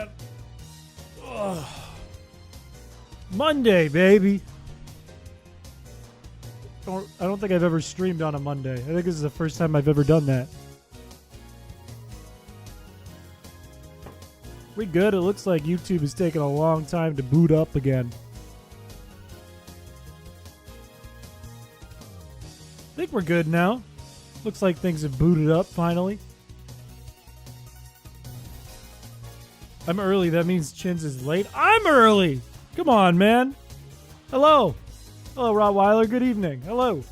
man. Ugh. Monday, baby. I don't think I've ever streamed on a Monday. I think this is the first time I've ever done that. We good? It looks like YouTube is taking a long time to boot up again. I think we're good now. Looks like things have booted up finally. I'm early. That means Chins is late. I'm early! Come on, man. Hello. Hello, Rottweiler. Good evening. Hello.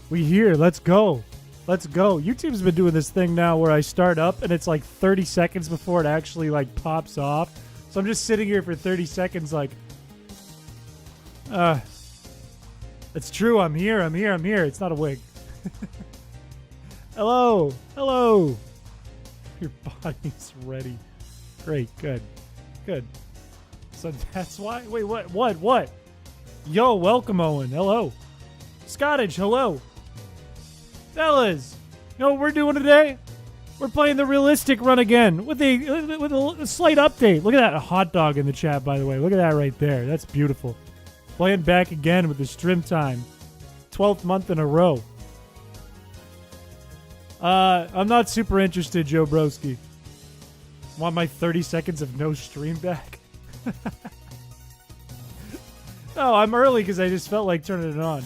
We here. Let's go. Let's go. YouTube's been doing this thing now where I start up and it's like 30 seconds before it actually like pops off. So I'm just sitting here for 30 seconds like, it's true. I'm here. I'm here. I'm here. It's not a wig. Hello. Hello. Your body's ready. Great. Good. Good. So that's why. Wait, what? Yo, welcome, Owen. Hello. Scottish, hello. Fellas, you know what we're doing today? We're playing the realistic run again with a slight update. Look at that hot dog in the chat, by the way. Look at that right there. That's beautiful. Playing back again with the stream time. 12th month in a row. I'm not super interested, Joe Broski. Want my 30 seconds of no stream back? No, I'm early because I just felt like turning it on.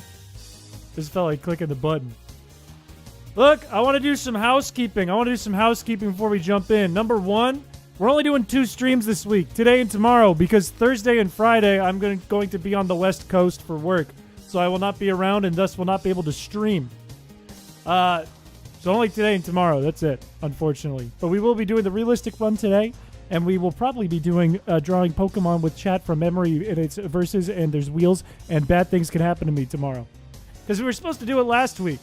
Just felt like clicking the button. Look, I want to do some housekeeping. I want to do some housekeeping before we jump in. Number one, we're only doing 2 streams this week, today and tomorrow, because Thursday and Friday I'm going to be on the West Coast for work. So I will not be around and thus will not be able to stream. So only today and tomorrow. That's it, unfortunately. But we will be doing the realistic run today. And we will probably be doing drawing Pokemon with chat from memory in its verses, and there's wheels, and bad things can happen to me tomorrow. Because we were supposed to do it last week.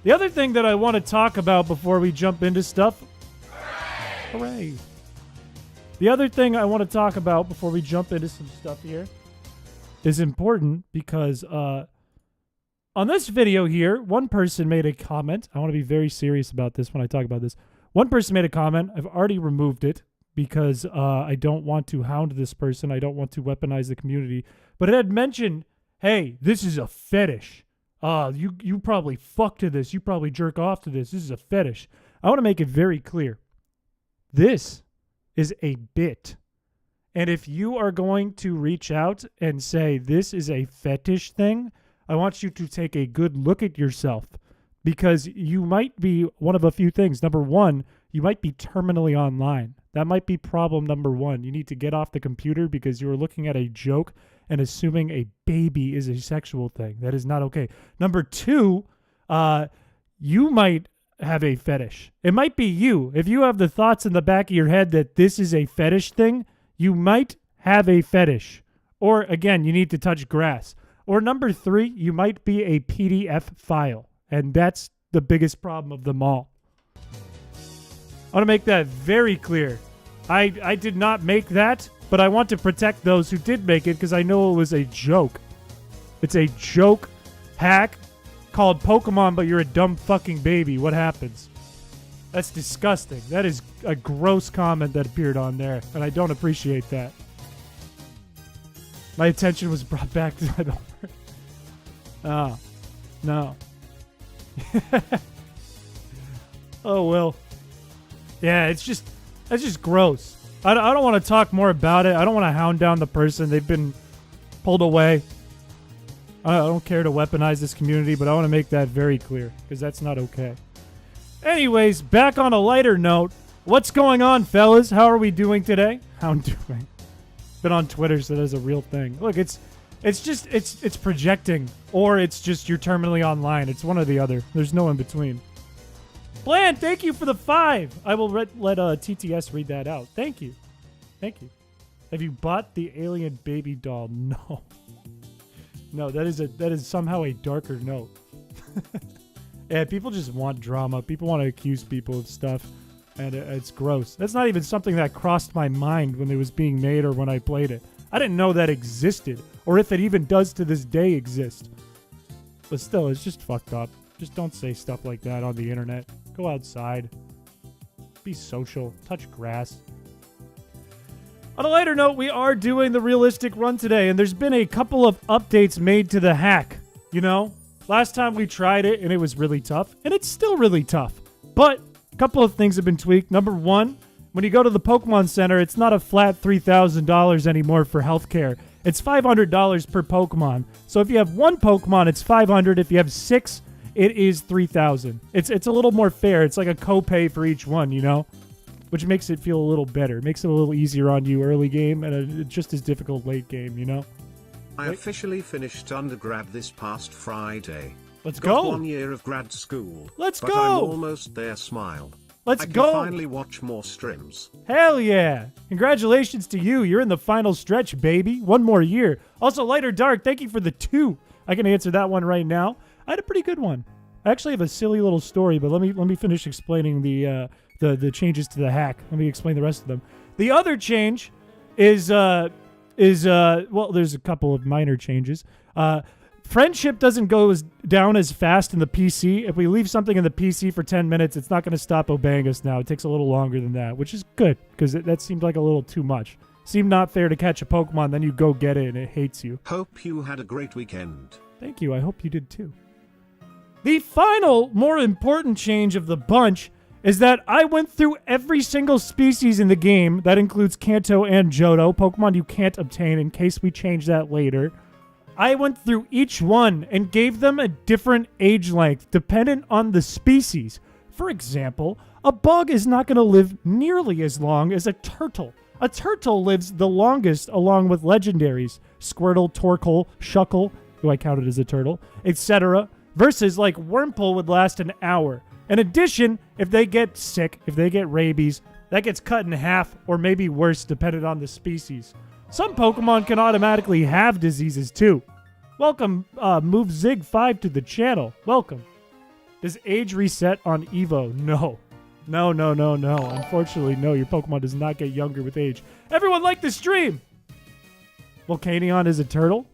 The other thing that I want to talk about before we jump into stuff... Hooray! The other thing I want to talk about before we jump into some stuff here is important because on this video here, one person made a comment. I want to be very serious about this when I talk about this. One person made a comment. I've already removed it because I don't want to hound this person. I don't want to weaponize the community. But it had mentioned, hey, this is a fetish. You probably fuck to this. You probably jerk off to this. This is a fetish. I want to make it very clear. This is a bit. And if you are going to reach out and say this is a fetish thing, I want you to take a good look at yourself. Because you might be one of a few things. Number one, you might be terminally online. That might be problem number one. You need to get off the computer because you are looking at a joke and assuming a baby is a sexual thing. That is not okay. Number two, you might have a fetish. It might be you. If you have the thoughts in the back of your head that this is a fetish thing, you might have a fetish. Or, again, you need to touch grass. Or number three, you might be a PDF file. And that's the biggest problem of them all. I want to make that very clear. I did not make that, but I want to protect those who did make it because I know it was a joke. It's a joke hack called Pokemon, but you're a dumb fucking baby. What happens? That's disgusting. That is a gross comment that appeared on there, and I don't appreciate that. My attention was brought back to that. Oh, no. Oh, well. Yeah, that's just gross. I don't want to talk more about it. I don't want to hound down the person. They've been pulled away. I don't care to weaponize this community, but I want to make that very clear because that's not okay. Anyways, back on a lighter note, what's going on, fellas? How are we doing today? How I'm doing. Been on Twitter, so that's a real thing. Look, it's projecting, or it's just you're terminally online. It's one or the other. There's no in between. Bland, thank you for the 5. I will let TTS read that out. Thank you. Thank you. Have you bought the alien baby doll? No. No, that is somehow a darker note. Yeah, people just want drama. People want to accuse people of stuff, and it's gross. That's not even something that crossed my mind when it was being made or when I played it. I didn't know that existed, or if it even does to this day exist. But still, it's just fucked up. Just don't say stuff like that on the internet. Go outside. Be social. Touch grass. On a lighter note, we are doing the realistic run today, and there's been a couple of updates made to the hack. You know, last time we tried it, and it was really tough, and it's still really tough. But a couple of things have been tweaked. Number one, when you go to the Pokemon Center, it's not a flat $3,000 anymore for healthcare. It's $500 per Pokemon. So if you have one Pokemon, it's $500. If you have 6, it is $3,000. It's a little more fair. It's like a copay for each one, you know? Which makes it feel a little better. Makes it a little easier on you early game and just as difficult late game, you know? I officially finished undergrad this past Friday. Let's Got go. 1 year of grad school. Let's but go. I'm almost there, smile. Let's I can go. finally watch more streams. Hell yeah. Congratulations to you. You're in the final stretch, baby. 1 more year. Also, Lighter Dark, thank you for the 2. I can answer that one right now. I had a pretty good one. I actually have a silly little story, but let me finish explaining the changes to the hack. Let me explain the rest of them. The other change is well, there's a couple of minor changes. Friendship doesn't go down as fast in the PC. If we leave something in the PC for 10 minutes, it's not going to stop obeying us now. It takes a little longer than that, which is good, because that seemed like a little too much. Seemed not fair to catch a Pokemon, then you go get it, and it hates you. Hope you had a great weekend. Thank you. I hope you did too. The final, more important change of the bunch is that I went through every single species in the game. That includes Kanto and Johto, Pokemon you can't obtain in case we change that later. I went through each one and gave them a different age length dependent on the species. For example, a bug is not going to live nearly as long as a turtle. A turtle lives the longest along with legendaries. Squirtle, Torkoal, Shuckle, who I counted as a turtle, etc. Versus like Wurmple would last an hour. In addition, if they get sick, if they get rabies, that gets cut in half or maybe worse depending on the species. Some Pokemon can automatically have diseases too. Welcome, MoveZig5 to the channel. Welcome. Does age reset on Evo? No. No. Unfortunately, no. Your Pokemon does not get younger with age. Everyone like the stream! Volcanion is a turtle?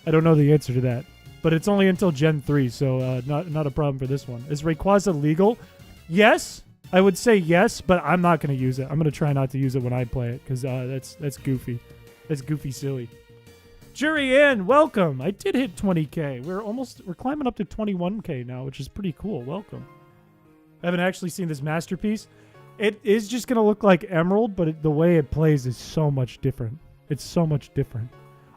I don't know the answer to that. But it's only until Gen 3, so not a problem for this one. Is Rayquaza legal? Yes. I would say yes, but I'm not going to use it. I'm going to try not to use it when I play it, because that's goofy. That's goofy silly. Jury-Ann, welcome. I did hit 20K. We're climbing up to 21K now, which is pretty cool. Welcome. I haven't actually seen this masterpiece. It is just going to look like Emerald, but the way it plays is so much different. It's so much different.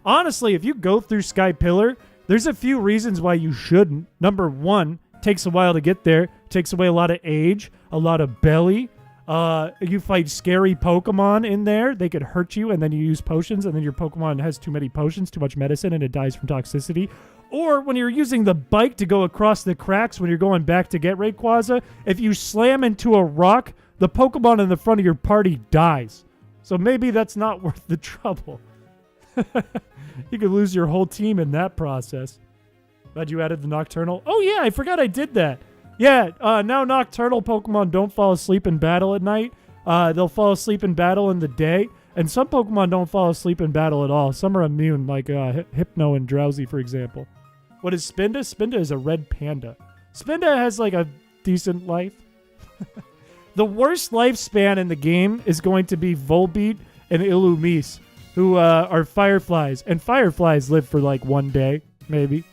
Honestly, if you go through Sky Pillar, there's a few reasons why you shouldn't. Number one, takes a while to get there. Takes away a lot of age, a lot of belly. You fight scary Pokemon in there. They could hurt you, and then you use potions, and then your Pokemon has too many potions, too much medicine, and it dies from toxicity. Or when you're using the bike to go across the cracks when you're going back to get Rayquaza, if you slam into a rock, the Pokemon in the front of your party dies. So maybe that's not worth the trouble. You could lose your whole team in that process. Glad you added the Nocturnal. Oh yeah, I forgot I did that. Yeah, now Nocturnal Pokemon don't fall asleep in battle at night. They'll fall asleep in battle in the day. And some Pokemon don't fall asleep in battle at all. Some are immune, like Hypno and Drowsy, for example. What is Spinda? Spinda is a red panda. Spinda has like a decent life. The worst lifespan in the game is going to be Volbeat and Illumise, who are fireflies. And fireflies live for like 1 day, maybe.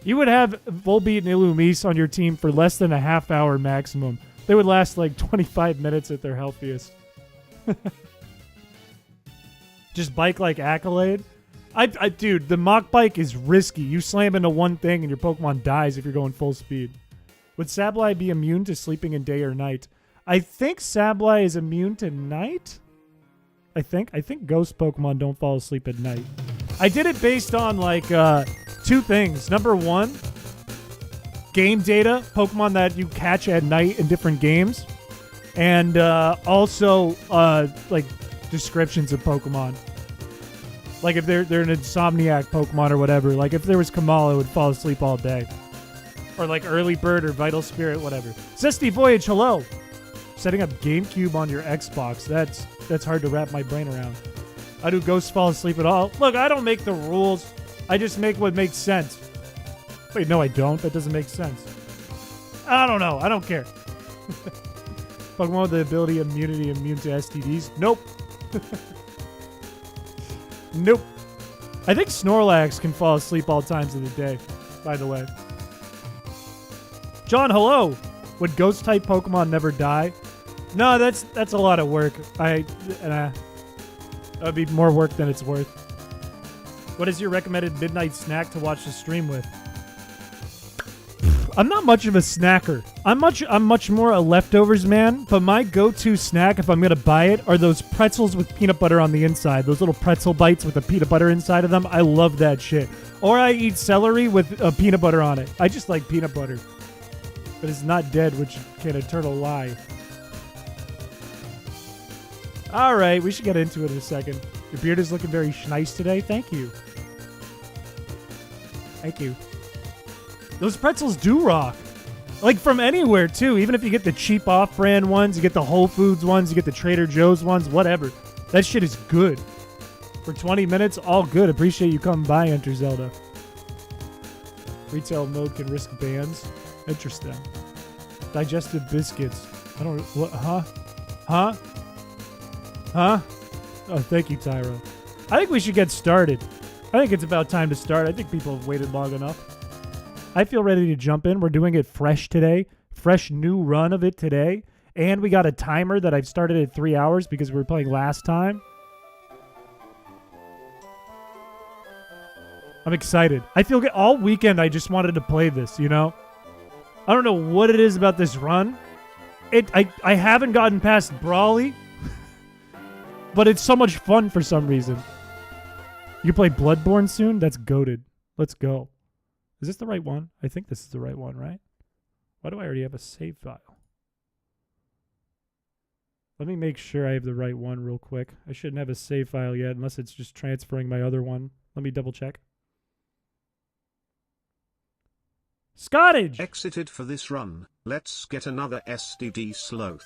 You would have Volbeat and Illumise on your team for less than a half hour maximum. They would last like 25 minutes at their healthiest. Just bike like Accolade. Dude, the Mach Bike is risky. You slam into one thing and your Pokemon dies if you're going full speed. Would Sableye be immune to sleeping in day or night? I think Sableye is immune to night. I think ghost Pokemon don't fall asleep at night. I did it based on like 2 things. Number one, game data, Pokemon that you catch at night in different games, and also like descriptions of Pokemon. Like if they're an insomniac Pokemon or whatever. Like if there was Kamala, it would fall asleep all day. Or like Early Bird or Vital Spirit, whatever. Zesty Voyage, hello. Setting up GameCube on your Xbox. That's hard to wrap my brain around. How do ghosts fall asleep at all? Look, I don't make the rules. I just make what makes sense. Wait, no, I don't. That doesn't make sense. I don't know. I don't care. Pokemon with the ability immunity immune to STDs? Nope. Nope. I think Snorlax can fall asleep all times of the day, by the way. John, hello. Would ghost-type Pokemon never die? No, that's a lot of work. That would be more work than it's worth. What is your recommended midnight snack to watch the stream with? I'm not much of a snacker. I'm much more a leftovers man, but my go-to snack, if I'm going to buy it, are those pretzels with peanut butter on the inside. Those little pretzel bites with the peanut butter inside of them. I love that shit. Or I eat celery with peanut butter on it. I just like peanut butter. But it's not dead, which can eternal lie. All right, we should get into it in a second. Your beard is looking very nice today. Thank you. Thank you. Those pretzels do rock. Like from anywhere, too. Even if you get the cheap off-brand ones, you get the Whole Foods ones, you get the Trader Joe's ones, whatever. That shit is good. For 20 minutes, all good. Appreciate you coming by, Enter Zelda. Retail mode can risk bans. Interesting. Digestive biscuits. I don't... What? Huh? Huh? Huh? Oh, thank you, Tyro. I think we should get started. I think it's about time to start. I think people have waited long enough. I feel ready to jump in. We're doing it fresh today. Fresh new run of it today. And we got a timer that I've started at 3 hours because we were playing last time. I'm excited. I feel good. All weekend I just wanted to play this, you know? I don't know what it is about this run. I haven't gotten past Brawly. But it's so much fun for some reason. You play Bloodborne soon? That's goated. Let's go. Is this the right one? I think this is the right one, right? Why do I already have a save file? Let me make sure I have the right one real quick. I shouldn't have a save file yet unless it's just transferring my other one. Let me double check. Scottage! Exited for this run. Let's get another STD sloth.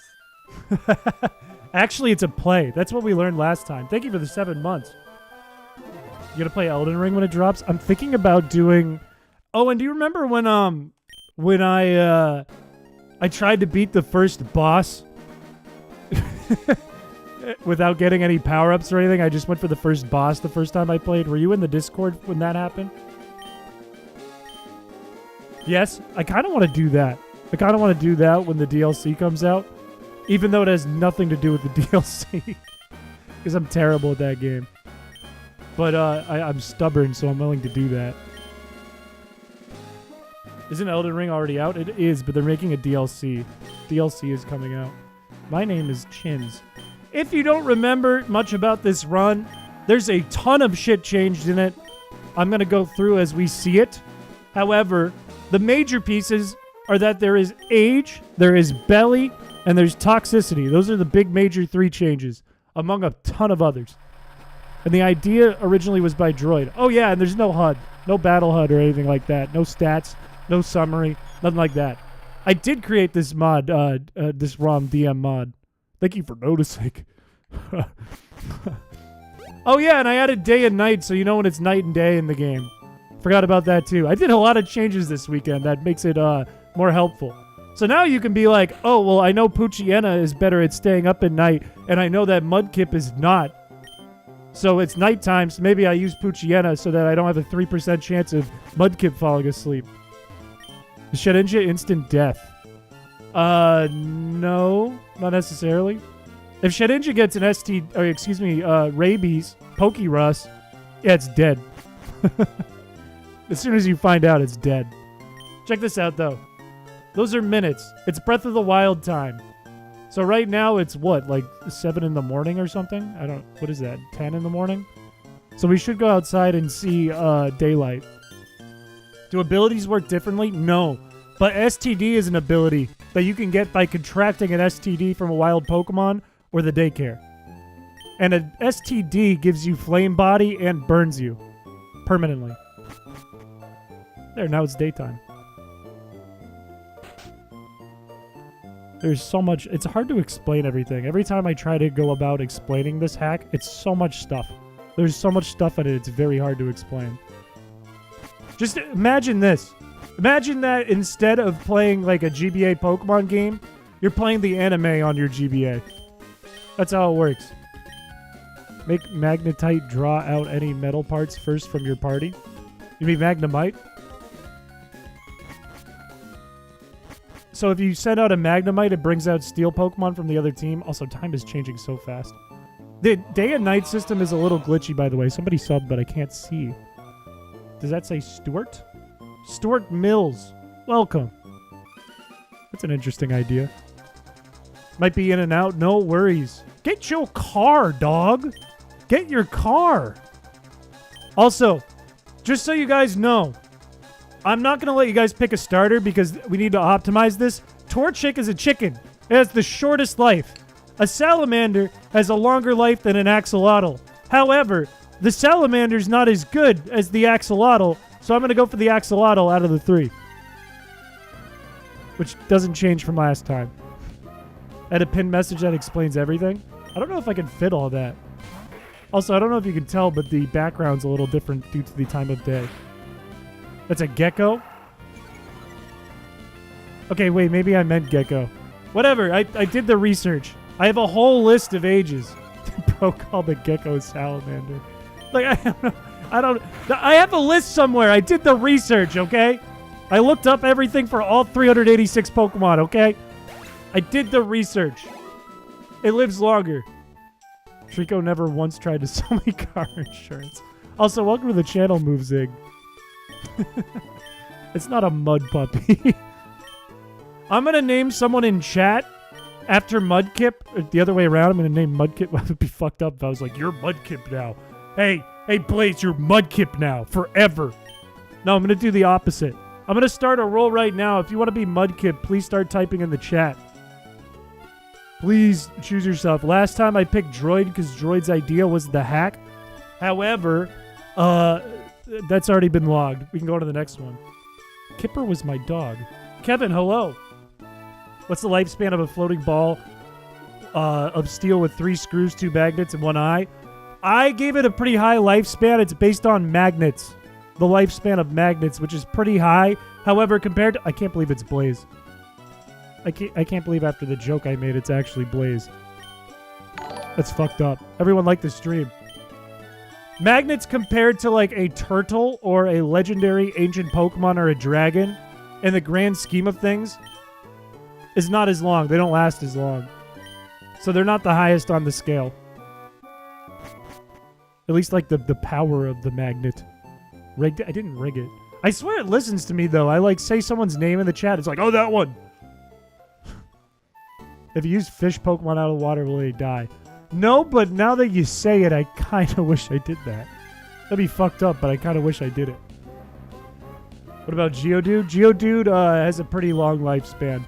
Actually, it's a play. That's what we learned last time. Thank you for the 7 months. You gonna play Elden Ring when it drops? I'm thinking about doing... Oh, and do you remember when I tried to beat the first boss without getting any power-ups or anything? I just went for the first boss the first time I played. Were you in the Discord when that happened? Yes? I kind of want to do that. I kind of want to do that when the DLC comes out. Even though it has nothing to do with the DLC. Because I'm terrible at that game. But I'm stubborn, so I'm willing to do that. Isn't Elden Ring already out? It is, but they're making a DLC. DLC is coming out. My name is Chins. If you don't remember much about this run, there's a ton of shit changed in it. I'm going to go through as we see it. However, the major pieces are that there is age, there is belly, and there's toxicity. Those are the big major 3 changes, among a ton of others. And the idea originally was by Droid. Oh yeah, and there's no HUD. No battle HUD or anything like that. No stats, no summary, nothing like that. I did create this mod, this ROM DM mod. Thank you for noticing. Oh yeah, and I added day and night, so you know when it's night and day in the game. Forgot about that too. I did a lot of changes this weekend that makes it more helpful. So now you can be like, oh, well, I know Poochyena is better at staying up at night, and I know that Mudkip is not. So it's nighttime, so maybe I use Poochyena so that I don't have a 3% chance of Mudkip falling asleep. Is Shedinja instant death? No, not necessarily. If Shedinja gets an rabies, Pokérus, yeah, it's dead. As soon as you find out, it's dead. Check this out, though. Those are minutes. It's Breath of the Wild time. So right now, it's what, like 7 in the morning or something? What is that, 10 in the morning? So we should go outside and see daylight. Do abilities work differently? No. But STD is an ability that you can get by contracting an STD from a wild Pokemon or the daycare. And an STD gives you flame body and burns you permanently. There, now it's daytime. There's so much. It's hard to explain everything. Every time I try to go about explaining this hack, it's so much stuff. There's so much stuff in it, it's very hard to explain. Just imagine this. Imagine that instead of playing like a GBA Pokemon game, You're playing the anime on your GBA. That's how it works. Make magnetite draw out any metal parts first from your party. You mean magnemite? So if you send out a magnemite, it brings out steel Pokemon from the other team. Also, time is changing so fast. The day and night system is a little glitchy, by the way. Somebody subbed, but I can't see. Does that say Stuart? Stuart Mills. Welcome. That's an interesting idea. Might be in and out. No worries. Get your car, dog. Get your car. Also, just so you guys know, I'm not going to let you guys pick a starter because we need to optimize this. Torchic is a chicken. It has the shortest life. A salamander has a longer life than an axolotl. However, the salamander's not as good as the axolotl, so I'm going to go for the axolotl out of the 3. Which doesn't change from last time. I had a pinned message that explains everything. I don't know if I can fit all that. Also, I don't know if you can tell, but the background's a little different due to the time of day. That's a gecko? Okay, wait, maybe I meant gecko. Whatever, I did the research. I have a whole list of ages. Bro called the gecko salamander. Like, I have a list somewhere. I did the research, okay? I looked up everything for all 386 Pokemon, okay? I did the research. It lives longer. Trico never once tried to sell me car insurance. Also, welcome to the channel, MoveZig. It's not a mud puppy. I'm going to name someone in chat after Mudkip. Or the other way around, I'm going to name Mudkip. That would be fucked up if I was like, you're Mudkip now. Hey, Blaze, you're Mudkip now. Forever. No, I'm going to do the opposite. I'm going to start a roll right now. If you want to be Mudkip, please start typing in the chat. Please choose yourself. Last time I picked Droid because Droid's idea was the hack. However, that's already been logged. We can go to the next one. Kipper was my dog. Kevin, hello. What's the lifespan of a floating ball of steel with 3 screws, 2 magnets, and 1 eye? I gave it a pretty high lifespan. It's based on magnets. The lifespan of magnets, which is pretty high. However, compared to... I can't believe it's Blaze. I can't believe after the joke I made, it's actually Blaze. That's fucked up. Everyone liked the stream. Magnets compared to like a turtle or a legendary ancient Pokemon or a dragon, in the grand scheme of things, is not as long. They don't last as long. So they're not the highest on the scale. At least like the power of the magnet. Rigged it? I didn't rig it. I swear it listens to me though. I like say someone's name in the chat. It's like, oh, that one. If you use fish Pokemon out of the water, will they die? No, but now that you say it, I kind of wish I did that. That'd be fucked up, but I kind of wish I did it. What about Geodude? Geodude has a pretty long lifespan.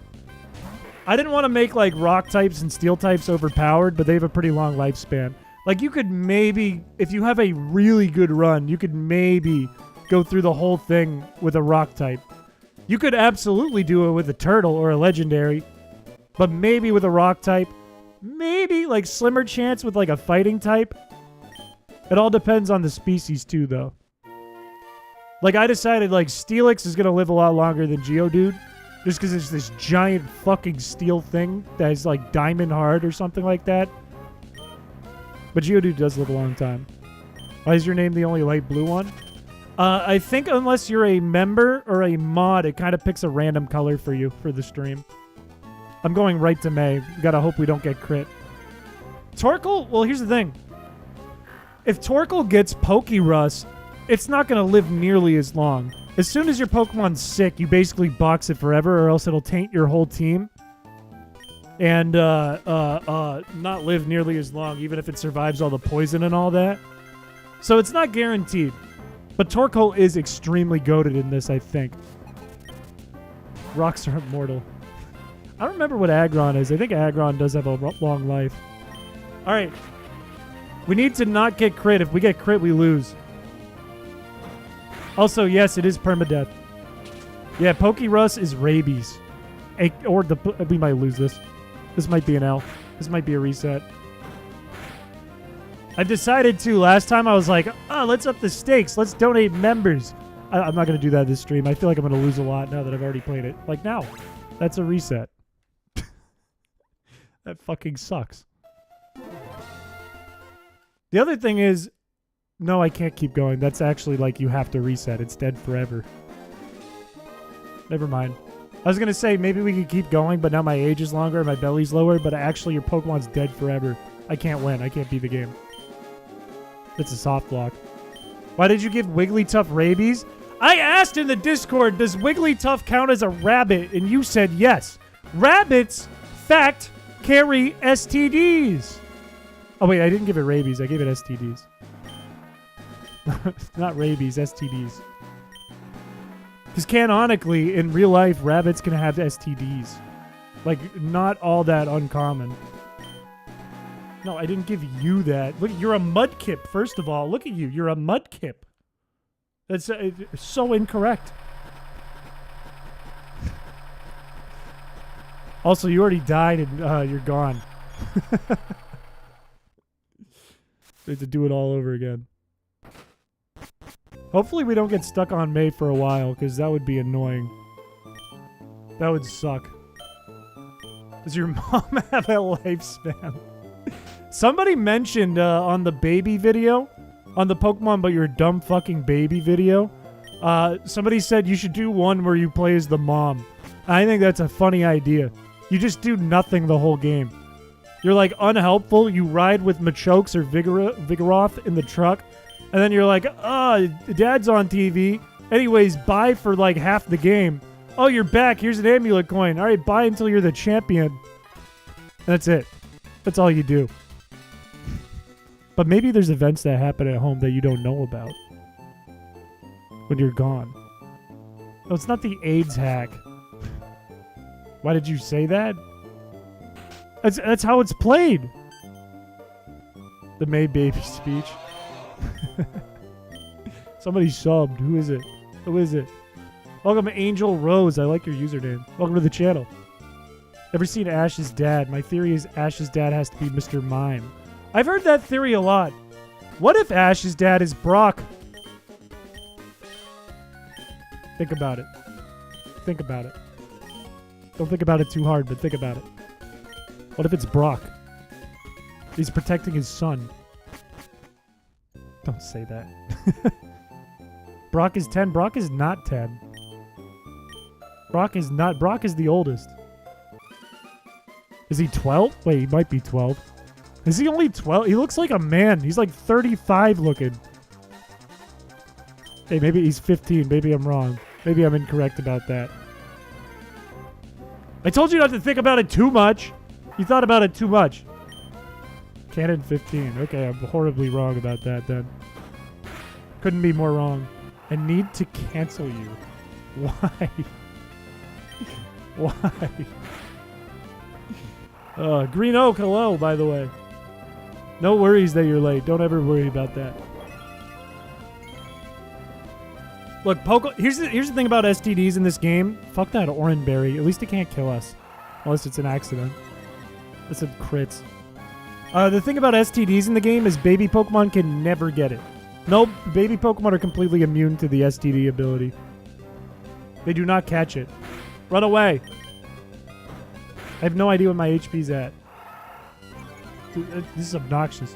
I didn't want to make like rock types and steel types overpowered, but they have a pretty long lifespan. Like you could maybe, if you have a really good run, you could maybe go through the whole thing with a rock type. You could absolutely do it with a turtle or a legendary. But maybe with a rock type. Maybe like slimmer chance with like a fighting type. It all depends on the species too though. Like I decided like Steelix is going to live a lot longer than Geodude. Just because it's this giant fucking steel thing that is like diamond hard or something like that. But Geodude does live a long time. Why is your name the only light blue one? I think unless you're a member or a mod, it kind of picks a random color for you for the stream. I'm going right to May. Gotta hope we don't get crit. Torkoal? Well, here's the thing. If Torkoal gets Pokerus, it's not going to live nearly as long. As soon as your Pokemon's sick, you basically box it forever or else it'll taint your whole team. And not live nearly as long, even if it survives all the poison and all that. So it's not guaranteed. But Torkoal is extremely goated in this, I think. Rocks are immortal. I don't remember what Aggron is. I think Aggron does have a long life. All right. We need to not get crit. If we get crit, we lose. Also, yes, it is permadeath. Yeah, Pokerus is rabies. We might lose this. This might be an L. This might be a reset. I've decided to. Last time I was like, oh, let's up the stakes. Let's donate members. I'm not going to do that this stream. I feel like I'm going to lose a lot now that I've already played it. Like now. That's a reset. That fucking sucks. The other thing is, no, I can't keep going. That's actually like you have to reset. It's dead forever. Never mind. I was going to say maybe we could keep going, but now my age is longer and my belly's lower, but actually your Pokemon's dead forever. I can't win. I can't beat the game. It's a soft block. Why did you give Wigglytuff rabies? I asked in the Discord, does Wigglytuff count as a rabbit? And you said yes. Rabbits, fact, carry STDs. Oh, wait, I didn't give it rabies. I gave it STDs. Not rabies, STDs. Because canonically, in real life, rabbits can have STDs. Like, not all that uncommon. No, I didn't give you that. Look, you're a mudkip, first of all. Look at you. You're a mudkip. That's so incorrect. Also, you already died and you're gone. We have to do it all over again. Hopefully we don't get stuck on May for a while, because that would be annoying. That would suck. Does your mom have a lifespan? Somebody mentioned on the baby video, on the Pokemon But You're a Dumb Fucking Baby video, somebody said you should do one where you play as the mom. I think that's a funny idea. You just do nothing the whole game. You're like unhelpful, you ride with Machokes or Vigoroth in the truck, and then you're like, Dad's on TV. Anyways, bye for like half the game. Oh, you're back, here's an amulet coin. Alright, bye until you're the champion. That's it. That's all you do. But maybe there's events that happen at home that you don't know about when you're gone. No, it's not the AIDS hack. Why did you say that? That's how it's played. The May baby speech. Somebody subbed. Who is it? Who is it? Welcome, Angel Rose. I like your username. Welcome to the channel. Ever seen Ash's dad? My theory is Ash's dad has to be Mr. Mime. I've heard that theory a lot. What if Ash's dad is Brock? Think about it. Think about it. Don't think about it too hard, but think about it. What if it's Brock? He's protecting his son. Don't say that. Brock is 10. Brock is not 10. Brock is not. Brock is the oldest. Is he 12? Wait, he might be 12. Is he only 12? He looks like a man. He's like 35 looking. Hey, maybe he's 15. Maybe I'm wrong. Maybe I'm incorrect about that. I told you not to think about it too much. You thought about it too much. Canon 15. Okay, I'm horribly wrong about that then. Couldn't be more wrong. I need to cancel you. Why? Why? Green Oak, hello, by the way. No worries that you're late. Don't ever worry about that. Look, here's the thing about STDs in this game. Fuck that Oranberry. At least it can't kill us. Unless it's an accident. It's a crits. The thing about STDs in the game is baby Pokemon can never get it. Nope, baby Pokemon are completely immune to the STD ability. They do not catch it. Run away. I have no idea what my HP's at. Dude, this is obnoxious.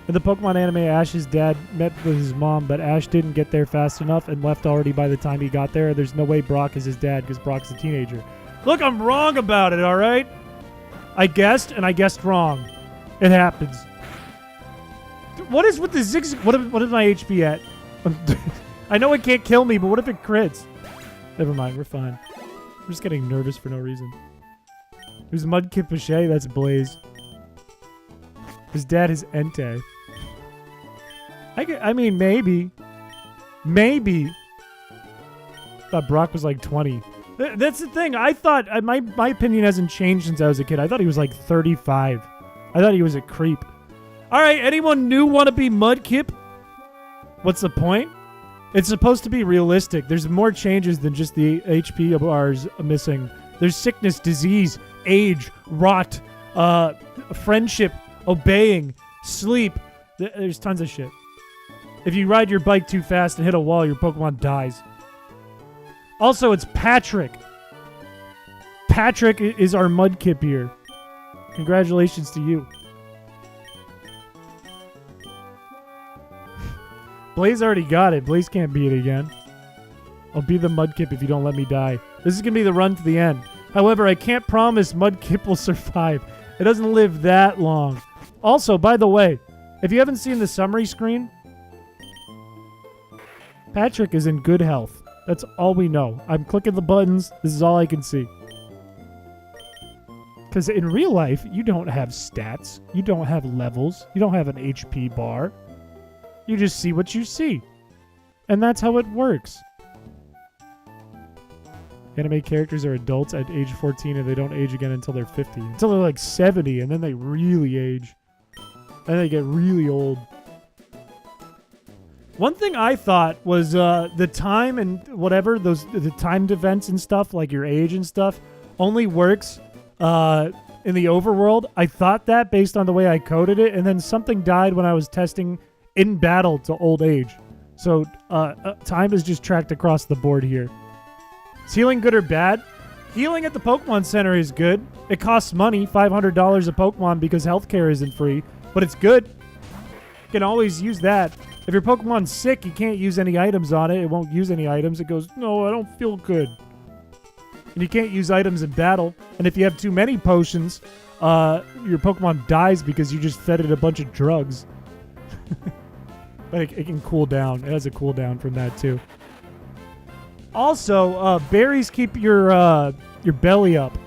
In the Pokemon anime, Ash's dad met with his mom, but Ash didn't get there fast enough and left already by the time he got there. There's no way Brock is his dad because Brock's a teenager. Look, I'm wrong about it, alright? I guessed, and I guessed wrong. It happens. What is with the zigzag? What is my HP at? I know it can't kill me, but what if it crits? Never mind, we're fine. I'm just getting nervous for no reason. Who's Mudkip Piché? That's Blaze. His dad is Entei. I mean, maybe. Maybe. Thought Brock was like 20. That's the thing. I thought, my opinion hasn't changed since I was a kid. I thought he was like 35. I thought he was a creep. Alright, anyone new want to be Mudkip? What's the point? It's supposed to be realistic. There's more changes than just the HP bars missing. There's sickness, disease, age, rot, friendship, obeying, sleep. There's tons of shit. If you ride your bike too fast and hit a wall, your Pokemon dies. Also, it's Patrick. Patrick is our Mudkip here. Congratulations to you. Blaze already got it. Blaze can't be it again. I'll be the Mudkip if you don't let me die. This is going to be the run to the end. However, I can't promise Mudkip will survive. It doesn't live that long. Also, by the way, if you haven't seen the summary screen, Patrick is in good health. That's all we know. I'm clicking the buttons. This is all I can see. Because in real life, you don't have stats. You don't have levels. You don't have an HP bar. You just see what you see. And that's how it works. Anime characters are adults at age 14 and they don't age again until they're 50. Until they're like 70 and then they really age. And they get really old. One thing I thought was the time and whatever, the timed events and stuff, like your age and stuff, only works in the overworld. I thought that based on the way I coded it, and then something died when I was testing in battle to old age. So time is just tracked across the board here. Is healing good or bad? Healing at the Pokemon Center is good. It costs money, $500 a Pokemon because healthcare isn't free, but it's good. You can always use that. If your Pokemon's sick, you can't use any items on it. It won't use any items. It goes, no, I don't feel good. And you can't use items in battle. And if you have too many potions, your Pokemon dies because you just fed it a bunch of drugs. But it can cool down. It has a cooldown from that too. Also, berries keep your belly up.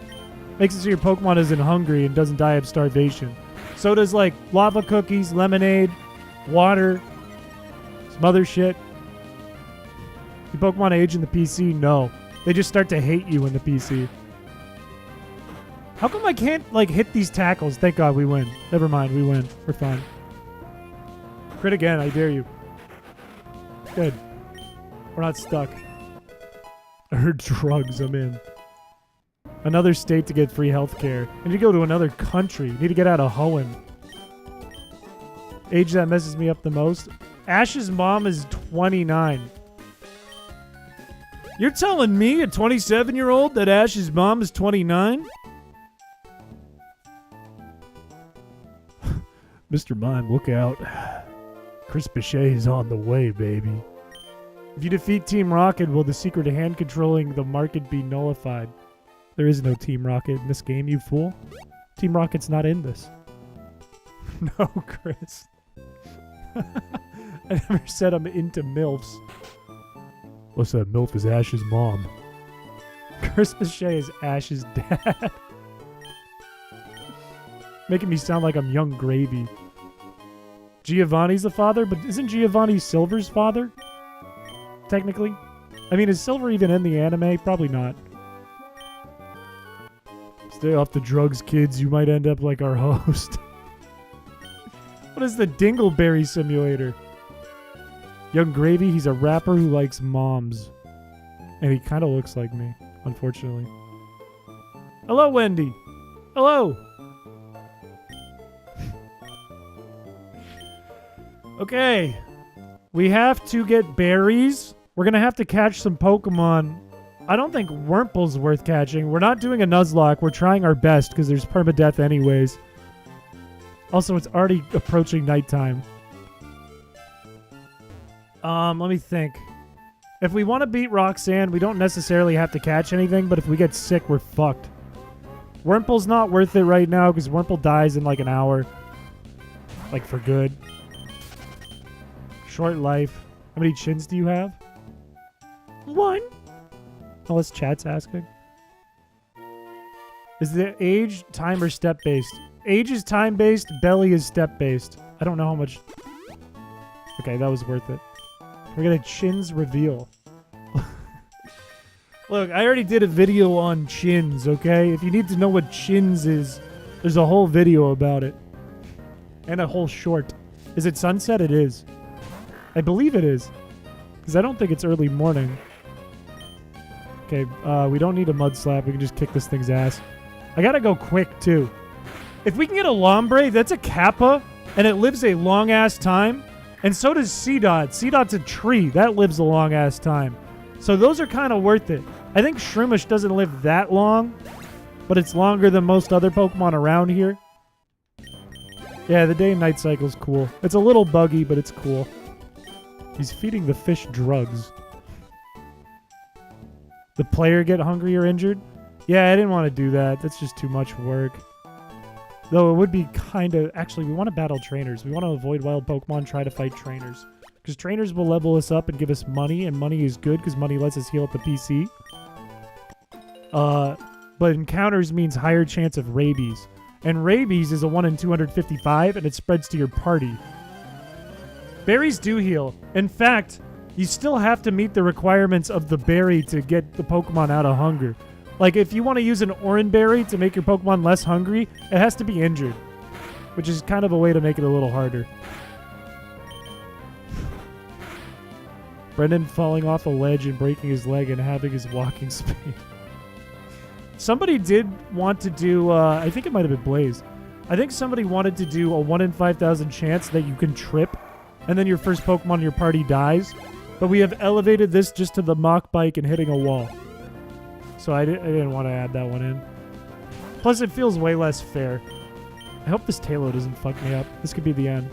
Makes it so your Pokemon isn't hungry and doesn't die of starvation. So does like lava cookies, lemonade, water, some other shit. Your Pokemon age in the PC? No. They just start to hate you in the PC. How come I can't like hit these tackles? Thank God we win. Never mind, we win. We're fine. Crit again, I dare you. Good. We're not stuck. I heard drugs, I'm in. Another state to get free healthcare. I need to go to another country. Need to get out of Hoenn. Age that messes me up the most. Ash's mom is 29. You're telling me, a 27-year-old, that Ash's mom is 29? Mr. Mime, look out. Chrispiche is on the way, baby. If you defeat Team Rocket, will the secret to hand controlling the market be nullified? There is no Team Rocket in this game, you fool. Team Rocket's not in this. No, Chris. I never said I'm into MILFs. What's that? MILF is Ash's mom. Chris Piché is Ash's dad. Making me sound like I'm Young Gravy. Giovanni's the father, but isn't Giovanni Silver's father? Technically. I mean, is Silver even in the anime? Probably not. Stay off the drugs, kids. You might end up like our host. What is the Dingleberry Simulator? Young Gravy, he's a rapper who likes moms. And he kind of looks like me, unfortunately. Hello, Wendy. Hello. Okay. We have to get berries. We're going to have to catch some Pokemon. I don't think Wurmple's worth catching. We're not doing a Nuzlocke. We're trying our best because there's permadeath anyways. Also, it's already approaching nighttime. Let me think. If we want to beat Roxanne, we don't necessarily have to catch anything, but if we get sick, we're fucked. Wurmple's not worth it right now because Wurmple dies in like an hour. Like for good. Short life. How many chins do you have? 1. Unless chat's asking. Is the age time or step based? Age is time based, belly is step based. I don't know how much. Okay, that was worth it. We're gonna chins reveal. Look, I already did a video on chins, okay? If you need to know what chins is, there's a whole video about it. And a whole short. Is it sunset? It is. I believe it is. Because I don't think it's early morning. Okay, we don't need a mud slap. We can just kick this thing's ass. I gotta go quick, too. If we can get a Lombre, that's a Kappa, and it lives a long-ass time. And so does C-Dot. C-Dot's a tree. That lives a long-ass time. So those are kind of worth it. I think Shroomish doesn't live that long. but it's longer than most other Pokemon around here. Yeah, the day and night cycle's cool. It's a little buggy, but it's cool. He's feeding the fish drugs. The player get hungry or injured? Yeah, I didn't want to do that. That's just too much work. Though it would be kind of... Actually, we want to battle trainers. We want to avoid wild Pokemon, try to fight trainers. Because trainers will level us up and give us money, and money is good because money lets us heal at the PC. But encounters means higher chance of rabies. And rabies is a 1 in 255, and it spreads to your party. Berries do heal. In fact, you still have to meet the requirements of the berry to get the Pokemon out of hunger. Like, if you want to use an Oran berry to make your Pokemon less hungry, it has to be injured. Which is kind of a way to make it a little harder. Brendan falling off a ledge and breaking his leg and having his walking speed. Somebody did want to do, I think it might have been Blaze. I think somebody wanted to do a 1 in 5,000 chance that you can trip, and then your first Pokemon in your party dies. But we have elevated this just to the mock bike and hitting a wall. So I didn't want to add that one in. Plus, it feels way less fair. I hope this Taillow doesn't fuck me up. This could be the end.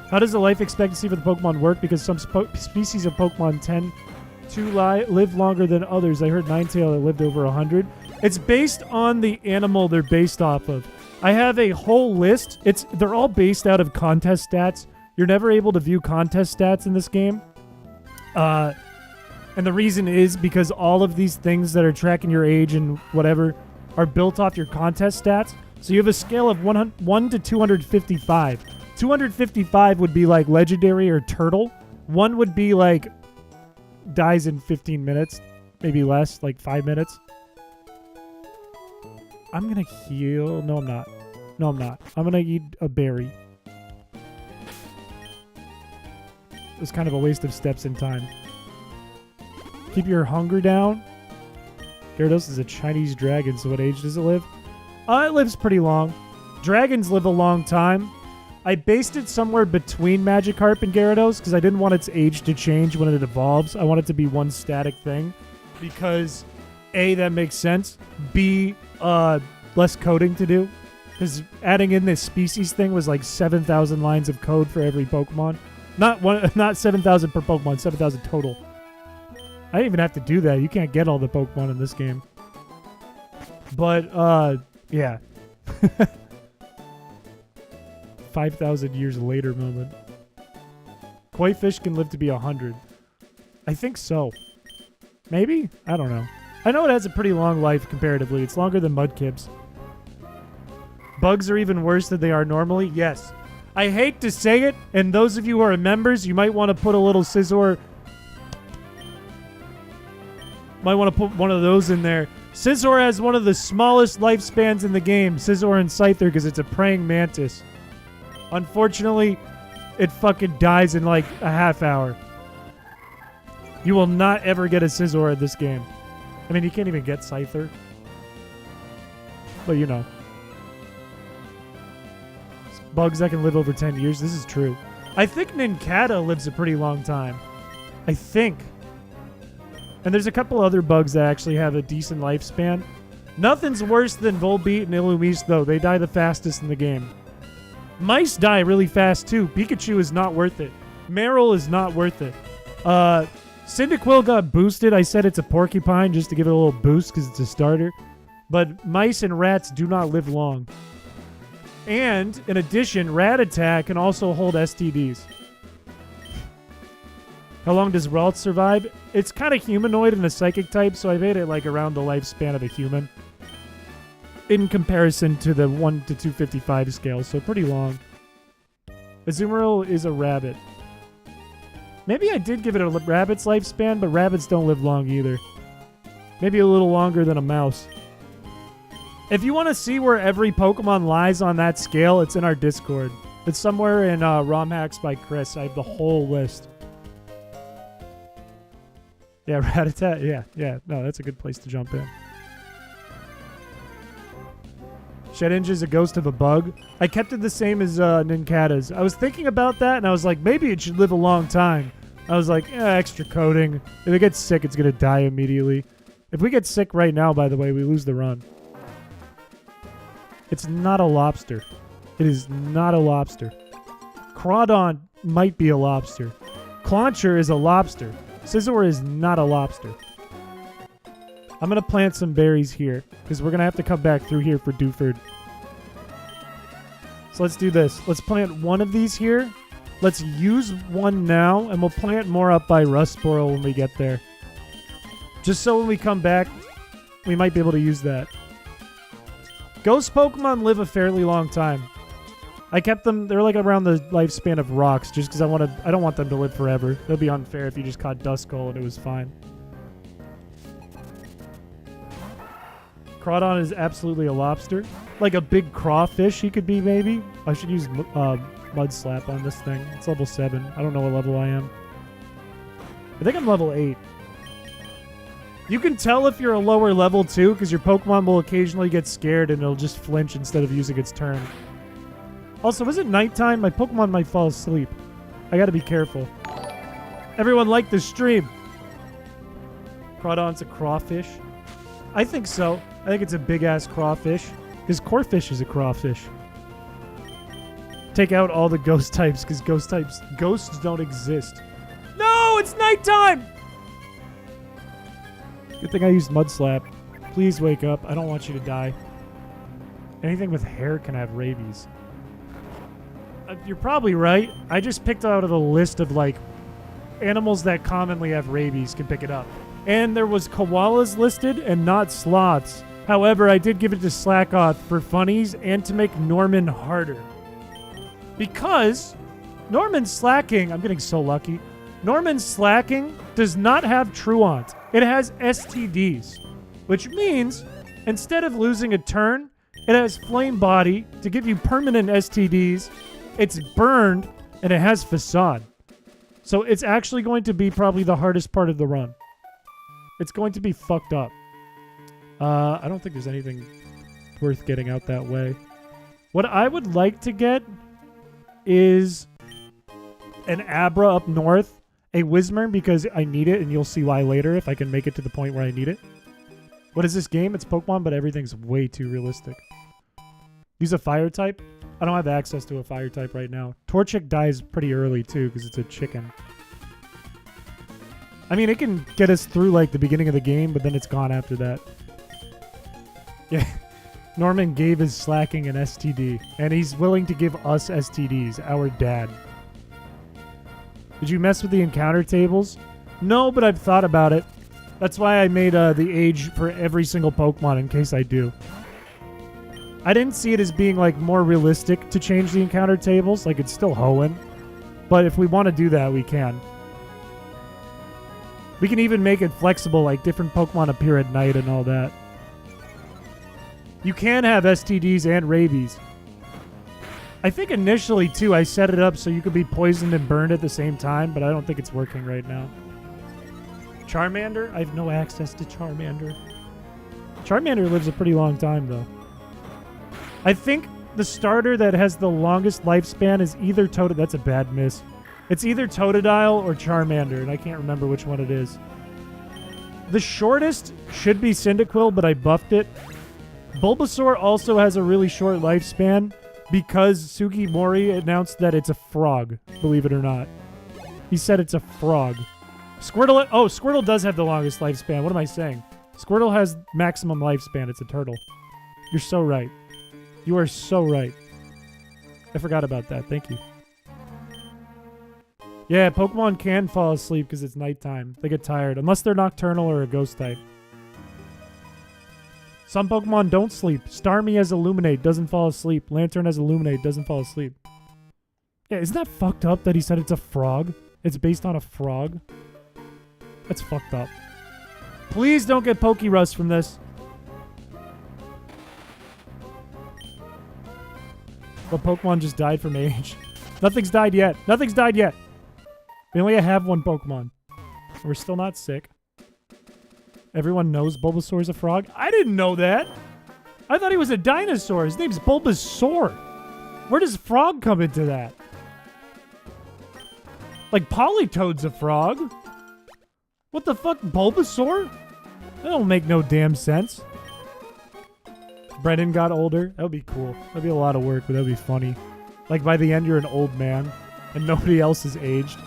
How does the life expectancy for the Pokemon work? Because some species of Pokemon tend to live longer than others. I heard Ninetale lived over 100. It's based on the animal they're based off of. I have a whole list. They're all based out of contest stats. You're never able to view contest stats in this game. And the reason is because all of these things that are tracking your age and whatever are built off your contest stats. So you have a scale of 1 to 255. 255 would be like legendary or turtle. 1 would be like dies in 15 minutes, maybe less, like 5 minutes. I'm going to heal. No, I'm not. No, I'm not. I'm going to eat a berry. It was kind of a waste of steps in time. Keep your hunger down. Gyarados is a Chinese dragon, so what age does it live? It lives pretty long. Dragons live a long time. I based it somewhere between Magikarp and Gyarados because I didn't want its age to change when it evolves. I want it to be one static thing because A, that makes sense. B, less coding to do because adding in this species thing was like 7,000 lines of code for every Pokemon. Not 7,000 per Pokemon, 7,000 total. I didn't even have to do that. You can't get all the Pokemon in this game. But, yeah. 5,000 years later moment. Koi fish can live to be 100. I think so. Maybe? I don't know. I know it has a pretty long life comparatively. It's longer than Mudkips. Bugs are even worse than they are normally? Yes. I hate to say it, and those of you who are members, you might want to put a little Scizor... Might want to put one of those in there. Scizor has one of the smallest lifespans in the game. Scizor and Scyther, because it's a praying mantis. Unfortunately, it fucking dies in like a half hour. You will not ever get a Scizor in this game. I mean, you can't even get Scyther. But you know. Bugs that can live over 10 years. This is true. I think Nincada lives a pretty long time. I think. And there's a couple other bugs that actually have a decent lifespan. Nothing's worse than Volbeat and Illumise, though. They die the fastest in the game. Mice die really fast, too. Pikachu is not worth it. Marill is not worth it. Cyndaquil got boosted. I said it's a porcupine just to give it a little boost because it's a starter. But mice and rats do not live long. And, in addition, Rattata can also hold STDs. How long does Ralts survive? It's kind of humanoid and a psychic type, so I made it like around the lifespan of a human. In comparison to the 1 to 255 scale, so pretty long. Azumarill is a rabbit. Maybe I did give it a rabbit's lifespan, but rabbits don't live long either. Maybe a little longer than a mouse. If you want to see where every Pokemon lies on that scale, it's in our Discord. It's somewhere in ROM Hacks by Chris. I have the whole list. Yeah, Rattata. Yeah. No, that's a good place to jump in. Shedinja is a ghost of a bug. I kept it the same as Nincada's. I was thinking about that, and I was like, maybe it should live a long time. I was like, extra coding. If it gets sick, it's going to die immediately. If we get sick right now, by the way, we lose the run. It's not a lobster. It is not a lobster. Crawdon might be a lobster. Clauncher is a lobster. Scizor is not a lobster. I'm going to plant some berries here because we're going to have to come back through here for Dewford. So let's do this. Let's plant one of these here. Let's use one now, and we'll plant more up by Rustboro when we get there. Just so when we come back, we might be able to use that. Ghost Pokemon live a fairly long time. I kept them, they're like around the lifespan of rocks, just because I don't want them to live forever. It'll be unfair if you just caught Duskull and it was fine. Crawdon is absolutely a lobster. Like a big crawfish he could be, maybe. I should use Mud Slap on this thing. It's level 7. I don't know what level I am. I think I'm level 8. You can tell if you're a lower level, too, because your Pokemon will occasionally get scared and it'll just flinch instead of using its turn. Also, is it nighttime? My Pokemon might fall asleep. I gotta be careful. Everyone like this stream. Crawdon's a crawfish. I think so. I think it's a big-ass crawfish. Because Corphish is a crawfish. Take out all the ghost types, because ghosts don't exist. No, it's nighttime! Good thing I used Mud Slap. Please wake up. I don't want you to die. Anything with hair can have rabies. You're probably right. I just picked out of the list of, like, animals that commonly have rabies can pick it up. And there was koalas listed and not sloths. However, I did give it to Slackoth for funnies and to make Norman harder. Because Norman Slacking, I'm getting so lucky. Norman Slacking does not have Truant. It has STDs, which means instead of losing a turn, it has Flame Body to give you permanent STDs. It's burned, and it has Facade. So it's actually going to be probably the hardest part of the run. It's going to be fucked up. I don't think there's anything worth getting out that way. What I would like to get is an Abra up north, a Whismur because I need it, and you'll see why later if I can make it to the point where I need it. What is this game? It's Pokemon, but everything's way too realistic. Use a fire type? I don't have access to a fire type right now. Torchic dies pretty early, too, because it's a chicken. I mean, it can get us through, like, the beginning of the game, but then it's gone after that. Yeah. Norman gave his Slacking an STD, and he's willing to give us STDs, our dad. Did you mess with the encounter tables? No, but I've thought about it. That's why I made the age for every single Pokemon in case I do. I didn't see it as being like more realistic to change the encounter tables. Like it's still Hoenn. But if we want to do that, we can. We can even make it flexible, like different Pokemon appear at night and all that. You can have STDs and rabies. I think initially, too, I set it up so you could be poisoned and burned at the same time, but I don't think it's working right now. Charmander? I have no access to Charmander. Charmander lives a pretty long time, though. I think the starter that has the longest lifespan is either Totodile. That's a bad miss. It's either Totodile or Charmander, and I can't remember which one it is. The shortest should be Cyndaquil, but I buffed it. Bulbasaur also has a really short lifespan because Sugimori announced that it's a frog, believe it or not. He said it's a frog. Squirtle... Oh, Squirtle does have the longest lifespan. What am I saying? Squirtle has maximum lifespan. It's a turtle. You're so right. You are so right. I forgot about that. Thank you. Yeah, Pokemon can fall asleep because it's nighttime. They get tired. Unless they're nocturnal or a ghost type. Some Pokemon don't sleep. Starmie has Illuminate, doesn't fall asleep. Lantern has Illuminate, doesn't fall asleep. Yeah, isn't that fucked up that he said it's a frog? It's based on a frog? That's fucked up. Please don't get Pokerust from this. But Pokemon just died from age. Nothing's died yet. Nothing's died yet. We only have one Pokemon. We're still not sick. Everyone knows Bulbasaur's a frog? I didn't know that. I thought he was a dinosaur. His name's Bulbasaur. Where does frog come into that? Like Politoed's a frog? What the fuck? Bulbasaur? That don't make no damn sense. Brennan got older. That would be cool. That'd be a lot of work, but that'd be funny. Like, by the end, you're an old man, and nobody else is aged.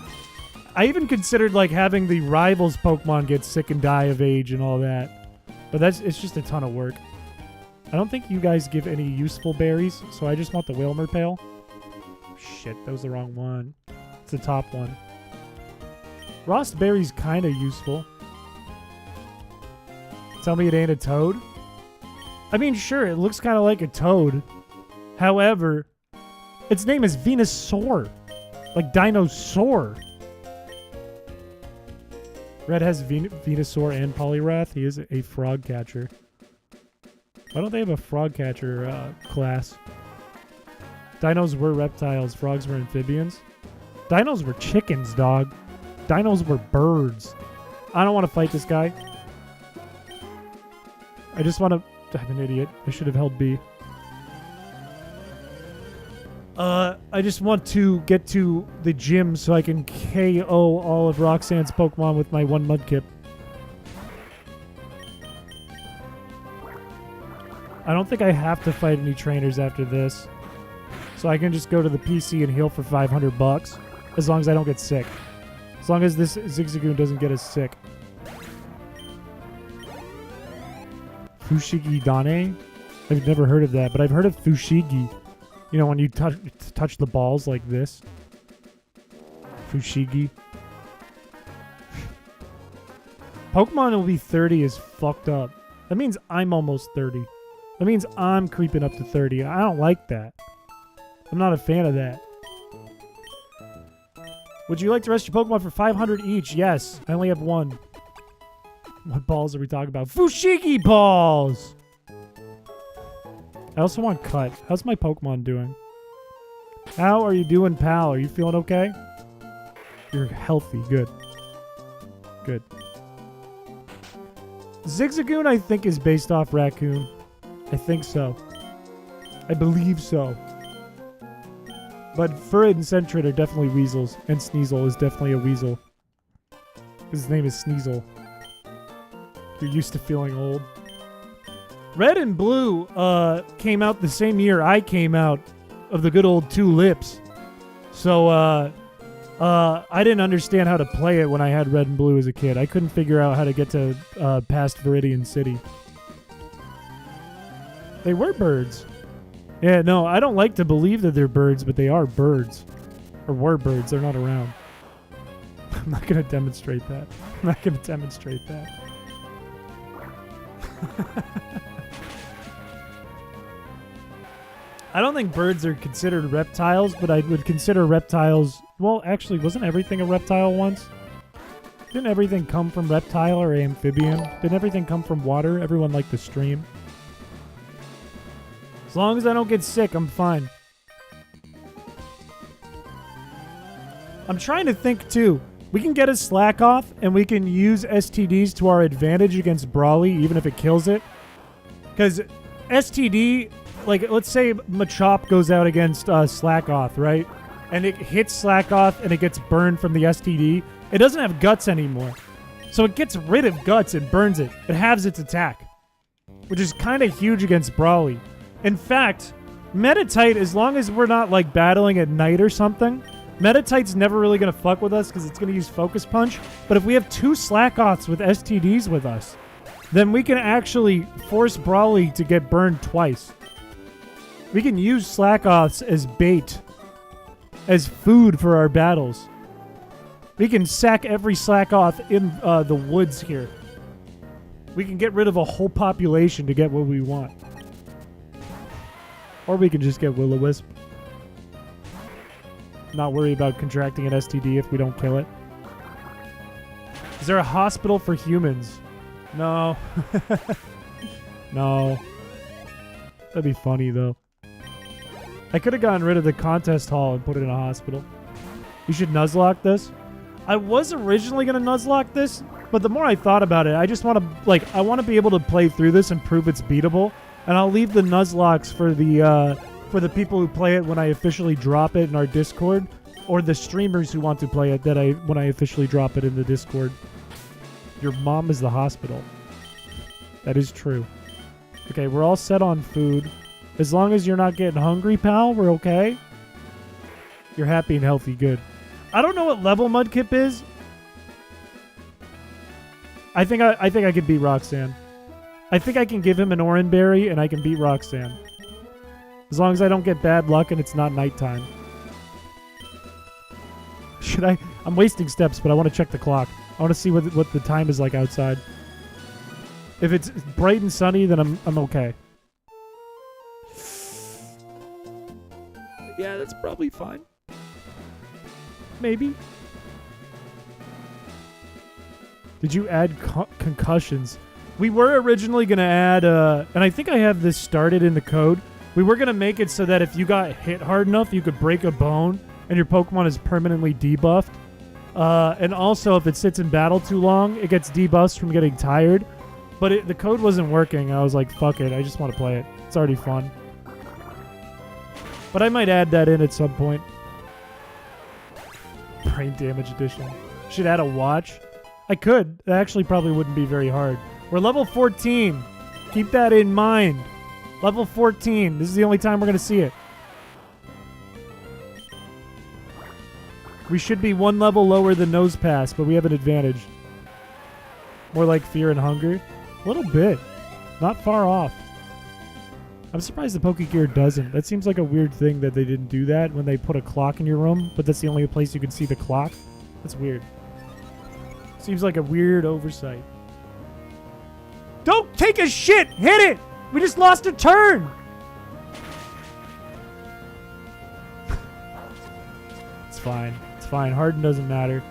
I even considered, like, having the rivals Pokemon get sick and die of age and all that. But it's just a ton of work. I don't think you guys give any useful berries, so I just want the Wilmer Pail. Shit, that was the wrong one. It's the top one. Rost Berry's kind of useful. Tell me it ain't a toad? I mean, sure, it looks kind of like a toad. However, its name is Venusaur. Like dinosaur. Red has Venusaur and Poliwrath. He is a frog catcher. Why don't they have a frog catcher class? Dinos were reptiles. Frogs were amphibians. Dinos were chickens, dog. Dinos were birds. I don't want to fight this guy. I just want to... I'm an idiot. I should have held B. I just want to get to the gym so I can KO all of Roxanne's Pokemon with my one Mudkip. I don't think I have to fight any trainers after this. So I can just go to the PC and heal for $500 as long as I don't get sick. As long as this Zigzagoon doesn't get us sick. Fushigi Dane? I've never heard of that, but I've heard of Fushigi. You know, when you touch the balls like this. Fushigi. Pokemon will be 30 is fucked up. That means I'm almost 30. That means I'm creeping up to 30. I don't like that. I'm not a fan of that. Would you like to rest your Pokemon for 500 each? Yes. I only have one. What balls are we talking about? Fushigi balls! I also want Cut. How's my Pokemon doing? How are you doing, pal? Are you feeling okay? You're healthy. Good. Good. Zigzagoon, I think, is based off Raccoon. I think so. I believe so. But Furret and Sentret are definitely weasels. And Sneasel is definitely a weasel. His name is Sneasel. You're used to feeling old. Red and Blue came out the same year I came out of the good old Two Lips. So I didn't understand how to play it when I had Red and Blue as a kid. I couldn't figure out how to get to past Viridian City. They were birds. Yeah, no, I don't like to believe that they're birds, but they are birds. Or were birds. They're not around. I'm not going to demonstrate that. I'm not going to demonstrate that. I don't think birds are considered reptiles, but I would consider reptiles... Well, actually, wasn't everything a reptile once? Didn't everything come from reptile or amphibian? Didn't everything come from water? Everyone liked the stream. As long as I don't get sick, I'm fine. I'm trying to think, too. We can get a slack off, and we can use STDs to our advantage against Brawly, even if it kills it. Because STD, like, let's say Machop goes out against Slackoth, right? And it hits Slackoth, and it gets burned from the STD. It doesn't have guts anymore. So it gets rid of guts and burns it. It halves its attack. Which is kind of huge against Brawly. In fact, Meditite, as long as we're not, like, battling at night or something... Meditite's never really going to fuck with us because it's going to use Focus Punch. But if we have two Slackoths with STDs with us, then we can actually force Brawly to get burned twice. We can use Slackoths as bait, as food for our battles. We can sack every Slackoth in the woods here. We can get rid of a whole population to get what we want. Or we can just get Will-O-Wisp. Not worry about contracting an STD if we don't kill it. Is there a hospital for humans? No. No. That'd be funny, though. I could have gotten rid of the contest hall and put it in a hospital. You should Nuzlocke this. I was originally going to Nuzlocke this, but the more I thought about it, I just want to, like, I want to be able to play through this and prove it's beatable. And I'll leave the Nuzlocks for the people who play it when I officially drop it in our Discord, or the streamers who want to play it when I officially drop it in the Discord. Your mom is the hospital. That is true. Okay, we're all set on food. As long as you're not getting hungry, pal, we're okay. You're happy and healthy, good. I don't know what level Mudkip is. I think I could beat Roxanne. I think I can give him an Oranberry and I can beat Roxanne. As long as I don't get bad luck and it's not nighttime. Should I? I'm wasting steps, but I want to check the clock. I want to see what the time is like outside. If it's bright and sunny, then I'm okay. Yeah, that's probably fine. Maybe. Did you add concussions? We were originally going to add, and I think I have this started in the code. We were going to make it so that if you got hit hard enough, you could break a bone and your Pokemon is permanently debuffed. And also, if it sits in battle too long, it gets debuffed from getting tired. But the code wasn't working. I was like, fuck it. I just want to play it. It's already fun. But I might add that in at some point. Brain damage edition. Should add a watch. I could. That actually probably wouldn't be very hard. We're level 14. Keep that in mind. Level 14. This is the only time we're going to see it. We should be one level lower than Nose Pass, but we have an advantage. More like Fear and Hunger. A little bit. Not far off. I'm surprised the Pokegear doesn't. That seems like a weird thing that they didn't do that when they put a clock in your room, but that's the only place you can see the clock. That's weird. Seems like a weird oversight. Don't take a shit! Hit it! We just lost a turn! It's fine. It's fine. Harden doesn't matter.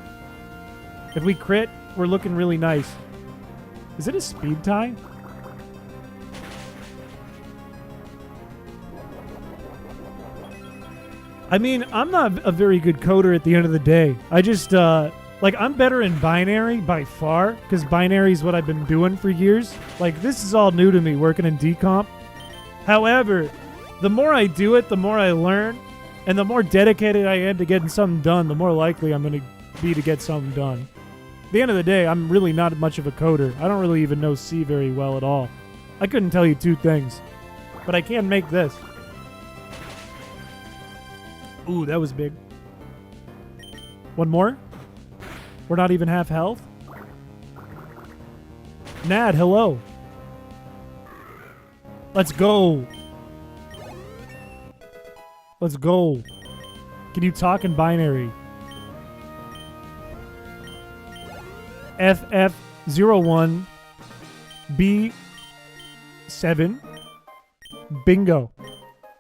If we crit, we're looking really nice. Is it a speed tie? I mean, I'm not a very good coder at the end of the day. I just, like, I'm better in binary by far, because binary is what I've been doing for years. Like, this is all new to me, working in decomp. However, the more I do it, the more I learn, and the more dedicated I am to getting something done, the more likely I'm going to be to get something done. At the end of the day, I'm really not much of a coder. I don't really even know C very well at all. I couldn't tell you two things, but I can make this. Ooh, that was big. One more? We're not even half health? Nad, hello. Let's go. Let's go. Can you talk in binary? FF01 B7 Bingo.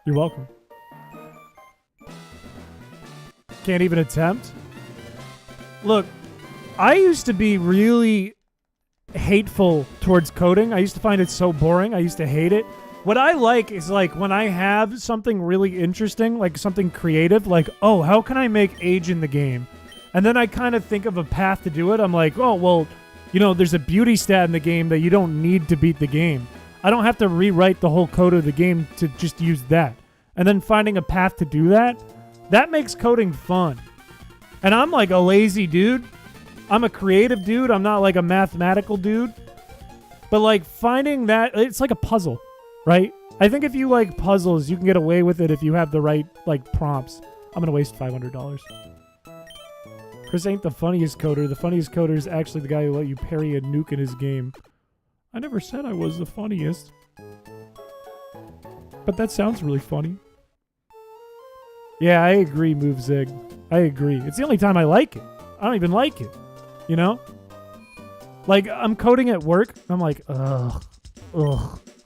You're welcome. Can't even attempt? Look, I used to be really hateful towards coding. I used to find it so boring. I used to hate it. What I like is, like, when I have something really interesting, like something creative, like, oh, how can I make age in the game? And then I kind of think of a path to do it. I'm like, oh, well, you know, there's a beauty stat in the game that you don't need to beat the game. I don't have to rewrite the whole code of the game to just use that. And then finding a path to do that, that makes coding fun. And I'm like a lazy dude. I'm a creative dude. I'm not like a mathematical dude. But like finding that, it's like a puzzle, right? I think if you like puzzles, you can get away with it if you have the right like prompts. I'm going to waste $500. Chris ain't the funniest coder. The funniest coder is actually the guy who let you parry a nuke in his game. I never said I was the funniest. But that sounds really funny. Yeah, I agree, MoveZig. I agree. It's the only time I like it. I don't even like it. You know? Like, I'm coding at work. I'm like, ugh.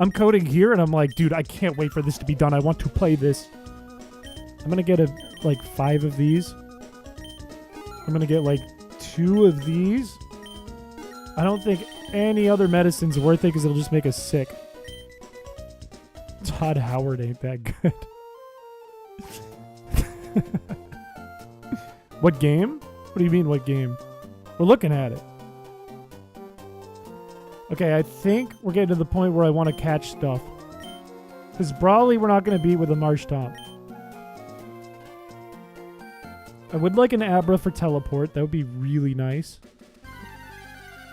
I'm coding here, and I'm like, dude, I can't wait for this to be done. I want to play this. I'm going to get, like, 5 of these. I'm going to get, like, 2 of these. I don't think any other medicine's worth it because it'll just make us sick. Todd Howard ain't that good. What game? What do you mean, what game? We're looking at it. Okay, I think we're getting to the point where I want to catch stuff. Because Brawly we're not going to beat with a Marshtomp. I would like an Abra for teleport. That would be really nice.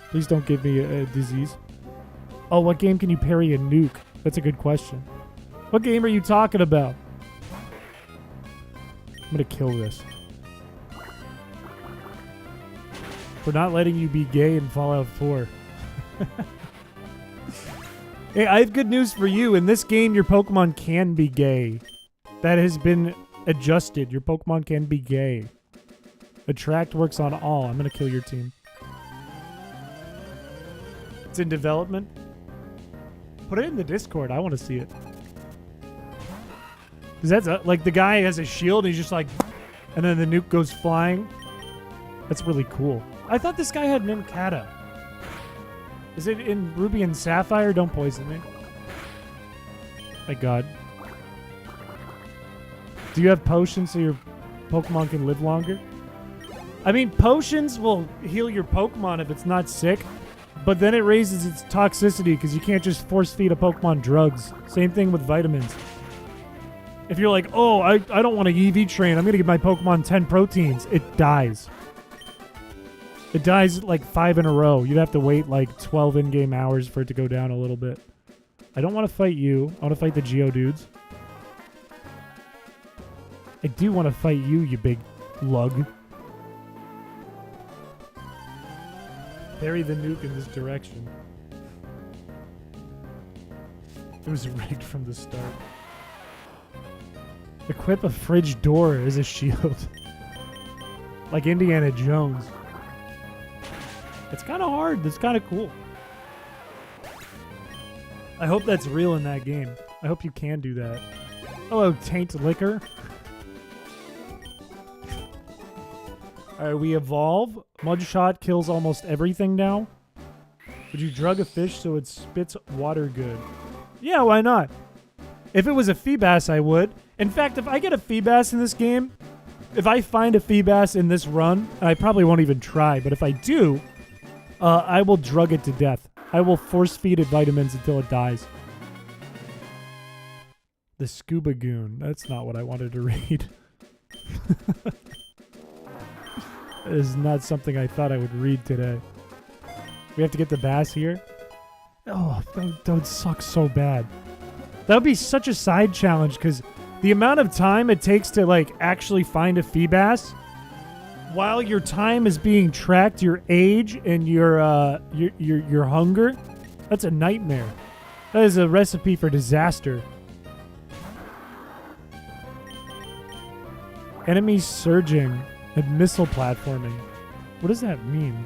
Please don't give me a disease. Oh, what game can you parry a nuke? That's a good question. What game are you talking about? I'm gonna kill this. For not letting you be gay in Fallout 4. Hey, I have good news for you. In this game, your Pokemon can be gay. That has been adjusted. Your Pokemon can be gay. Attract works on all. I'm gonna kill your team. It's in development. Put it in the Discord. I want to see it. Cause that's like the guy has a shield and he's just like, and then the nuke goes flying. That's really cool. I thought this guy had Nincada. Is it in Ruby and Sapphire? Don't poison me. My God. Do you have potions so your Pokemon can live longer? I mean, potions will heal your Pokemon if it's not sick, but then it raises its toxicity because you can't just force feed a Pokemon drugs. Same thing with vitamins. If you're like, oh, I don't want to EV train, I'm going to give my Pokemon 10 proteins, it dies. It dies like 5 in a row. You'd have to wait like 12 in-game hours for it to go down a little bit. I don't want to fight you. I want to fight the Geodudes. I do want to fight you, you big lug. Parry the nuke in this direction. It was rigged from the start. Equip a fridge door as a shield. Like Indiana Jones. It's kind of hard. That's kind of cool. I hope that's real in that game. I hope you can do that. Hello, Taint Liquor. Alright, we evolve. Mudshot kills almost everything now. Would you drug a fish so it spits water good? Yeah, why not? If it was a Feebas, I would. In fact, if I get a Feebas in this game, if I find a Feebas in this run, and I probably won't even try, but if I do, I will drug it to death. I will force feed it vitamins until it dies. The Scuba Goon. That's not what I wanted to read. That is not something I thought I would read today. We have to get the bass here. Oh, that would suck so bad. That would be such a side challenge because the amount of time it takes to like actually find a Feebas, while your time is being tracked, your age and your hunger, that's a nightmare. That is a recipe for disaster. Enemies surging and missile platforming. What does that mean?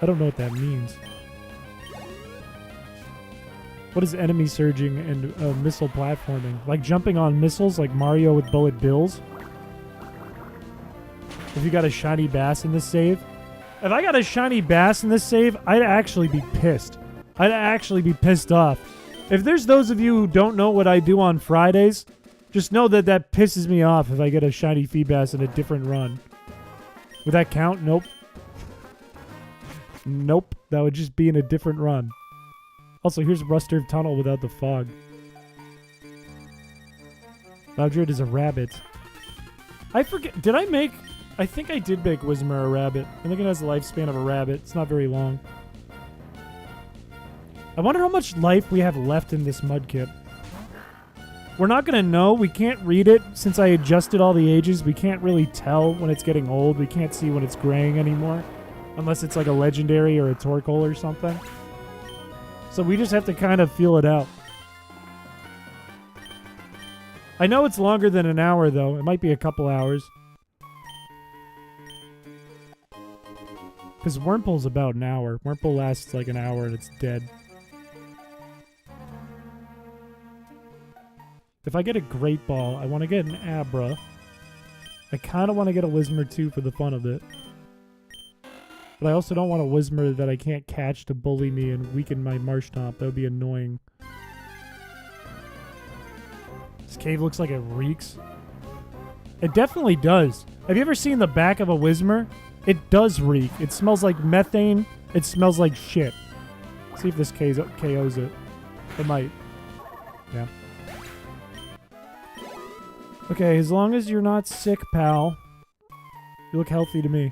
I don't know what that means. What is enemy surging and missile platforming? Like jumping on missiles like Mario with bullet bills? If you got a shiny bass in this save? If I got a shiny bass in this save, I'd actually be pissed. I'd actually be pissed off. If there's those of you who don't know what I do on Fridays, just know that that pisses me off if I get a shiny Feebas in a different run. Would that count? Nope. Nope. That would just be in a different run. Also, here's Rusturf Tunnel without the fog. Loudred is a rabbit. I forget. Did I make... I think I did make Whismur a rabbit. I think it has the lifespan of a rabbit. It's not very long. I wonder how much life we have left in this mudkip. We're not going to know. We can't read it. Since I adjusted all the ages, we can't really tell when it's getting old. We can't see when it's graying anymore. Unless it's like a legendary or a Torkoal or something. So we just have to kind of feel it out. I know it's longer than an hour, though. It might be a couple hours. Because Wurmple's about an hour. Wurmple lasts like an hour and it's dead. If I get a Great Ball, I want to get an Abra. I kind of want to get a Whismur too for the fun of it. But I also don't want a Whismur that I can't catch to bully me and weaken my Marshtomp. That would be annoying. This cave looks like it reeks. It definitely does. Have you ever seen the back of a Whismur? It does reek. It smells like methane. It smells like shit. See if this KOs it. It might. Yeah. Okay, as long as you're not sick, pal. You look healthy to me.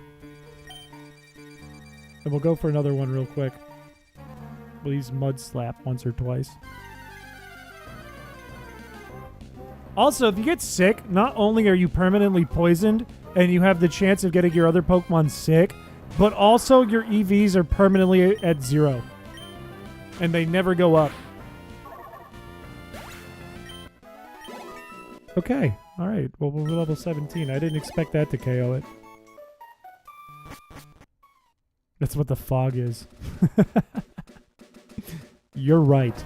And we'll go for another one real quick. We'll use Mud Slap once or twice. Also, if you get sick, not only are you permanently poisoned and you have the chance of getting your other Pokemon sick, but also your EVs are permanently at 0. And they never go up. Okay. Alright. Well, we're level 17. I didn't expect that to KO it. That's what the fog is. You're right.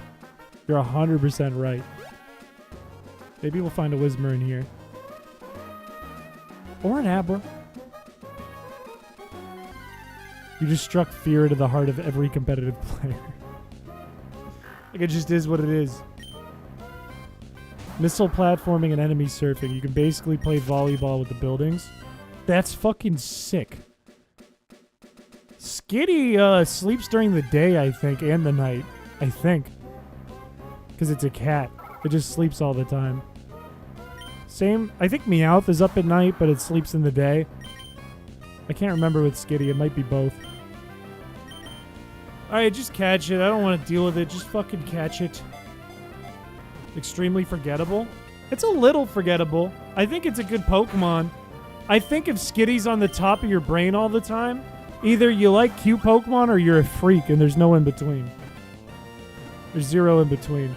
You're 100% right. Maybe we'll find a Whismur in here. Or an Abra. You just struck fear into the heart of every competitive player. Like, it just is what it is. Missile platforming and enemy surfing. You can basically play volleyball with the buildings. That's fucking sick. Skitty sleeps during the day, I think, and the night. I think. Because it's a cat. It just sleeps all the time. Same, I think Meowth is up at night, but it sleeps in the day. I can't remember with Skitty. It might be both. Alright, just catch it. I don't want to deal with it. Just fucking catch it. Extremely forgettable? It's a little forgettable. I think it's a good Pokemon. I think if Skitty's on the top of your brain all the time, either you like cute Pokemon or you're a freak, and there's no in between. There's 0 in between.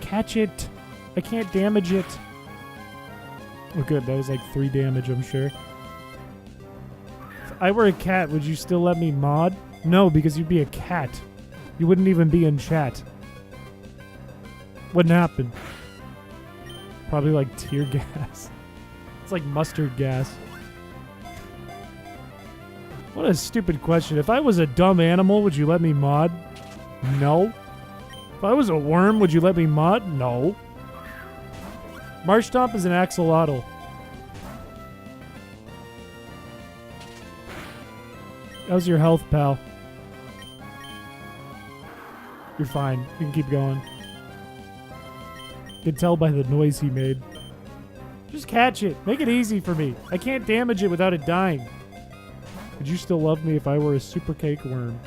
Catch it. I can't damage it. Oh, good. That was like 3 damage, I'm sure. If I were a cat, would you still let me mod? No, because you'd be a cat. You wouldn't even be in chat. Wouldn't happen. Probably like tear gas. It's like mustard gas. What a stupid question. If I was a dumb animal, would you let me mod? No. If I was a worm, would you let me mod? No. Marshtomp is an axolotl. How's your health, pal? You're fine. You can keep going. You can tell by the noise he made. Just catch it. Make it easy for me. I can't damage it without it dying. Would you still love me if I were a super cake worm?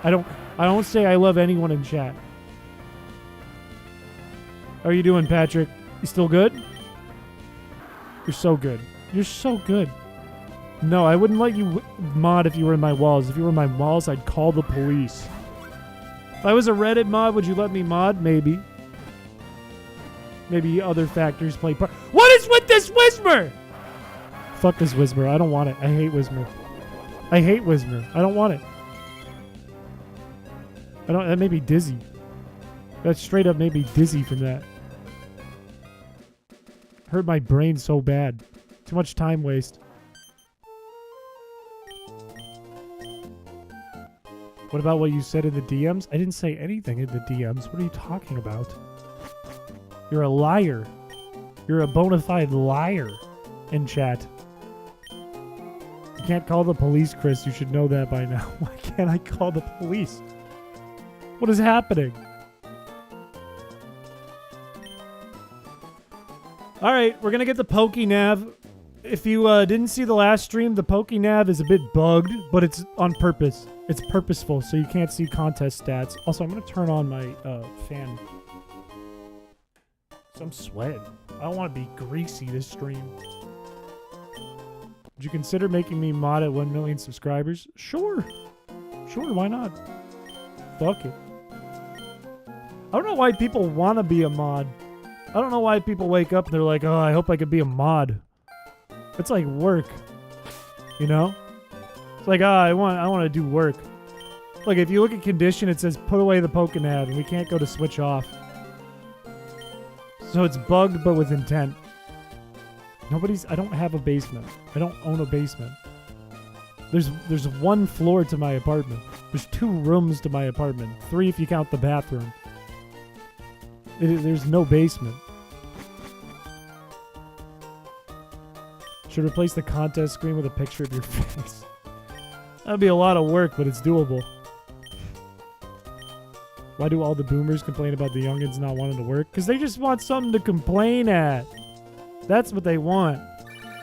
I don't say I love anyone in chat. How are you doing, Patrick? You still good? You're so good. You're so good. No, I wouldn't let you mod if you were in my walls. If you were in my walls, I'd call the police. If I was a Reddit mod, would you let me mod? Maybe. Maybe other factors play part. What is with this Whismur? Fuck this Whismur. I don't want it. I hate Whismur. I hate Whismur. I don't want it. That made me dizzy. That straight up made me dizzy from that. Hurt my brain so bad. Too much time waste. What about what you said in the DMs? I didn't say anything in the DMs. What are you talking about? You're a liar. You're a bona fide liar in chat. You can't call the police, Chris. You should know that by now. Why can't I call the police? What is happening? Alright, we're going to get the Pokénav. If you didn't see the last stream, the Pokénav is a bit bugged, but it's on purpose. It's purposeful, so you can't see contest stats. Also, I'm going to turn on my fan. So I'm sweating. I don't want to be greasy this stream. Would you consider making me mod at 1 million subscribers? Sure. Sure, why not? Fuck it. I don't know why people want to be a mod. I don't know why people wake up and they're like, oh, I hope I could be a mod. It's like work. You know? It's like, I want to do work. Like, if you look at condition, it says put away the Pokénav, and we can't go to switch off. So it's bugged, but with intent. I don't have a basement. I don't own a basement. There's 1 floor to my apartment. There's 2 rooms to my apartment. 3 if you count the bathroom. There's no basement. Should replace the contest screen with a picture of your face. That'd be a lot of work, but it's doable. Why do all the boomers complain about the youngins not wanting to work? Because they just want something to complain at. That's what they want.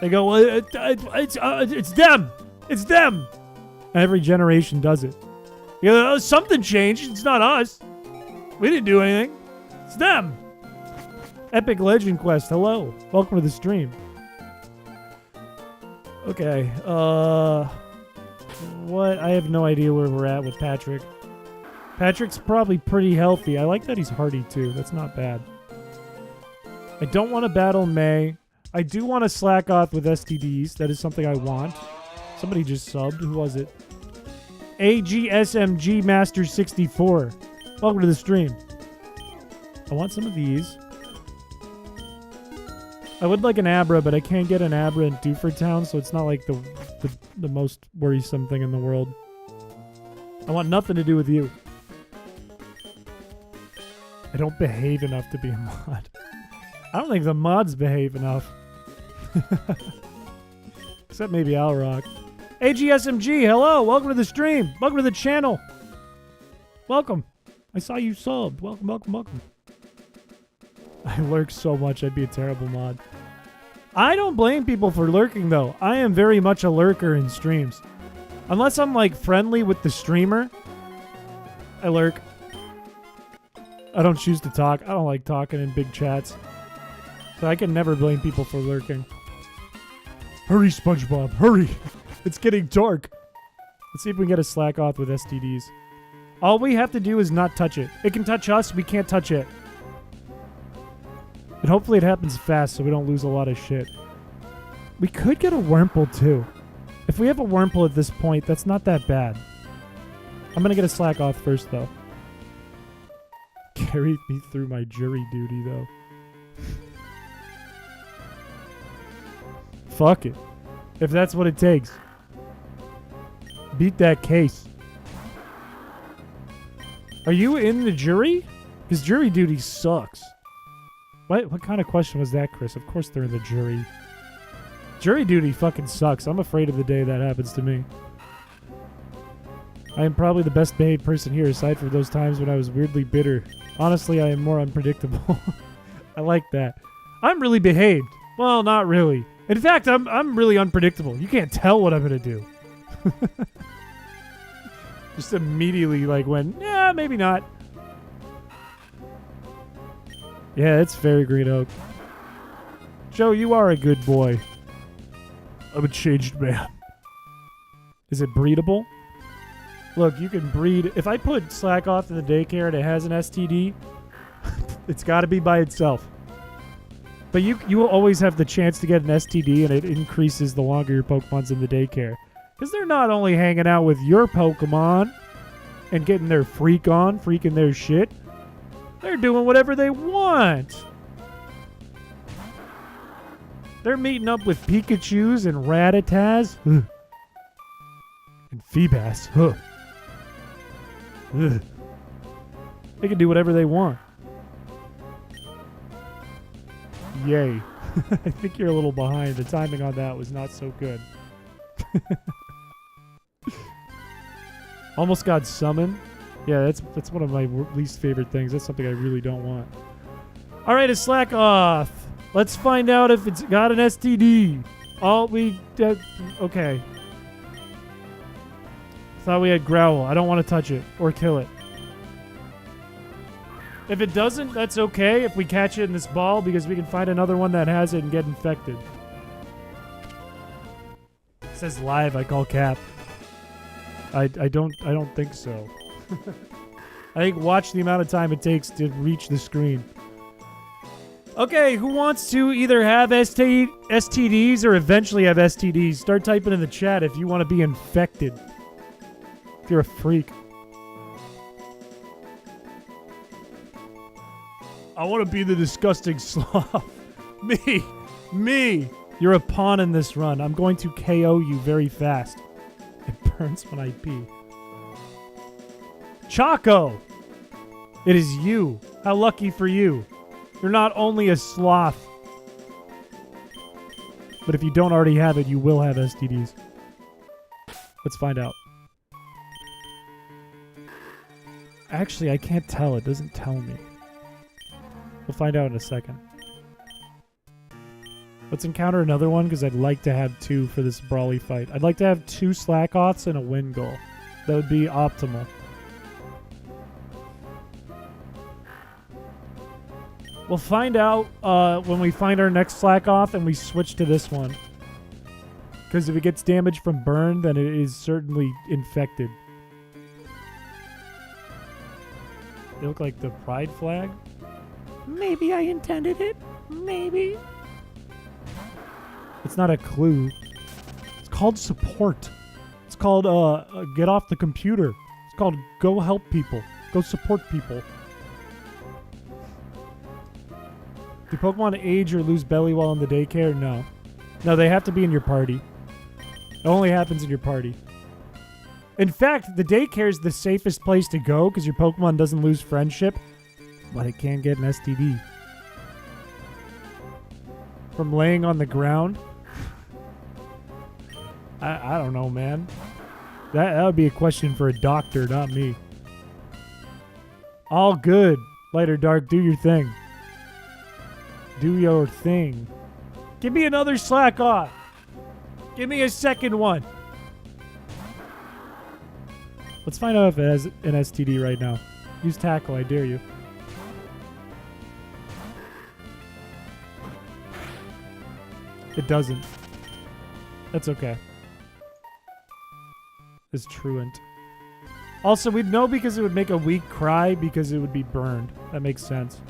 They go, well, it's them. It's them. And every generation does it. Yeah, something changed. It's not us. We didn't do anything. It's them. Epic Legend Quest. Hello. Welcome to the stream. Okay. What? I have no idea where we're at with Patrick. Patrick's probably pretty healthy. I like that he's hardy too. That's not bad. I don't want to battle May. I do want to slack off with STDs. That is something I want. Somebody just subbed. Who was it? AGSMG Master 64. Welcome to the stream. I want some of these. I would like an Abra, but I can't get an Abra in Dewford Town, so it's not like the most worrisome thing in the world. I want nothing to do with you. I don't behave enough to be a mod. I don't think the mods behave enough. Except maybe Alrock. AGSMG, hello! Welcome to the stream! Welcome to the channel! Welcome! I saw you subbed. Welcome, welcome, welcome. I lurk so much, I'd be a terrible mod. I don't blame people for lurking, though. I am very much a lurker in streams. Unless I'm, like, friendly with the streamer, I lurk. I don't choose to talk. I don't like talking in big chats. So I can never blame people for lurking. Hurry, SpongeBob, hurry! It's getting dark. Let's see if we can get a slack off with STDs. All we have to do is not touch it. It can touch us, we can't touch it. And hopefully it happens fast so we don't lose a lot of shit. We could get a Wurmple too. If we have a Wurmple at this point, that's not that bad. I'm gonna get a slack off first though. Carried me through my jury duty though. Fuck it. If that's what it takes. Beat that case. Are you in the jury? Because jury duty sucks. What kind of question was that, Chris? Of course they're in the jury. Jury duty fucking sucks. I'm afraid of the day that happens to me. I am probably the best behaved person here, aside from those times when I was weirdly bitter. Honestly, I am more unpredictable. I like that. I'm really behaved. Well, not really. In fact, I'm really unpredictable. You can't tell what I'm gonna do. Just immediately like when, yeah, maybe not. Yeah, it's very Green Oak. Joe, you are a good boy. I'm a changed man. Is it breedable? Look, you can breed. If I put Slack off in the daycare and it has an STD, it's got to be by itself. But you will always have the chance to get an STD, and it increases the longer your Pokemon's in the daycare. Because they're not only hanging out with your Pokemon and getting their freak on, freaking their shit. They're doing whatever they want. They're meeting up with Pikachus and Rattatas. And Feebas. They can do whatever they want. Yay. I think you're a little behind. The timing on that was not so good. Almost got summoned. Yeah, that's one of my least favorite things. That's something I really don't want. All right, a slack off. Let's find out if it's got an STD. Okay. Thought we had Growl. I don't want to touch it or kill it. If it doesn't, that's okay if we catch it in this ball because we can find another one that has it and get infected. It says live, I call cap. I don't think so. I think watch the amount of time it takes to reach the screen. Okay, who wants to either have STDs or eventually have STDs? Start typing in the chat if you want to be infected. If you're a freak. I want to be the disgusting sloth. Me. You're a pawn in this run. I'm going to KO you very fast. It burns when I pee. Choco! It is you. How lucky for you. You're not only a sloth, but if you don't already have it, you will have STDs. Let's find out. Actually, I can't tell. It doesn't tell me. We'll find out in a second. Let's encounter another one because I'd like to have 2 for this brawly fight. I'd like to have 2 slack-offs and a win goal. That would be optimal. We'll find out when we find our next slack off and we switch to this one. Because if it gets damaged from burn, then it is certainly infected. They look like the pride flag. Maybe I intended it. Maybe. It's not a clue. It's called support. It's called get off the computer. It's called go help people. Go support people. Do Pokemon age or lose belly while in the daycare? No. No, they have to be in your party. It only happens in your party. In fact, the daycare is the safest place to go because your Pokemon doesn't lose friendship, but it can get an STD. From laying on the ground? I don't know, man. That would be a question for a doctor, not me. All good. Light or dark, do your thing. Do your thing. Give me another slack off. Give me a second one. Let's find out if it has an STD right now. Use tackle, I dare you. It doesn't. That's okay. It's truant. Also, we'd know because it would make a weak cry because it would be burned. That makes sense.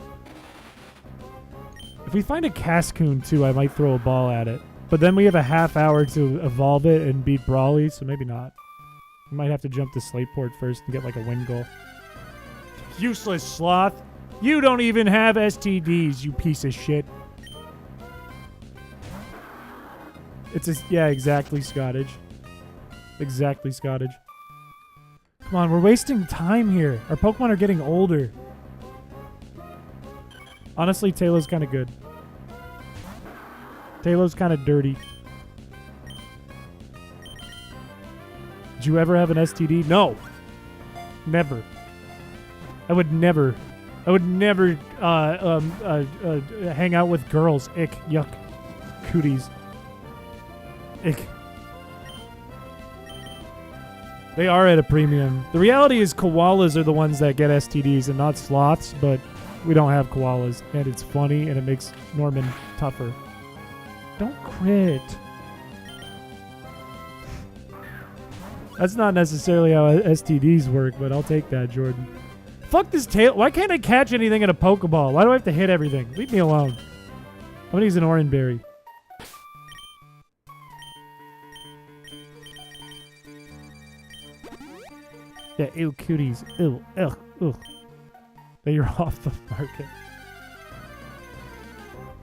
If we find a Cascoon too, I might throw a ball at it. But then we have a half hour to evolve it and beat Brawly, so maybe not. We might have to jump to Slateport first and get like a win goal. Useless sloth. You don't even have STDs, you piece of shit. It's a, yeah, exactly, Scottage. Exactly, Scottage. Come on, we're wasting time here. Our Pokemon are getting older. Honestly, Taylor's kind of good. Taylor's kind of dirty. Did you ever have an STD? No. Never. I would never hang out with girls. Ick. Yuck. Cooties. Ick. They are at a premium. The reality is koalas are the ones that get STDs and not sloths, but we don't have koalas, and it's funny, and it makes Norman tougher. Don't crit. That's not necessarily how STDs work, but I'll take that, Jordan. Fuck this tail. Why can't I catch anything in a Pokeball? Why do I have to hit everything? Leave me alone. I'm gonna use an Oranberry. Yeah, ew, cuties. Ew, ugh, ugh. Then you're off the market.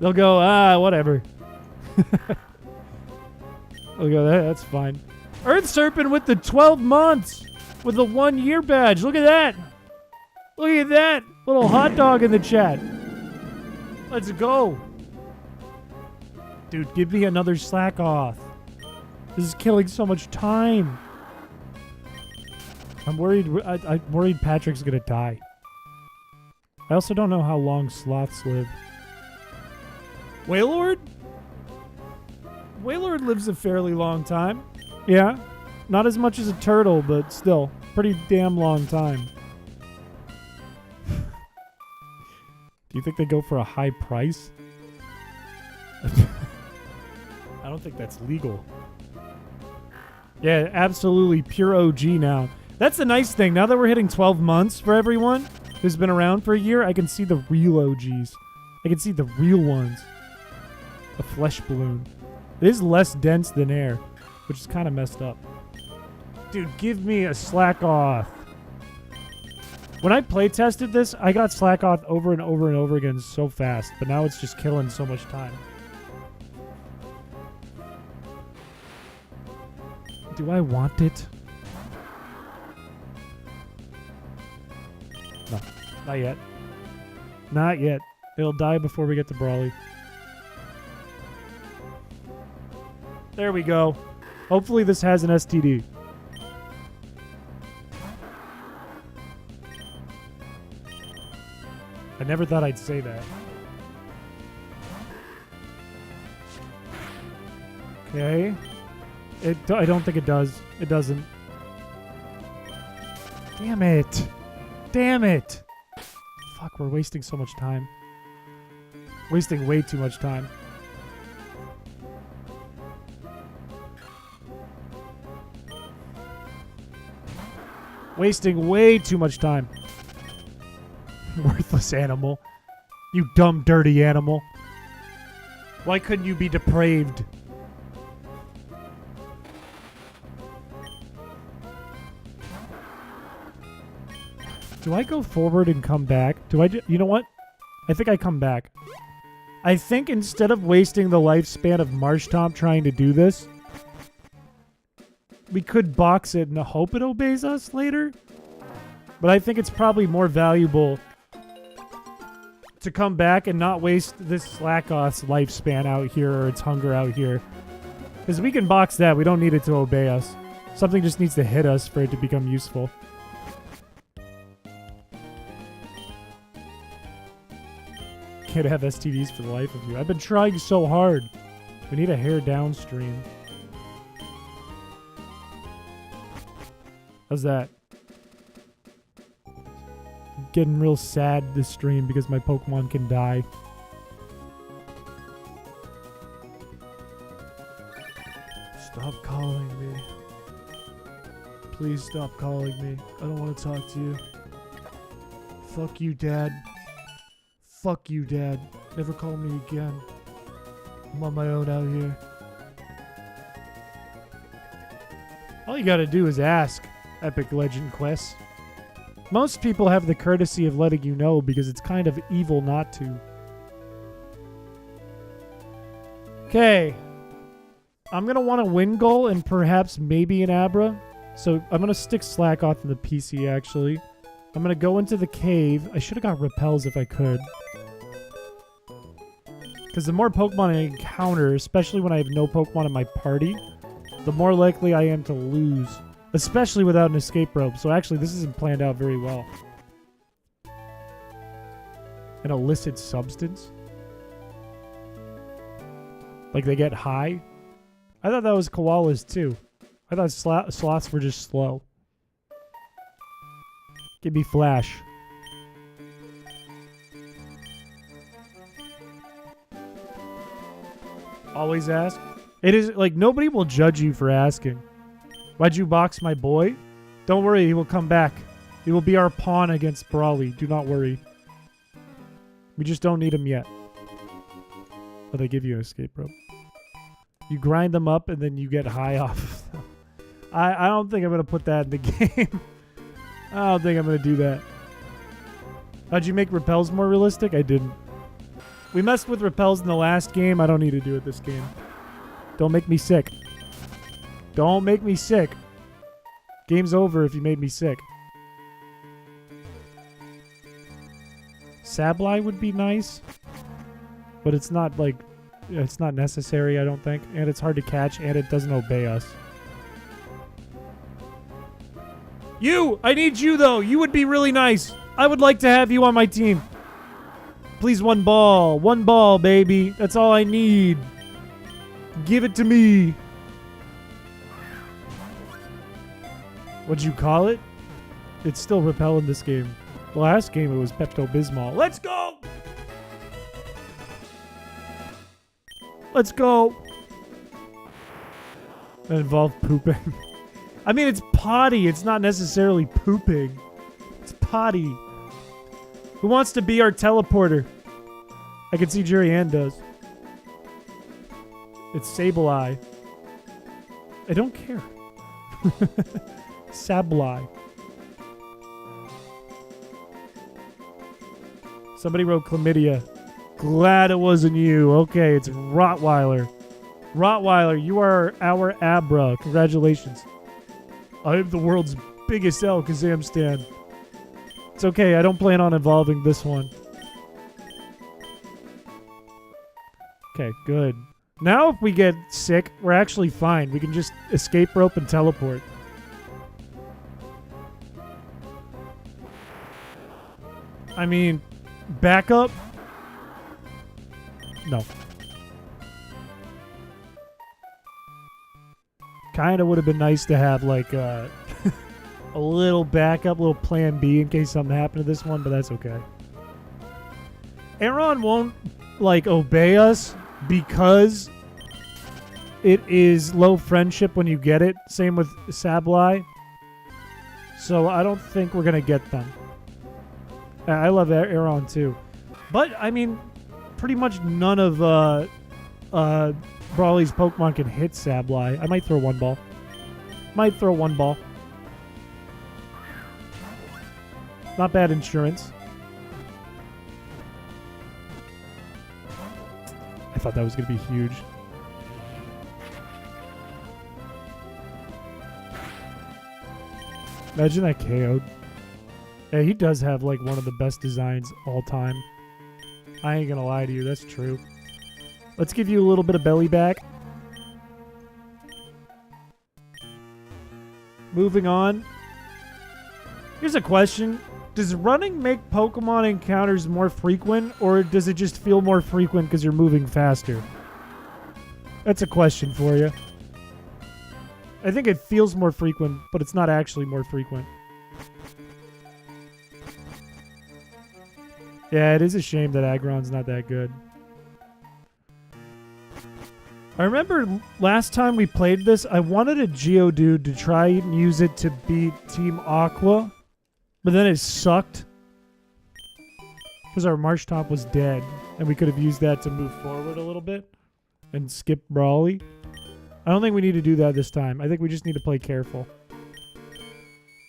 They'll go, whatever. They'll go, that's fine. Earth Serpent with the 12 months. With the 1 year badge. Look at that. Look at that. Little hot dog in the chat. Let's go. Dude, give me another slack off. This is killing so much time. I'm worried Patrick's gonna die. I also don't know how long sloths live. Wailord? Wailord lives a fairly long time. Yeah. Not as much as a turtle, but still. Pretty damn long time. Do you think they go for a high price? I don't think that's legal. Yeah, absolutely pure OG now. That's the nice thing. Now that we're hitting 12 months for everyone who's been around for a year, I can see the real OGs. I can see the real ones. A flesh balloon. It is less dense than air, which is kind of messed up. Dude, give me a slack off. When I play tested this, I got slack off over and over and over again so fast, but now it's just killing so much time. Do I want it? No, not yet. Not yet. It'll die before we get to Brawly. There we go. Hopefully this has an STD. I never thought I'd say that. Okay. I don't think it does. It doesn't. Damn it. Damn it. Fuck, we're wasting so much time. Wasting way too much time. Wasting way too much time. Worthless animal. You dumb, dirty animal. Why couldn't you be depraved? Do I go forward and come back? You know what? I think I come back. I think instead of wasting the lifespan of Marshtomp trying to do this, we could box it and hope it obeys us later. But I think it's probably more valuable to come back and not waste this Slackoth's lifespan out here or its hunger out here. Because we can box that. We don't need it to obey us. Something just needs to hit us for it to become useful. Can't have STDs for the life of you. I've been trying so hard. We need a hair downstream. How's that? I'm getting real sad this stream because my Pokemon can die. Stop calling me. Please stop calling me. I don't want to talk to you. Fuck you, Dad. Fuck you, Dad. Never call me again. I'm on my own out here. All you gotta do is ask, Epic Legend Quest. Most people have the courtesy of letting you know because it's kind of evil not to. Okay. I'm gonna want a Wingull and perhaps maybe an Abra. So I'm gonna stick Slackoth in the PC actually. I'm gonna go into the cave. I should have got Repels if I could. Because the more Pokemon I encounter, especially when I have no Pokemon in my party, the more likely I am to lose. Especially without an escape rope. So actually, this isn't planned out very well. An illicit substance? Like they get high? I thought that was koalas too. I thought sloths were just slow. Give me Flash. Always ask. It is like nobody will judge you for asking. Why'd you box my boy? Don't worry, he will come back. He will be our pawn against Brawly. Do not worry. We just don't need him yet. Oh, they give you an escape rope. You grind them up and then you get high off of them. I don't think I'm going to put that in the game. I don't think I'm going to do that. How'd you make Repels more realistic? I didn't. We messed with Repels in the last game. I don't need to do it this game. Don't make me sick. Don't make me sick. Game's over if you made me sick. Sableye would be nice. But it's not like... It's not necessary, I don't think. And it's hard to catch, and it doesn't obey us. You! I need you, though! You would be really nice! I would like to have you on my team. Please, one ball. One ball, baby. That's all I need. Give it to me. What'd you call it? It's still Repel in this game. The last game, it was Pepto-Bismol. Let's go! Let's go! That involved pooping. I mean, it's potty. It's not necessarily pooping. It's potty. Who wants to be our teleporter? I can see Jerry Ann does. It's Sableye. I don't care. Sableye. Somebody wrote chlamydia. Glad it wasn't you. Okay, it's Rottweiler. Rottweiler, you are our Abra. Congratulations. I am the world's biggest Alakazam stan. It's okay, I don't plan on evolving this one. Okay, good. Now if we get sick, we're actually fine. We can just escape rope and teleport. I mean, backup? No. Kinda would have been nice to have like a little backup, little plan B in case something happened to this one, but that's okay. Aaron won't like obey us because it is low friendship when you get it. Same with Sableye. So I don't think we're gonna get them. I love Aeron too, but I mean, pretty much none of Brawly's Pokemon can hit Sableye. I might throw one ball. Not bad insurance. I thought that was going to be huge. Imagine that KO'd. Yeah, he does have like one of the best designs all time. I ain't gonna lie to you, that's true. Let's give you a little bit of belly back. Moving on. Here's a question. Does running make Pokemon encounters more frequent, or does it just feel more frequent because you're moving faster? That's a question for you. I think it feels more frequent, but it's not actually more frequent. Yeah, it is a shame that Aggron's not that good. I remember last time we played this, I wanted a Geodude to try and use it to beat Team Aqua, but then it sucked because our Marshtomp was dead, and we could have used that to move forward a little bit and skip Brawly. I don't think we need to do that this time. I think we just need to play careful.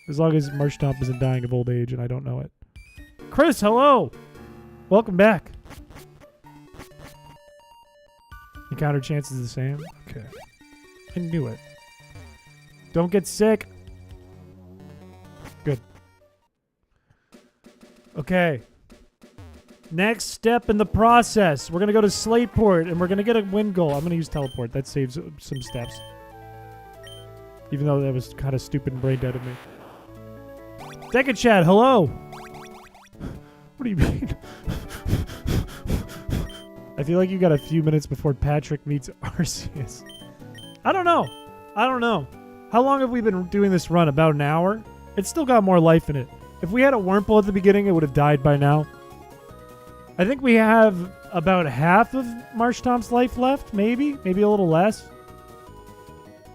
As long as Marshtomp isn't dying of old age and I don't know it. Chris, hello! Welcome back. Encounter chances the same? Okay. I knew it. Don't get sick. Good. Okay. Next step in the process. We're going to go to Slateport and we're going to get a win goal. I'm going to use Teleport. That saves some steps. Even though that was kind of stupid and brain dead of me. Second chat, hello. What do you mean? I feel like you got a few minutes before Patrick meets Arceus. I don't know. How long have we been doing this run? About an hour? It's still got more life in it. If we had a Wurmple at the beginning, it would have died by now. I think we have about half of Marshtomp's life left, maybe? Maybe a little less.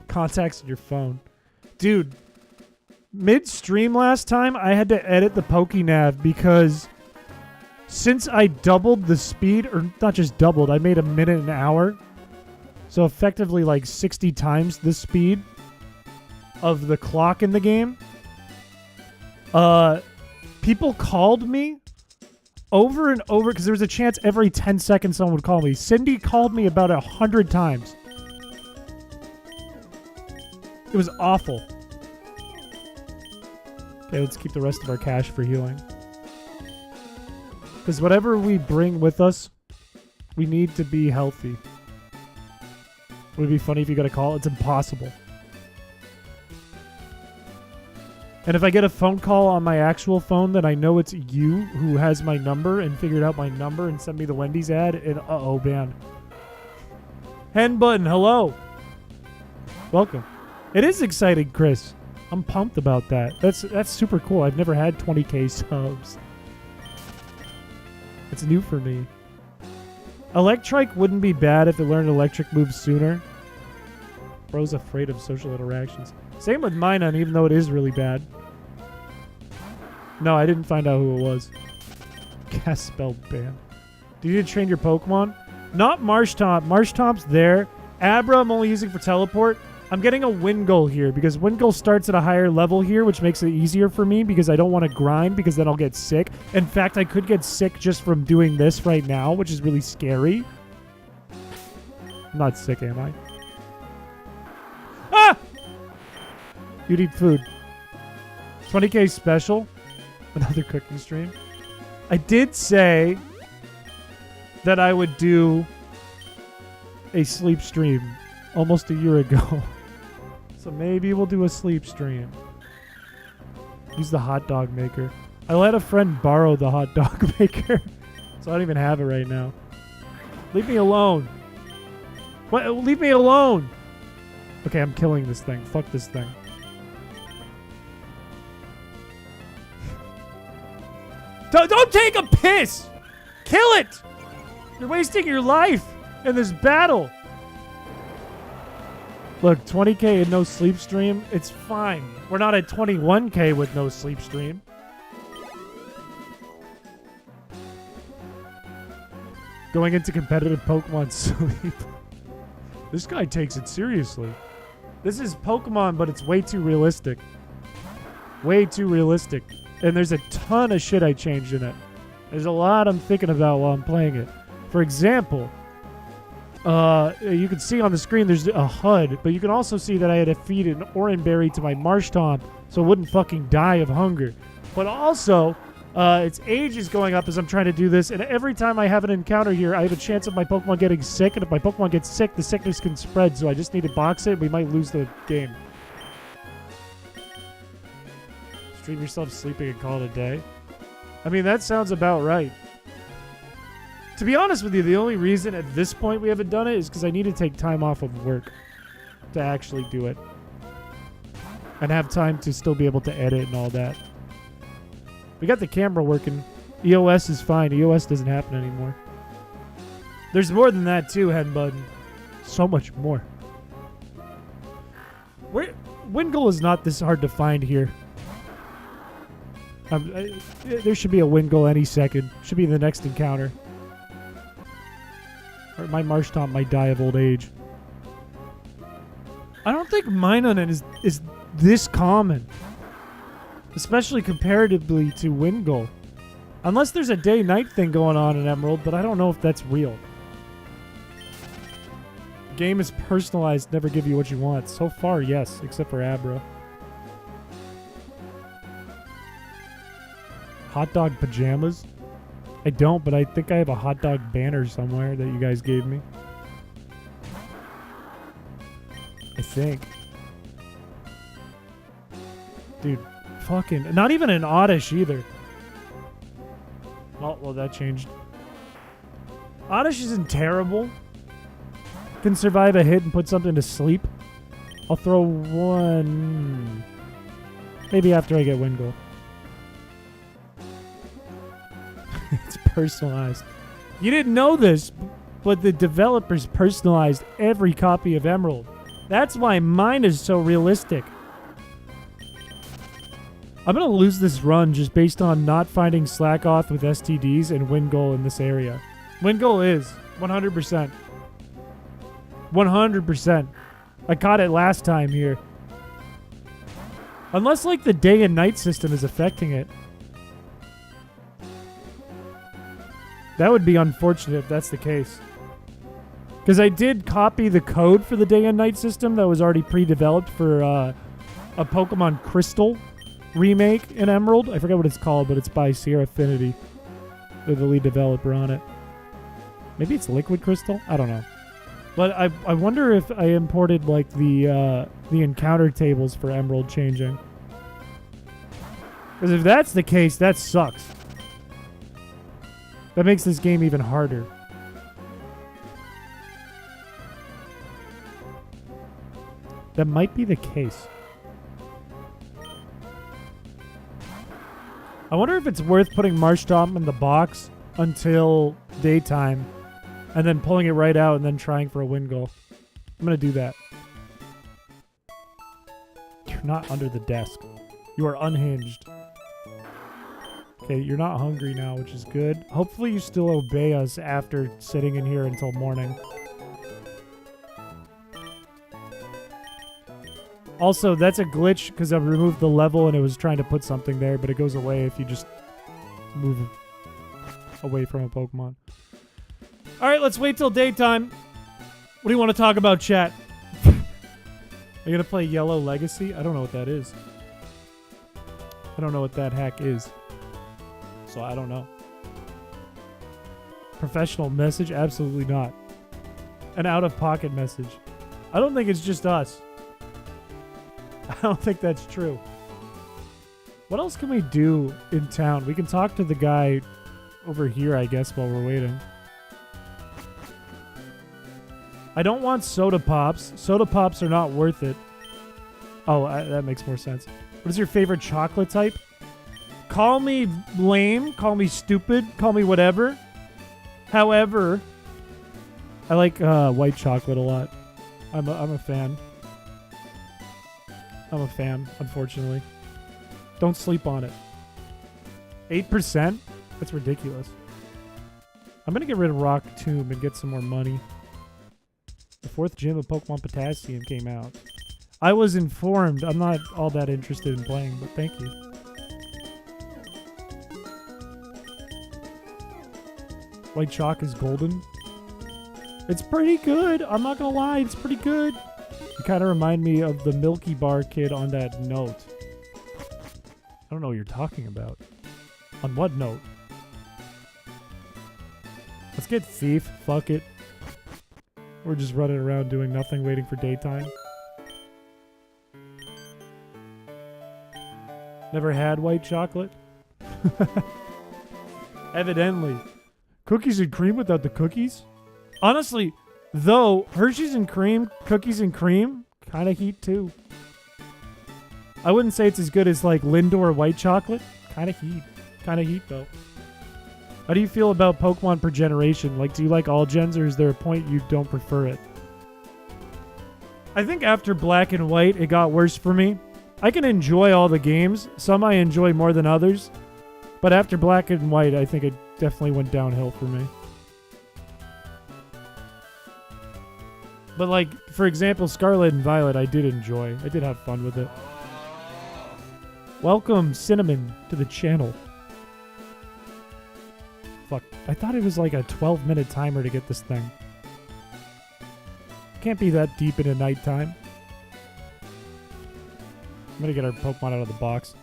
Contacts in your phone. Dude, mid-stream last time, I had to edit the Pokénav because since I doubled the speed, or not just doubled, I made a minute an hour. So effectively like 60 times the speed of the clock in the game. People called me over and over because there was a chance every 10 seconds someone would call me. Cindy called me about 100 times. It was awful. Okay, let's keep the rest of our cash for healing. Because whatever we bring with us, we need to be healthy. Would it be funny if you got a call? It's impossible. And if I get a phone call on my actual phone, then I know it's you who has my number and figured out my number and sent me the Wendy's ad, and uh-oh, man. Hen button, hello. Welcome. It is exciting, Chris. I'm pumped about that. That's super cool. I've never had 20k subs. It's new for me. Electrike wouldn't be bad if it learned electric moves sooner. Bro's afraid of social interactions. Same with Minun, even though it is really bad. No, I didn't find out who it was. Cast spell ban. Do you need to train your Pokemon? Not Marshtomp. Marshtomp's there. Abra I'm only using for teleport. I'm getting a wind goal here because wind goal starts at a higher level here, which makes it easier for me because I don't want to grind because then I'll get sick. In fact, I could get sick just from doing this right now, which is really scary. I'm not sick, am I? Ah! You need food. 20k special. Another cooking stream. I did say that I would do a sleep stream almost a year ago. So maybe we'll do a sleep stream. Use the hot dog maker. I let a friend borrow the hot dog maker. So I don't even have it right now. Leave me alone. What? Leave me alone. Okay, I'm killing this thing. Fuck this thing. Don't take a piss! Kill it! You're wasting your life in this battle. Look, 20k and no sleep stream, it's fine. We're not at 21k with no sleep stream. Going into competitive Pokemon sleep. This guy takes it seriously. This is Pokemon, but it's way too realistic. Way too realistic. And there's a ton of shit I changed in it. There's a lot I'm thinking about while I'm playing it. For example, you can see on the screen there's a HUD, but you can also see that I had to feed an Oranberry to my Marshtomp so it wouldn't fucking die of hunger. But also, its age is going up as I'm trying to do this, and every time I have an encounter here, I have a chance of my Pokemon getting sick, and if my Pokemon gets sick, the sickness can spread, so I just need to box it. We might lose the game. Stream yourself sleeping and call it a day. I mean, that sounds about right. To be honest with you, the only reason at this point we haven't done it is because I need to take time off of work to actually do it. And have time to still be able to edit and all that. We got the camera working. EOS is fine. EOS doesn't happen anymore. There's more than that too, Henbutton. So much more. Wingull is not this hard to find here. There should be a Wingull any second. Should be the next encounter. Or my Marshtomp might die of old age. I don't think Minun is this common. Especially comparatively to Wingull. Unless there's a day-night thing going on in Emerald, but I don't know if that's real. Game is personalized, never give you what you want. So far, yes, except for Abra. Hot dog pajamas? I don't, but I think I have a hot dog banner somewhere that you guys gave me. I think. Dude, fucking... Not even an Oddish either. Oh, well, that changed. Oddish isn't terrible. Can survive a hit and put something to sleep. I'll throw one... Maybe after I get Wingull. It's personalized. You didn't know this, but the developers personalized every copy of Emerald. That's why mine is so realistic. I'm going to lose this run just based on not finding Slackoth with STDs and Wingull in this area. Wingull is 100%. 100%. I caught it last time here. Unless, like, the day and night system is affecting it. That would be unfortunate if that's the case. Because I did copy the code for the day and night system that was already pre-developed for a Pokemon Crystal remake in Emerald. I forget what it's called, but it's by Sierra Affinity. They're the lead developer on it. Maybe it's Liquid Crystal? I don't know. But I wonder if I imported like the encounter tables for Emerald changing. Because if that's the case, that sucks. That makes this game even harder. That might be the case. I wonder if it's worth putting Marshtomp in the box until daytime and then pulling it right out and then trying for a Wingull. I'm going to do that. You're not under the desk. You are unhinged. Okay, you're not hungry now, which is good. Hopefully you still obey us after sitting in here until morning. Also, that's a glitch because I removed the level and it was trying to put something there, but it goes away if you just move away from a Pokemon. All right, let's wait till daytime. What do you want to talk about, chat? Are you going to play Yellow Legacy? I don't know what that is. I don't know what that hack is. So I don't know. Professional message? Absolutely not. An out-of-pocket message. I don't think it's just us. I don't think that's true. What else can we do in town? We can talk to the guy over here, I guess, while we're waiting. I don't want soda pops. Soda pops are not worth it. Oh, that makes more sense. What is your favorite chocolate type? Call me lame. Call me stupid. Call me whatever. However, I like white chocolate a lot. I'm a fan. I'm a fan, unfortunately. Don't sleep on it. 8%? That's ridiculous. I'm gonna get rid of Rock Tomb and get some more money. The 4th gym of Pokemon Potassium came out. I was informed. I'm not all that interested in playing, but thank you. White chalk is golden. It's pretty good. I'm not gonna lie, it's pretty good. You kind of remind me of the Milky Bar kid on that note. I don't know what you're talking about. On what note? Let's get Thief. Fuck it. We're just running around doing nothing, waiting for daytime. Never had white chocolate? Evidently. Cookies and cream without the cookies? Honestly, though, Hershey's and cream, cookies and cream, kind of heat too. I wouldn't say it's as good as like Lindor white chocolate. Kind of heat. Kind of heat though. How do you feel about Pokemon per generation? Like, do you like all gens, or is there a point you don't prefer it? I think after Black and White, it got worse for me. I can enjoy all the games. Some I enjoy more than others. But after Black and White, I think it definitely went downhill for me. But like, for example, Scarlet and Violet, I did enjoy. I did have fun with it. Welcome, Cinnamon, to the channel. Fuck, I thought it was like a 12-minute timer to get this thing. Can't be that deep into nighttime. I'm gonna get our Pokemon out of the box.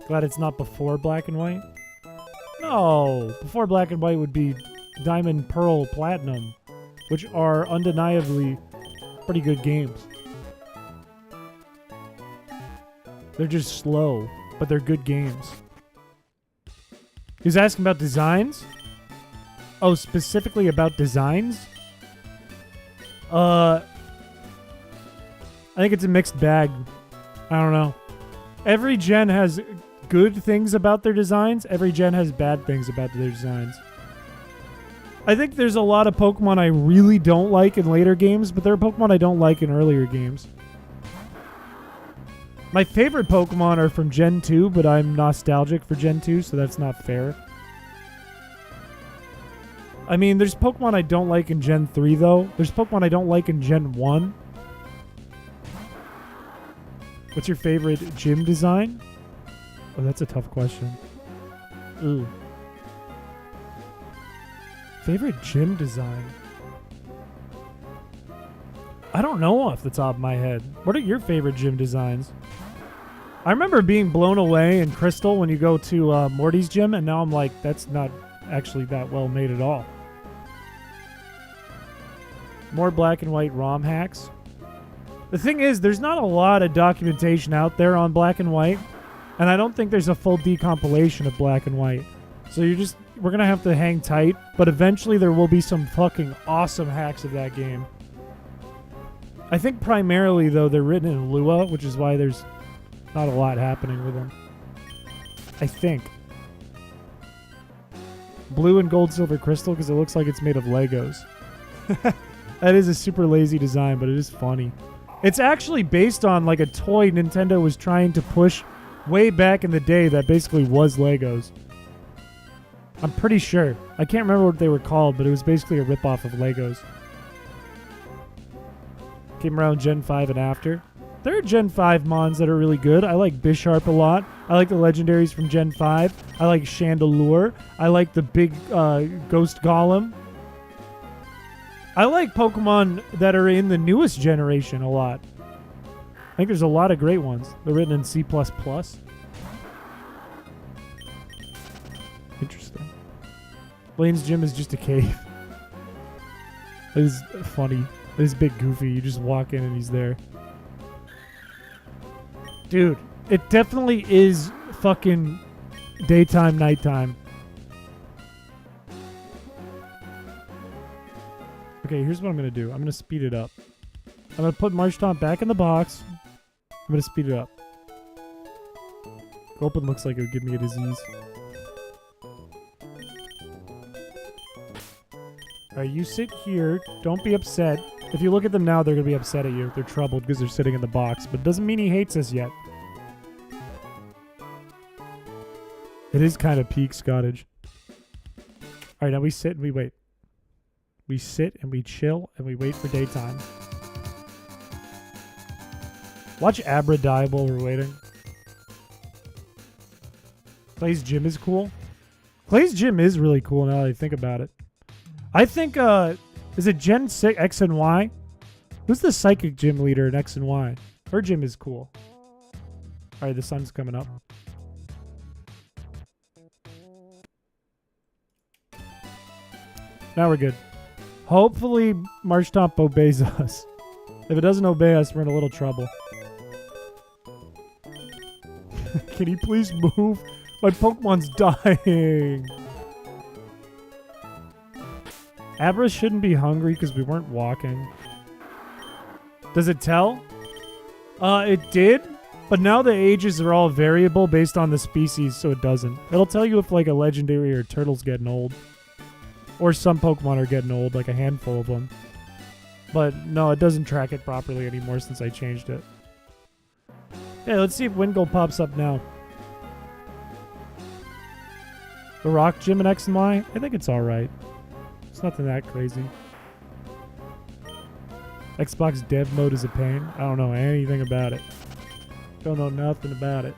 Glad it's not before Black and White. No! Before Black and White would be Diamond, Pearl, Platinum, which are undeniably pretty good games. They're just slow, but they're good games. He's asking about designs? Oh, specifically about designs? I think it's a mixed bag. I don't know. Every gen has good things about their designs. Every gen has bad things about their designs. I think there's a lot of Pokemon I really don't like in later games, but there are Pokemon I don't like in earlier games. My favorite Pokemon are from Gen 2, but I'm nostalgic for Gen 2, so that's not fair. I mean, there's Pokemon I don't like in Gen 3, though. There's Pokemon I don't like in Gen 1. What's your favorite gym design? Oh, that's a tough question. Ooh. Favorite gym design? I don't know off the top of my head. What are your favorite gym designs? I remember being blown away in Crystal when you go to Morty's gym, and now I'm like, that's not actually that well made at all. More Black and White ROM hacks. The thing is, there's not a lot of documentation out there on Black and White, and I don't think there's a full decompilation of Black and White. So we're gonna have to hang tight, but eventually there will be some fucking awesome hacks of that game. I think primarily, though, they're written in Lua, which is why there's not a lot happening with them. I think. Blue and gold, silver, crystal, because it looks like it's made of Legos. That is a super lazy design, but it is funny. It's actually based on like a toy Nintendo was trying to push way back in the day that basically was Legos. I'm pretty sure. I can't remember what they were called, but it was basically a ripoff of Legos. Came around Gen 5 and after. There are Gen 5 mons that are really good. I like Bisharp a lot. I like the legendaries from Gen 5. I like Chandelure. I like the big Ghost Golem. I like Pokemon that are in the newest generation a lot. I think there's a lot of great ones. They're written in C++. Interesting. Lane's gym is just a cave. It is funny. It is a bit goofy. You just walk in and he's there. Dude, it definitely is fucking daytime, nighttime. Okay, here's what I'm going to do. I'm going to speed it up. I'm going to put Marshtomp back in the box. I'm going to speed it up. Gulpin looks like it would give me a disease. Alright, you sit here. Don't be upset. If you look at them now, they're going to be upset at you. They're troubled because they're sitting in the box. But it doesn't mean he hates us yet. It is kind of peak Scottish. Alright, now we sit and we wait. We sit and we chill and we wait for daytime. Watch Abra die while we're waiting. Clay's gym is cool. Clay's gym is really cool now that I think about it. I think, is it Gen 6 X and Y? Who's the psychic gym leader in X and Y? Her gym is cool. Alright, the sun's coming up. Now we're good. Hopefully, Marshtomp obeys us. If it doesn't obey us, we're in a little trouble. Can you please move? My Pokemon's dying. Abra shouldn't be hungry because we weren't walking. Does it tell? It did, but now the ages are all variable based on the species, so it doesn't. It'll tell you if like a legendary or turtle's getting old. Or some Pokemon are getting old, like a handful of them. But no, it doesn't track it properly anymore since I changed it. Yeah, let's see if Wingull pops up now. The Rock Gym in X and Y? I think it's alright. It's nothing that crazy. Xbox dev mode is a pain. I don't know anything about it. Don't know nothing about it.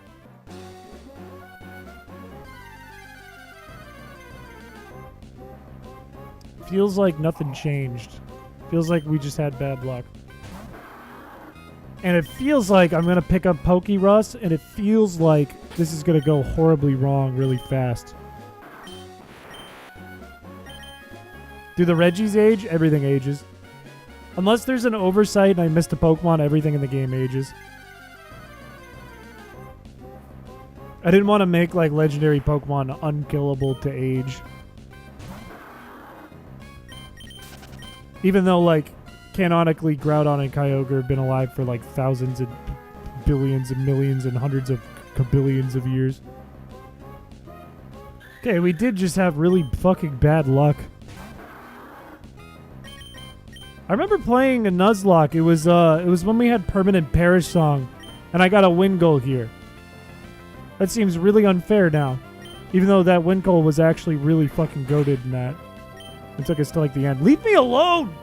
Feels like nothing changed. Feels like we just had bad luck. And it feels like I'm going to pick up Pokerus, and it feels like this is going to go horribly wrong really fast. Do the Reggies age? Everything ages. Unless there's an oversight and I missed a Pokemon, everything in the game ages. I didn't want to make like legendary Pokemon unkillable to age. Even though, like, canonically, Groudon and Kyogre have been alive for, like, thousands and billions and millions and hundreds of kabillions of years. Okay, we did just have really fucking bad luck. I remember playing a Nuzlocke. It was when we had Permanent Perish Song, and I got a Wingull here. That seems really unfair now. Even though that Wingull was actually really fucking goated in that. It took us to like the end. Leave me alone!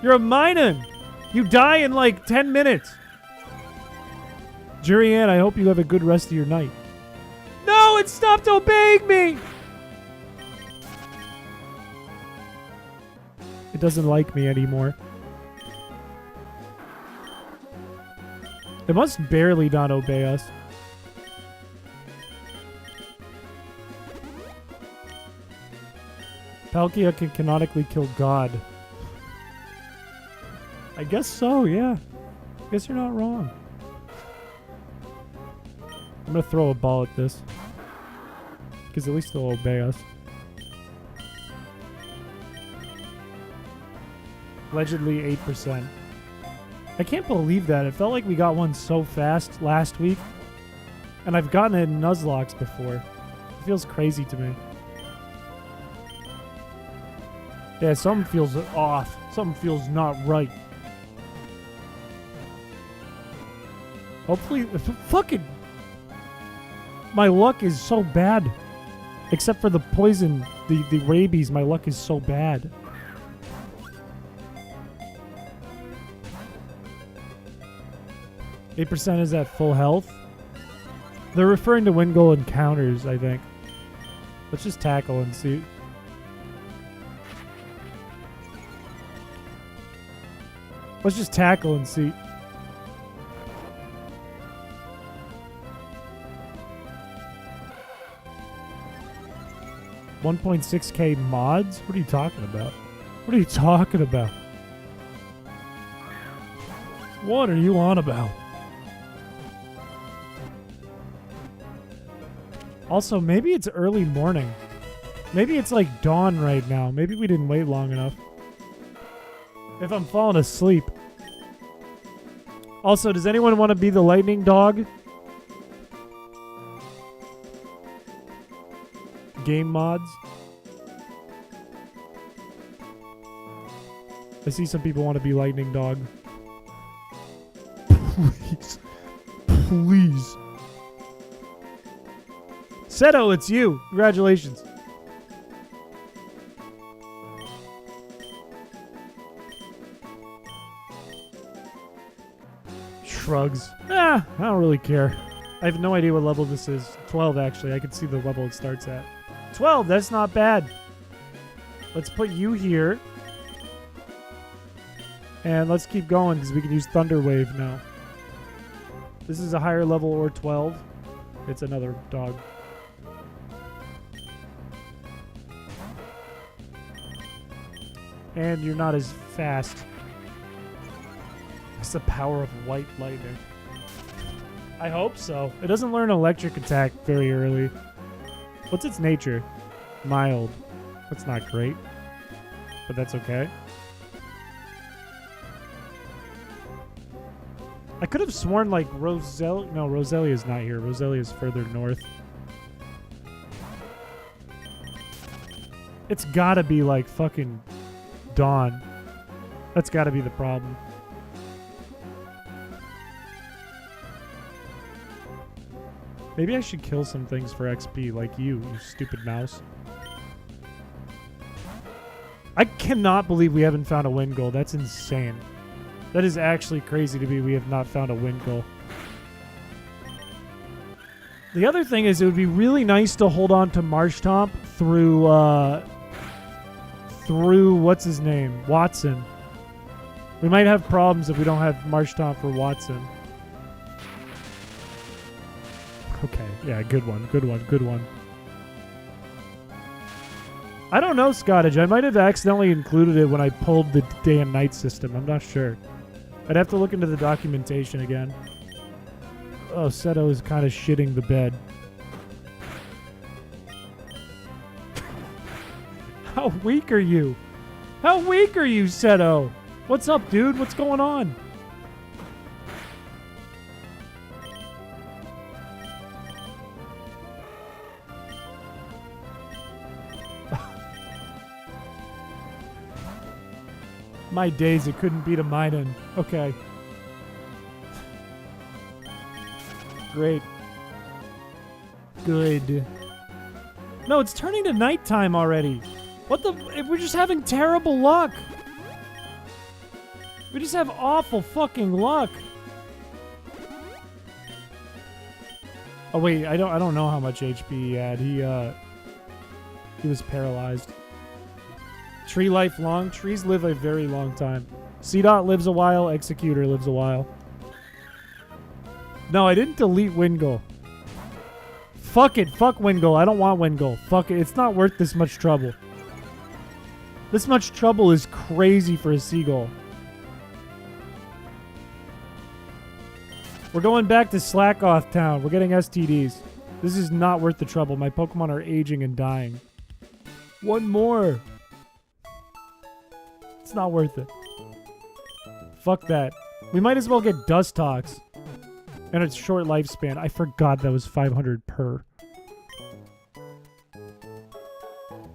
You're a Minun! You die in like 10 minutes. Jurianne, I hope you have a good rest of your night. No, it stopped obeying me! It doesn't like me anymore. It must barely not obey us. Palkia can canonically kill God. I guess so, yeah. I guess you're not wrong. I'm gonna throw a ball at this. Because at least they'll obey us. Allegedly 8%. I can't believe that. It felt like we got one so fast last week. And I've gotten it in Nuzlocke before. It feels crazy to me. Yeah, something feels off. Something feels not right. Hopefully, fucking... My luck is so bad. Except for the poison, the rabies, my luck is so bad. %8 is at full health. They're referring to Wingull encounters, I think. Let's just tackle and see. Let's just tackle and see. $1.6K mods? What are you talking about? What are you talking about? What are you on about? Also, maybe it's early morning. Maybe it's like dawn right now. Maybe we didn't wait long enough. If I'm falling asleep. Also, does anyone want to be the lightning dog? Game mods. I see some people want to be lightning dog. Please. Please. Seto, it's you. Congratulations. Shrugs. I don't really care. I have no idea what level this is. 12, actually. I can see the level it starts at. 12, that's not bad. Let's put you here. And let's keep going because we can use Thunder Wave now. This is a higher level or 12. It's another dog. And you're not as fast. It's the power of white lightning. I hope so. It doesn't learn electric attack very early. What's its nature? Mild. That's not great. But that's okay. I could have sworn like Roselia... No, Roselia's not here. Roselia's further north. It's gotta be like fucking Dawn. That's gotta be the problem. Maybe I should kill some things for XP, like you stupid mouse. I cannot believe we haven't found a wind goal. That's insane. That is actually crazy to me we have not found a wind goal. The other thing is it would be really nice to hold on to Marshtomp through what's his name? Watson. We might have problems if we don't have Marshtomp for Watson. Okay, yeah, good one, good one, good one. I don't know, Scottage. I might have accidentally included it when I pulled the day and night system. I'm not sure. I'd have to look into the documentation again. Oh, Seto is kind of shitting the bed. How weak are you? How weak are you, Seto? What's up, dude? What's going on? My days, it couldn't beat a Minun. Okay. Great. Good. No, it's turning to nighttime already. What the? We're just having terrible luck. We just have awful fucking luck. Oh wait, I don't know how much HP he had. He was paralyzed. Tree life long. Trees live a very long time. C-Dot lives a while. Executor lives a while. No, I didn't delete Wingull. Fuck it. Fuck Wingull. I don't want Wingull. Fuck it. It's not worth this much trouble. This much trouble is crazy for a seagull. We're going back to Slackoff Town. We're getting STDs. This is not worth the trouble. My Pokemon are aging and dying. One more. It's not worth it. Fuck that. We might as well get Dustox. And its short lifespan. I forgot that was 500 per.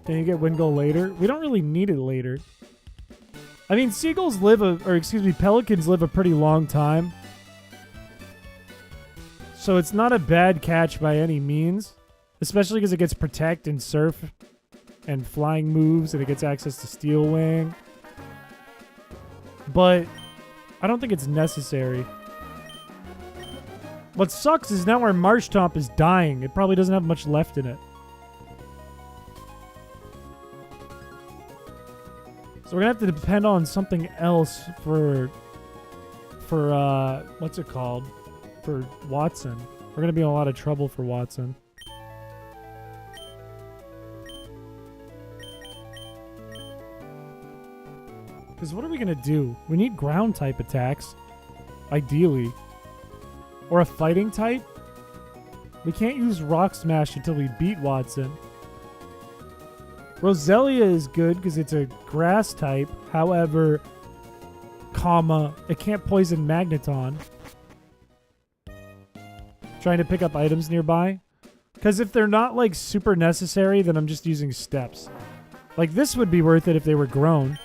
Can you get Wingull later? We don't really need it later. I mean, seagulls live pelicans live a pretty long time. So it's not a bad catch by any means. Especially because it gets Protect and Surf and flying moves and it gets access to Steel Wing. But I don't think it's necessary. What sucks is now our Marshtomp is dying. It probably doesn't have much left in it. So we're gonna have to depend on something else for what's it called? For Watson. We're gonna be in a lot of trouble for Watson. Because what are we going to do? We need ground type attacks. Ideally. Or a fighting type. We can't use Rock Smash until we beat Watson. Roselia is good because it's a grass type. However, it can't poison Magneton. Trying to pick up items nearby. Because if they're not like super necessary, then I'm just using steps. Like this would be worth it if they were grown.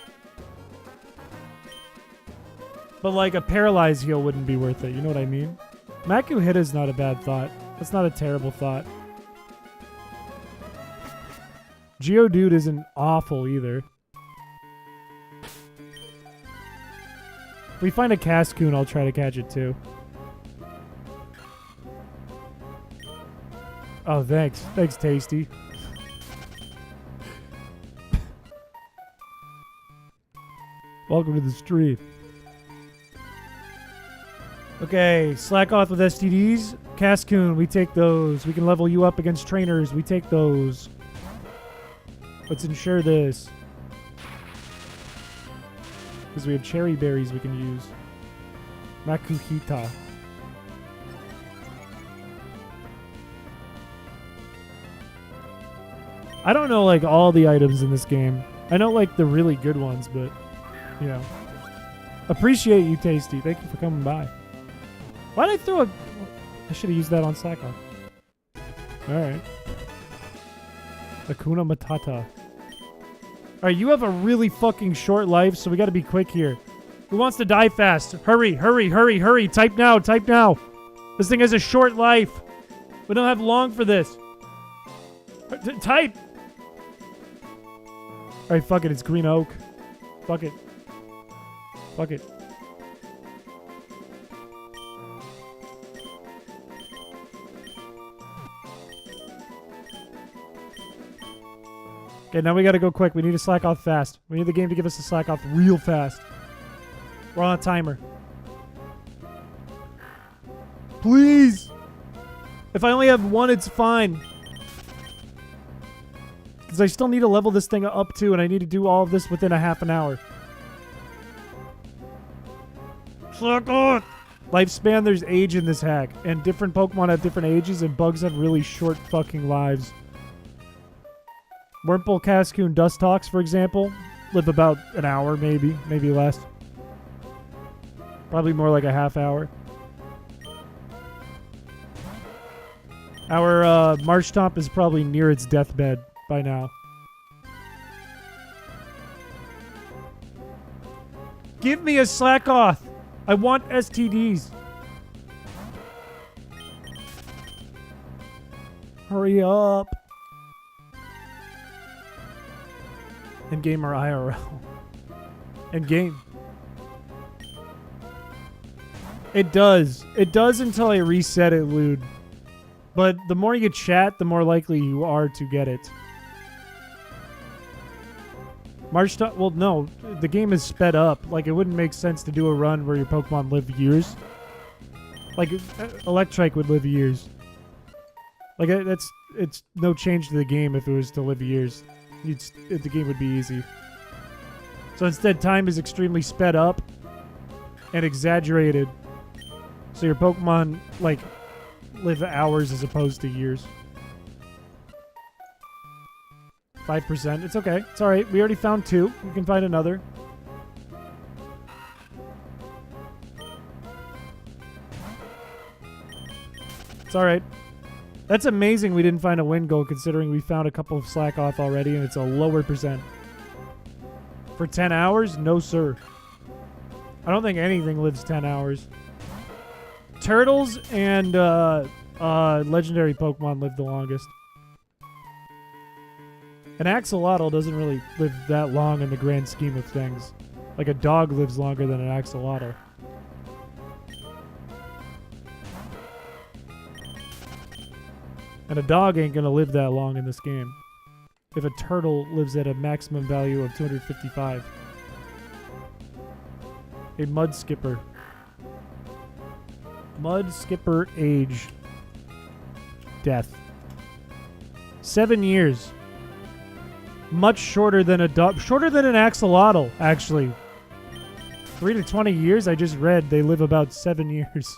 But like a paralyzed heal wouldn't be worth it. You know what I mean? Makuhita's not a bad thought. That's not a terrible thought. Geodude isn't awful either. If we find a Cascoon, I'll try to catch it too. Oh, thanks. Thanks, Tasty. Welcome to the stream. Okay, slack off with STDs. Cascoon, we take those. We can level you up against trainers. We take those. Let's ensure this. Because we have cherry berries we can use. Makuhita. I don't know, like, all the items in this game. I know, like, the really good ones, but, you know. Appreciate you, Tasty. Thank you for coming by. Why'd I throw a... I should have used that on Slackoff. Alright. Hakuna Matata. Alright, you have a really fucking short life, so we gotta be quick here. Who wants to die fast? Hurry, hurry, hurry, hurry. Type now, type now. This thing has a short life. We don't have long for this. Type! Alright, fuck it. It's green oak. Fuck it. Fuck it. Okay, now we gotta go quick. We need to slack off fast. We need the game to give us a slack off real fast. We're on a timer. Please! If I only have one, it's fine. Because I still need to level this thing up too, and I need to do all of this within a half an hour. Slack off! Lifespan, there's age in this hack. And different Pokemon have different ages, and bugs have really short fucking lives. Wurmple, Cascoon, Dustox, for example, live about an hour, maybe less. Probably more like a half hour. Our Marshtomp is probably near its deathbed by now. Give me a Slackoth! I want STDs. Hurry up. In-game or IRL? In-game. It does. It does until I reset it, Lude. But the more you chat, the more likely you are to get it. Well, no. The game is sped up. Like, it wouldn't make sense to do a run where your Pokemon live years. Like, Electrike would live years. Like, it's no change to the game if it was to live years. The game would be easy. So instead, time is extremely sped up and exaggerated. So your Pokemon, like, live hours as opposed to years. 5%. It's okay. It's alright. We already found 2. We can find another. It's alright. That's amazing we didn't find a win goal considering we found a couple of slack off already and it's a lower percent. For 10 hours? No, sir. I don't think anything lives 10 hours. Turtles and legendary Pokemon live the longest. An Axolotl doesn't really live that long in the grand scheme of things. Like a dog lives longer than an Axolotl. And a dog ain't gonna live that long in this game. If a turtle lives at a maximum value of 255. A Mud Skipper. Mud Skipper age. Death. 7 years. Much shorter than a dog. Shorter than an Axolotl, actually. 3 to 20 years, I just read they live about 7 years.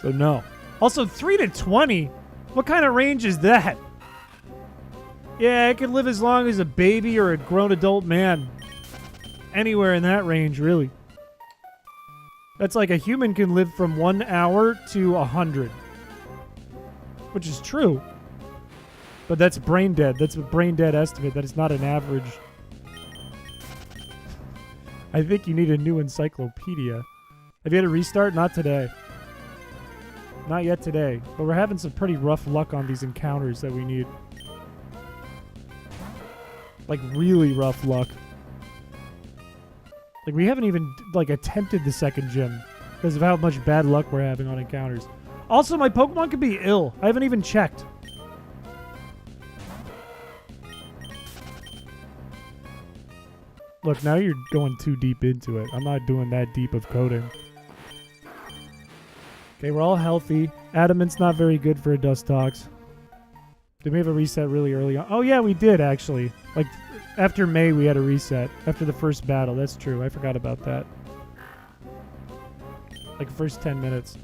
So no. Also, 3 to 20? What kind of range is that? Yeah, it can live as long as a baby or a grown adult man. Anywhere in that range, really. That's like a human can live from 1 hour to 100. Which is true. But that's brain dead. That's a brain dead estimate. That is not an average. I think you need a new encyclopedia. Have you had a restart? Not today. Not yet today. But we're having some pretty rough luck on these encounters that we need. Like, really rough luck. Like, we haven't even, like, attempted the second gym because of how much bad luck we're having on encounters. Also, my Pokemon could be ill. I haven't even checked. Look, now you're going too deep into it. I'm not doing that deep of coding. Okay, we're all healthy. Adamant's not very good for a Dustox. Did we have a reset really early on? Oh, yeah, we did, actually. Like, after May, we had a reset. After the first battle. That's true. I forgot about that. Like, first 10 minutes.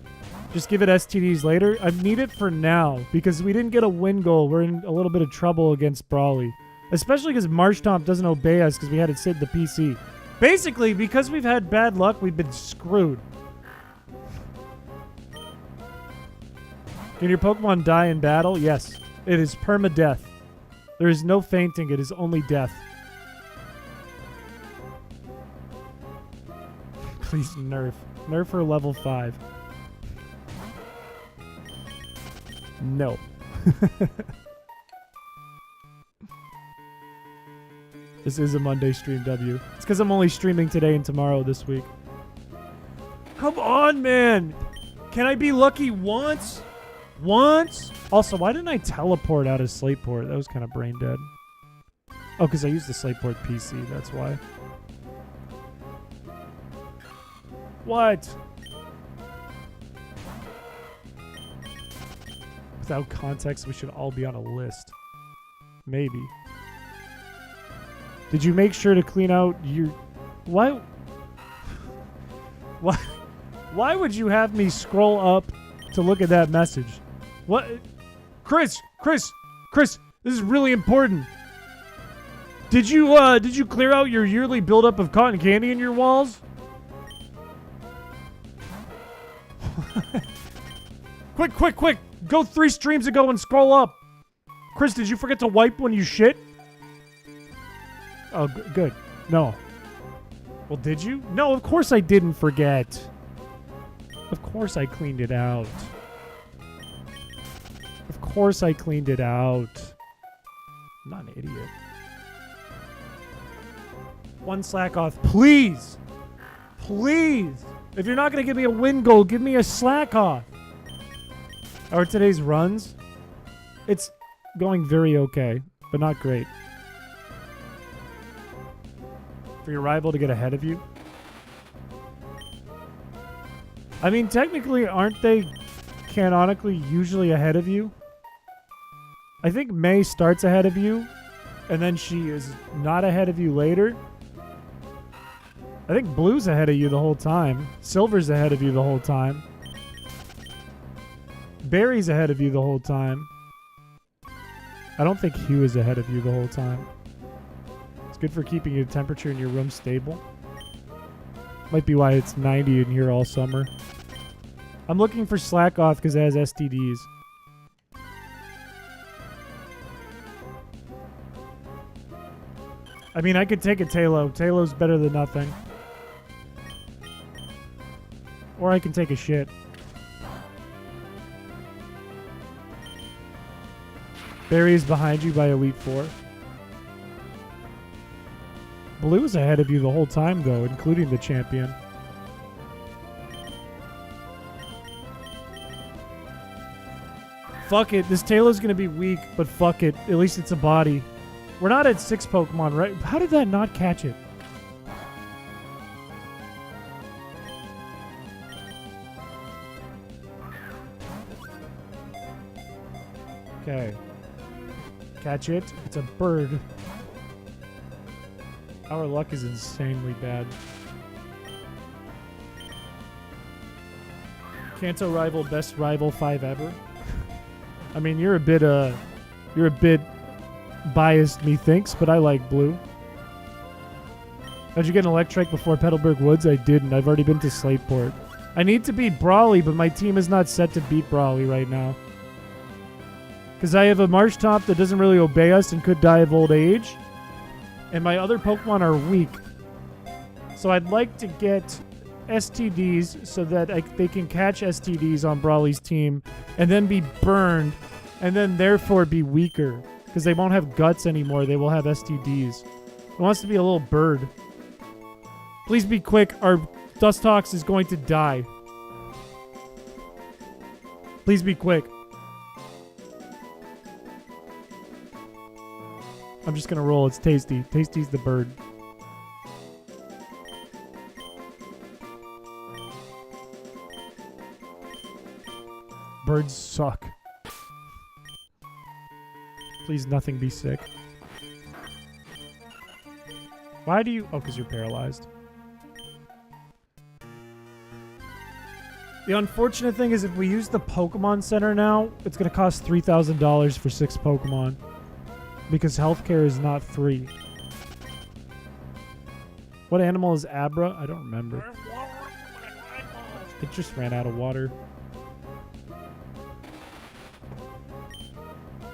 Just give it STDs later. I need it for now, because we didn't get a win goal. We're in a little bit of trouble against Brawly. Especially because Marshtomp doesn't obey us because we had it sit in the PC. Basically, because we've had bad luck, we've been screwed. Can your Pokemon die in battle? Yes. It is permadeath. There is no fainting. It is only death. Please nerf. Nerf her level 5. No. This is a Monday stream, W. It's because I'm only streaming today and tomorrow this week. Come on, man! Can I be lucky once? Once? Also, why didn't I teleport out of Slateport? That was kind of brain dead. Oh, because I used the Slateport PC, that's why. What? Without context, we should all be on a list. Maybe. Did you make sure to clean out your... Why? Why would you have me scroll up to look at that message? What? Chris, this is really important. Did you clear out your yearly buildup of cotton candy in your walls? Quick. Go 3 streams ago and scroll up. Chris, did you forget to wipe when you shit? Oh, good. No. Well, did you? No, of course I didn't forget. Of course I cleaned it out. Of course I cleaned it out. I'm not an idiot. One slack off, please. Please. If you're not going to give me a win goal, give me a slack off. Or today's runs. It's going very okay, but not great. For your rival to get ahead of you? I mean, technically, aren't they canonically usually ahead of you? I think May starts ahead of you, and then she is not ahead of you later. I think Blue's ahead of you the whole time. Silver's ahead of you the whole time. Barry's ahead of you the whole time. I don't think Hugh is ahead of you the whole time. It's good for keeping your temperature in your room stable. Might be why it's 90 in here all summer. I'm looking for slack off because it has STDs. I mean, I could take a Talo. Talo's better than nothing. Or I can take a shit. Barry is behind you by Elite 4. Blue is ahead of you the whole time, though, including the champion. Fuck it. This Tailow's going to be weak, but fuck it. At least it's a body. We're not at 6 Pokemon, right? How did that not catch it? Okay. Catch it. It's a bird. Our luck is insanely bad. Kanto rival, best rival 5 ever. I mean, you're a bit biased, methinks, but I like Blue. Did you get an Electrike before Petalburg Woods? I didn't. I've already been to Slateport. I need to beat Brawly, but my team is not set to beat Brawly right now. Because I have a Marshtomp that doesn't really obey us and could die of old age. And my other Pokemon are weak. So I'd like to get STDs so that they can catch STDs on Brawly's team and then be burned and then therefore be weaker because they won't have guts anymore. They will have STDs. It wants to be a little bird. Please be quick. Our Dustox is going to die. Please be quick. I'm just going to roll. It's Tasty. Tasty's the bird. Birds suck. Please nothing be sick. Why do you... Oh, because you're paralyzed. The unfortunate thing is if we use the Pokemon Center now, it's going to cost $3,000 for 6 Pokemon. Because healthcare is not free. What animal is Abra? I don't remember. It just ran out of water.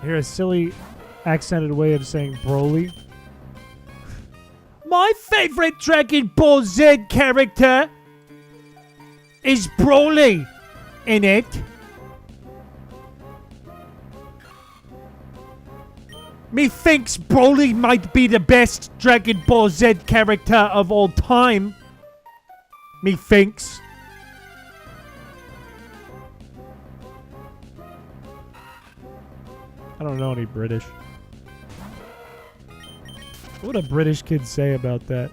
I hear a silly accented way of saying Broly. My favorite Dragon Ball Z character is Broly in it. Me thinks Broly might be the best Dragon Ball Z character of all time. Me thinks. I don't know any British. What would a British kid say about that?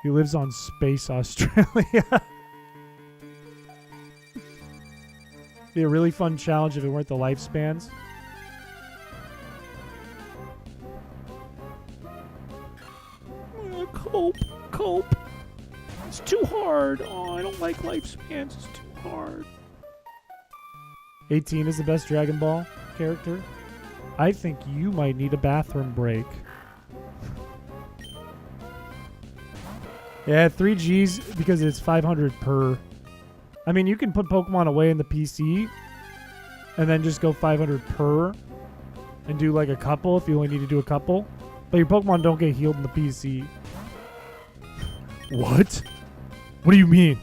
He lives on Space Australia. Be a really fun challenge if it weren't the lifespans. Cope. It's too hard. Oh, I don't like lifespans. It's too hard. 18 is the best Dragon Ball character. I think you might need a bathroom break. Yeah, 3 Gs because it's 500 per. I mean, you can put Pokemon away in the PC and then just go 500 per and do like a couple if you only need to do a couple. But your Pokemon don't get healed in the PC. What? What do you mean?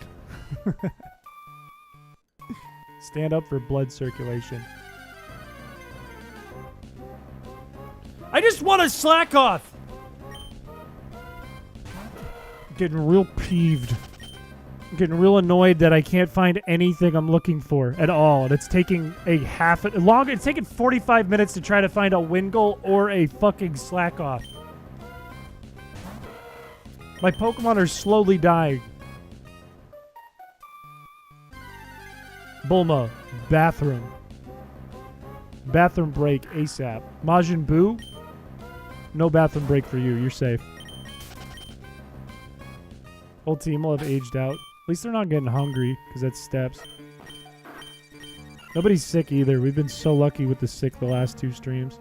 Stand up for blood circulation. I just want to slack off. I'm getting real peeved. I'm getting real annoyed that I can't find anything I'm looking for at all. And it's taking it's taking 45 minutes to try to find a Wingull or a fucking slack off. My Pokemon are slowly dying. Bulma, bathroom. Bathroom break ASAP. Majin Buu, no bathroom break for you. You're safe. Whole team will have aged out. At least they're not getting hungry, because that's steps. Nobody's sick either. We've been so lucky with the sick the last 2 streams.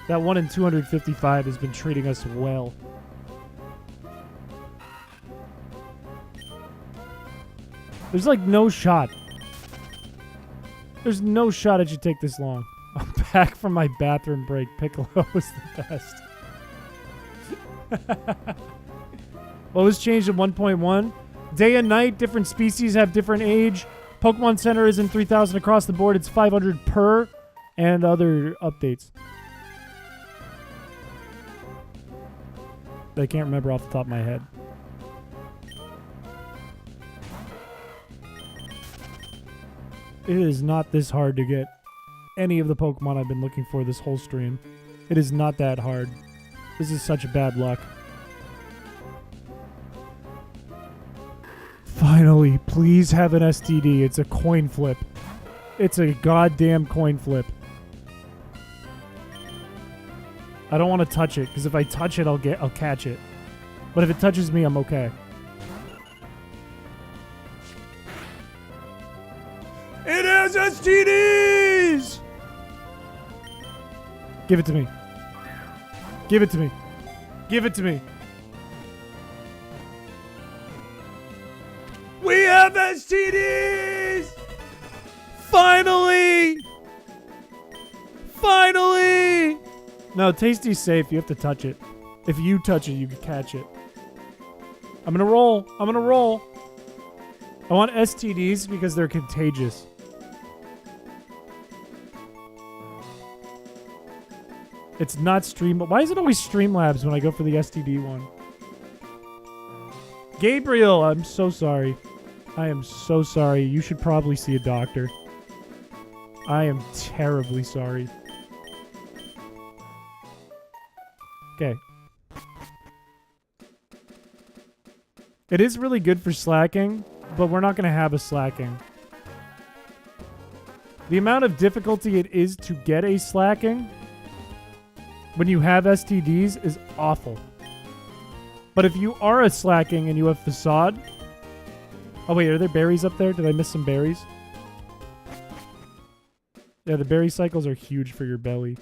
That 1 in 255 has been treating us well. There's like no shot. There's no shot it should take this long. I'm back from my bathroom break. Piccolo was the best. What was changed in 1.1? Day and night, different species have different age. Pokemon Center isn't 3,000 across the board. It's 500 per. And other updates. I can't remember off the top of my head. It is not this hard to get any of the Pokemon I've been looking for this whole stream. It is not that hard. This is such bad luck. Finally, please have an STD. It's a coin flip. It's a goddamn coin flip. I don't want to touch it, because if I touch it, I'll catch it. But if it touches me, I'm okay. It has STDs! Give it to me. Give it to me. Give it to me. We have STDs! Finally! Finally! No, Tasty's safe. You have to touch it. If you touch it, you can catch it. I'm gonna roll. I'm gonna roll. I want STDs because they're contagious. It's not Stream... Why is it always Streamlabs when I go for the STD one? Gabriel, I'm so sorry. I am so sorry. You should probably see a doctor. I am terribly sorry. Okay. It is really good for slacking, but we're not going to have a slacking. The amount of difficulty it is to get a slacking when you have STDs is awful. But if you are a slacking and you have facade... Oh wait, are there berries up there? Did I miss some berries? Yeah, the berry cycles are huge for your belly.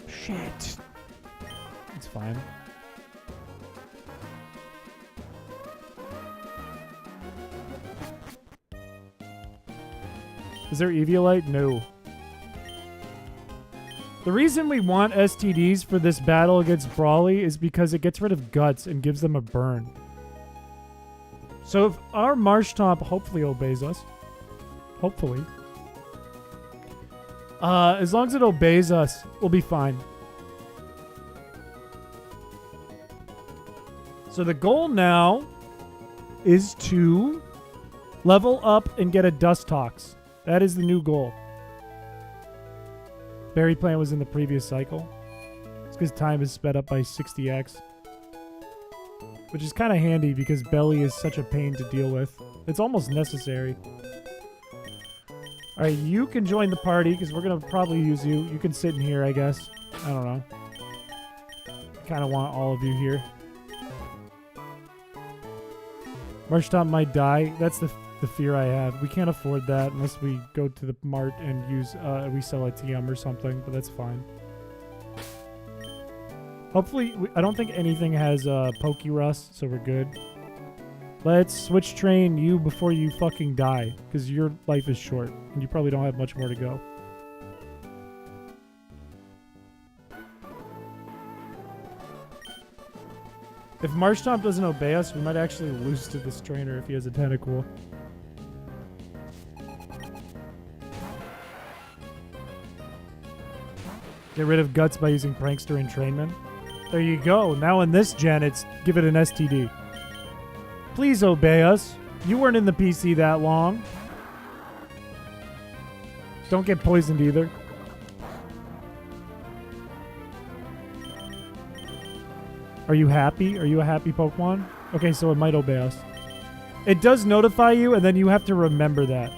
Shit. It's fine. Is there Eviolite? No. The reason we want STDs for this battle against Brawly is because it gets rid of guts and gives them a burn. So if our Marshtomp hopefully obeys us. Hopefully. As long as it obeys us, we'll be fine. So the goal now is to level up and get a Dustox. That is the new goal. Berry Plant was in the previous cycle. It's because time is sped up by 60x. Which is kind of handy because Belly is such a pain to deal with. It's almost necessary. Alright, you can join the party because we're going to probably use you. You can sit in here, I guess. I don't know. I kind of want all of you here. Marshtomp might die. That's the fear I have. We can't afford that unless we go to the mart and use we sell a TM or something, but that's fine. Hopefully, I don't think anything has Poke Rust, so we're good. Let's switch train you before you fucking die, because your life is short, and you probably don't have much more to go. If Marshtomp doesn't obey us, we might actually lose to this trainer if he has a Tentacool. Get rid of Guts by using Prankster and Trainman. There you go. Now in this gen, it's give it an STD. Please obey us. You weren't in the PC that long. Don't get poisoned either. Are you happy? Are you a happy Pokemon? Okay, so it might obey us. It does notify you, and then you have to remember that.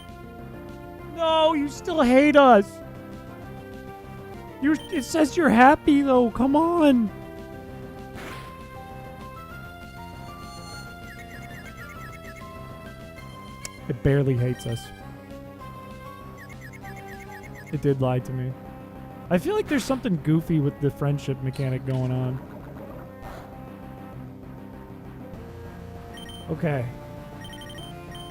No, you still hate us. It says you're happy, though. Come on. It barely hates us. It did lie to me. I feel like there's something goofy with the friendship mechanic going on. Okay.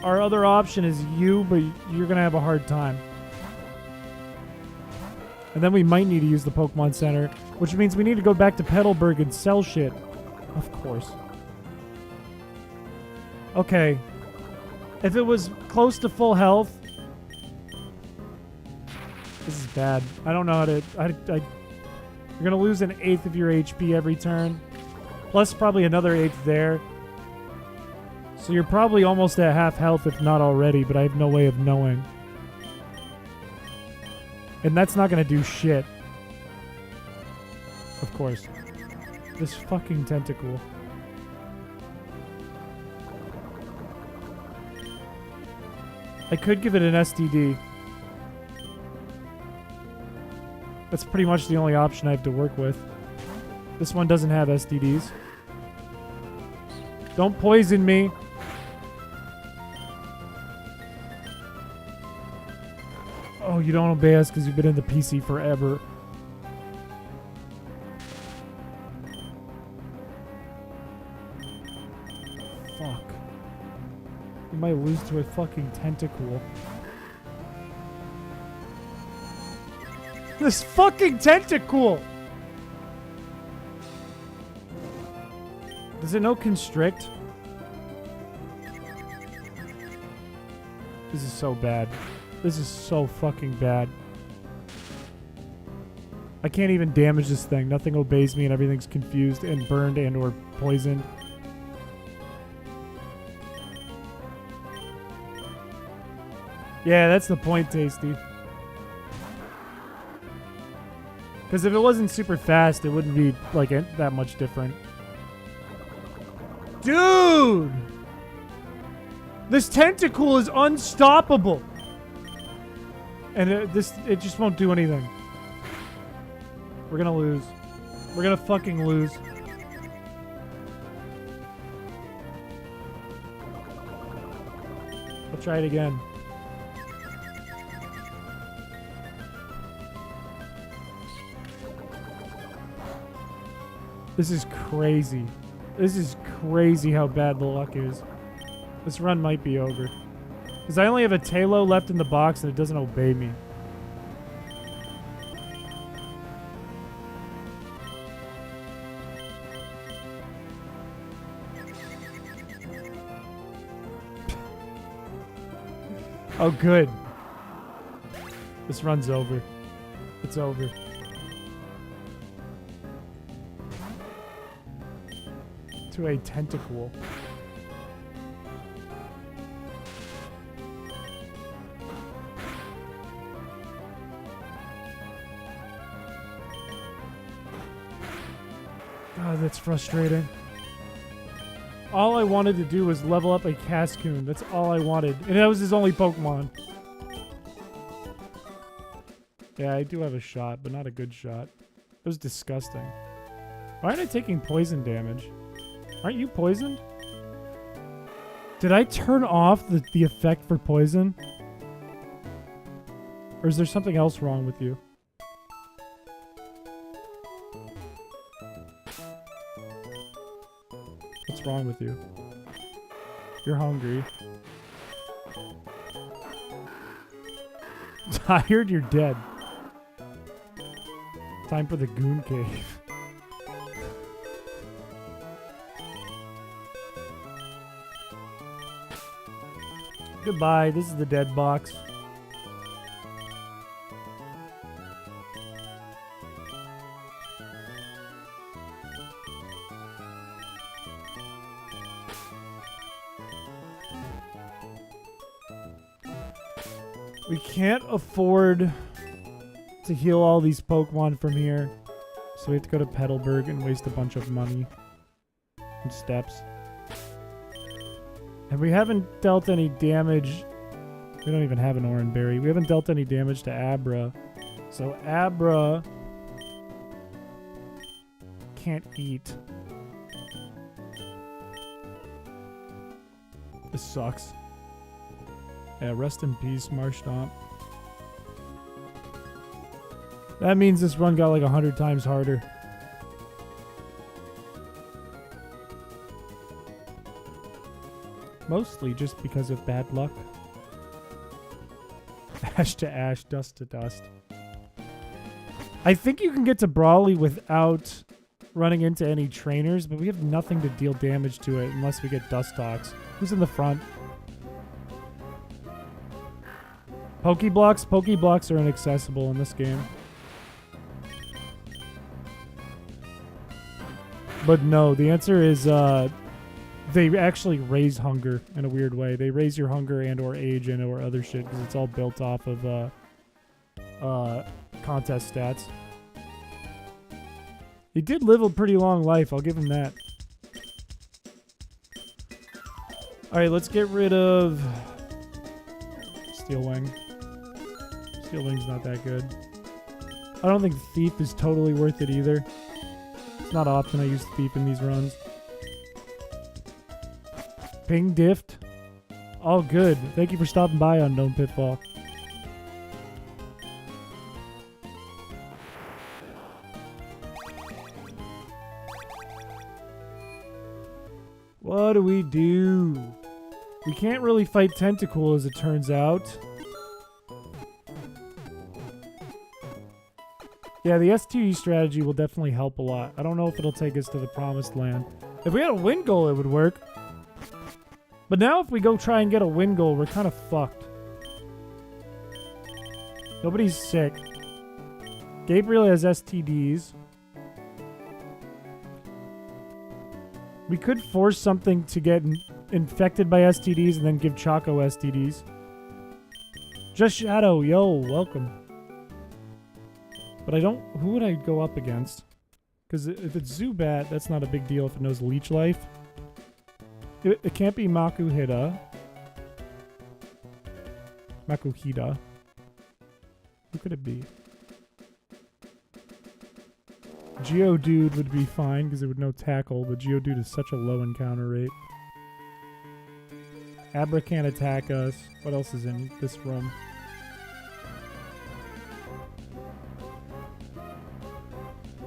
Our other option is you, but you're going to have a hard time. And then we might need to use the Pokemon Center, which means we need to go back to Petalburg and sell shit. Of course. Okay. If it was close to full health... This is bad. I don't know how to... You're going to lose an eighth of your HP every turn. Plus probably another eighth there. So you're probably almost at half health, if not already, but I have no way of knowing. And that's not going to do shit. Of course. This fucking Tentacool. I could give it an STD. That's pretty much the only option I have to work with. This one doesn't have STDs. Don't poison me. Oh, you don't obey us because you've been in the PC forever. Fuck. We might lose to a fucking Tentacool. This fucking Tentacool! Does it know Constrict? This is so bad. This is so fucking bad. I can't even damage this thing. Nothing obeys me and everything's confused and burned and or poisoned. Yeah, that's the point, Tasty. Because if it wasn't super fast, it wouldn't be, like, that much different. Dude! This tentacle is unstoppable! And it just won't do anything. We're gonna lose. We're gonna fucking lose. I'll try it again. This is crazy. This is crazy how bad the luck is. This run might be over. Because I only have a Talo left in the box and it doesn't obey me. Oh, good. This run's over. It's over. To a tentacle. God, that's frustrating. All I wanted to do was level up a Cascoon. That's all I wanted. And that was his only Pokemon. Yeah, I do have a shot, but not a good shot. It was disgusting. Why aren't I taking poison damage? Aren't you poisoned? Did I turn off the effect for poison? Or is there something else wrong with you? What's wrong with you? You're hungry. Tired? You're dead. Time for the Goon Cave. Goodbye. This is the dead box. We can't afford to heal all these Pokemon from here, so we have to go to Petalburg and waste a bunch of money and steps. And we haven't dealt any damage. We don't even have an Oranberry. We haven't dealt any damage to Abra. So Abra can't eat. This sucks. Yeah, rest in peace, Marshtomp. That means this run got like 100 times harder. Mostly just because of bad luck. Ash to ash, dust to dust. I think you can get to Brawley without running into any trainers, but we have nothing to deal damage to it unless we get Dustox. Who's in the front? Pokeblocks? Pokeblocks are inaccessible in this game. But no, the answer is they actually raise hunger in a weird way. They raise your hunger and or age and or other shit because it's all built off of contest stats. He did live a pretty long life. I'll give him that. Alright, let's get rid of Steel Wing. Steel Wing's not that good. I don't think Thief is totally worth it either. It's not often I use Thief in these runs. Ping Dift. All good. Thank you for stopping by, Unknown Pitfall. What do? We can't really fight Tentacool as it turns out. Yeah, the STE strategy will definitely help a lot. I don't know if it'll take us to the promised land. If we had a win goal, it would work. But now if we go try and get a win goal, we're kind of fucked. Nobody's sick. Gabriel has STDs. We could force something to get infected by STDs and then give Choco STDs. Just Shadow, yo, welcome. But I don't... Who would I go up against? Because if it's Zubat, that's not a big deal if it knows Leech Life. It can't be Makuhita. Makuhita. Who could it be? Geodude would be fine because it would know Tackle, but Geodude is such a low encounter rate. Abra can't attack us. What else is in this room?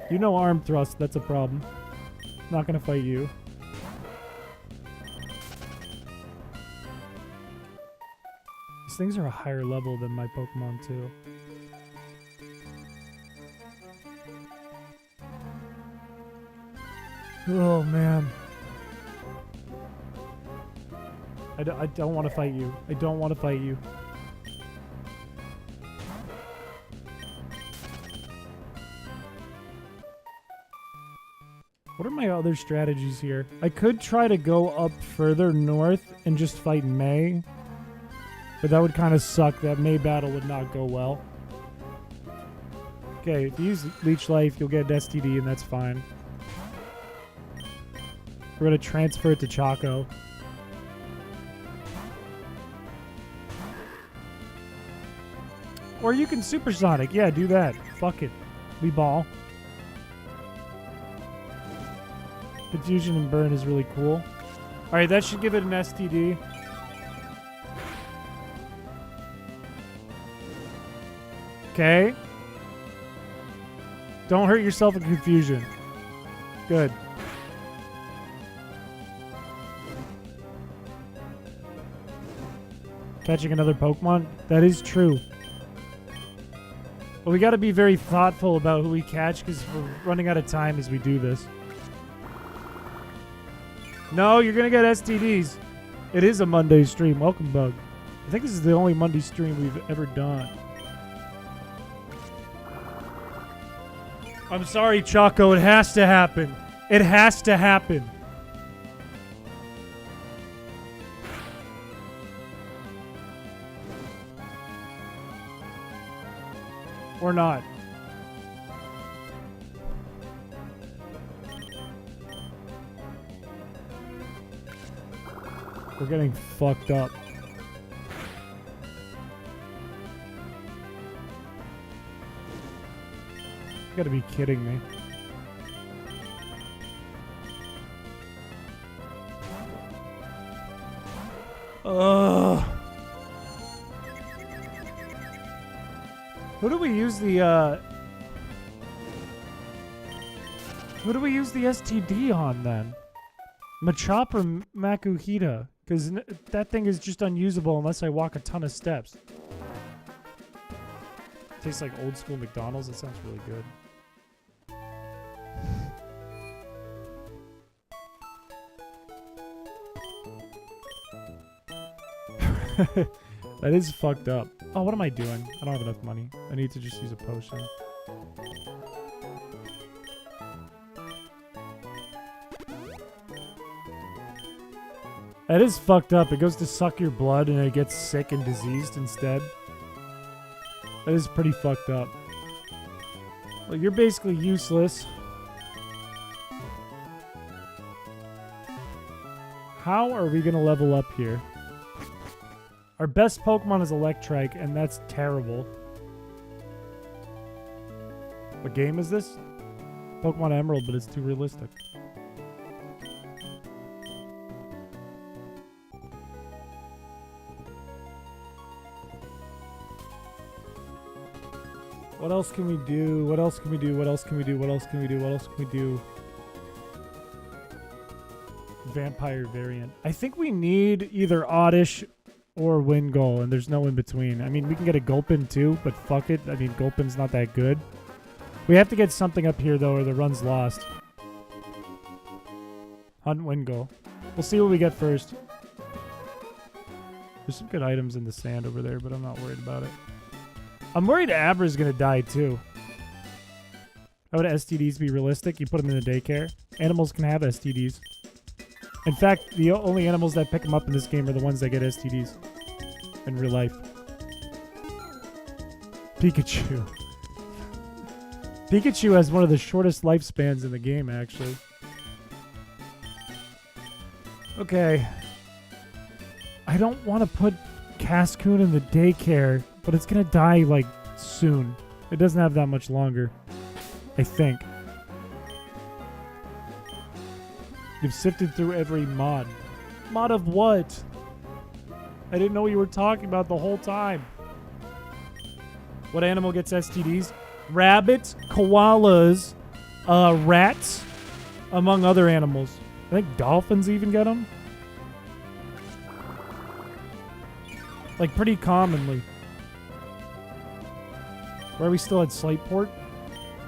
You know Arm Thrust, that's a problem. Not gonna fight you. These things are a higher level than my Pokemon too. Oh man. I don't want to fight you. I don't want to fight you. What are my other strategies here? I could try to go up further north and just fight May. But that would kind of suck. That May battle would not go well. Okay, if you use Leech Life, you'll get an STD and that's fine. We're going to transfer it to Choco. Or you can Supersonic. Yeah, do that. Fuck it. We ball. Confusion and Burn is really cool. Alright, that should give it an STD. Okay. Don't hurt yourself in Confusion. Good. Catching another Pokemon? That is true. But we gotta be very thoughtful about who we catch because we're running out of time as we do this. No, you're gonna get STDs. It is a Monday stream. Welcome, Bug. I think this is the only Monday stream we've ever done. I'm sorry, Choco. It has to happen. It has to happen. Or not. We're getting fucked up. You gotta be kidding me. Ugh. Who do we use the STD on then? Machop or Makuhita? Because that thing is just unusable unless I walk a ton of steps. Tastes like old school McDonald's. That sounds really good. That is fucked up. Oh, what am I doing? I don't have enough money. I need to just use a potion. That is fucked up. It goes to suck your blood and it gets sick and diseased instead. That is pretty fucked up. Well, you're basically useless. How are we gonna level up here? Our best Pokemon is Electrike, and that's terrible. What game is this? Pokemon Emerald, but it's too realistic. What else can we do? What else can we do? What else can we do? What else can we do? What else can we do? Vampire variant. I think we need either Oddish or Wingull, and there's no in between. I mean, we can get a Gulpin too, but fuck it. I mean, Gulpin's not that good. We have to get something up here, though, or the run's lost. Hunt Wingull. We'll see what we get first. There's some good items in the sand over there, but I'm not worried about it. I'm worried Abra's gonna die too. How would STDs be realistic? You put them in a daycare. Animals can have STDs. In fact, the only animals that pick them up in this game are the ones that get STDs in real life. Pikachu. Pikachu has one of the shortest lifespans in the game, actually. Okay. I don't want to put Cascoon in the daycare, but it's going to die, like, soon. It doesn't have that much longer. I think. You've sifted through every mod. Mod of what? I didn't know what you were talking about the whole time. What animal gets STDs? Rabbits, koalas, rats, among other animals. I think dolphins even get them. Like, pretty commonly. Why are we still at Slightport?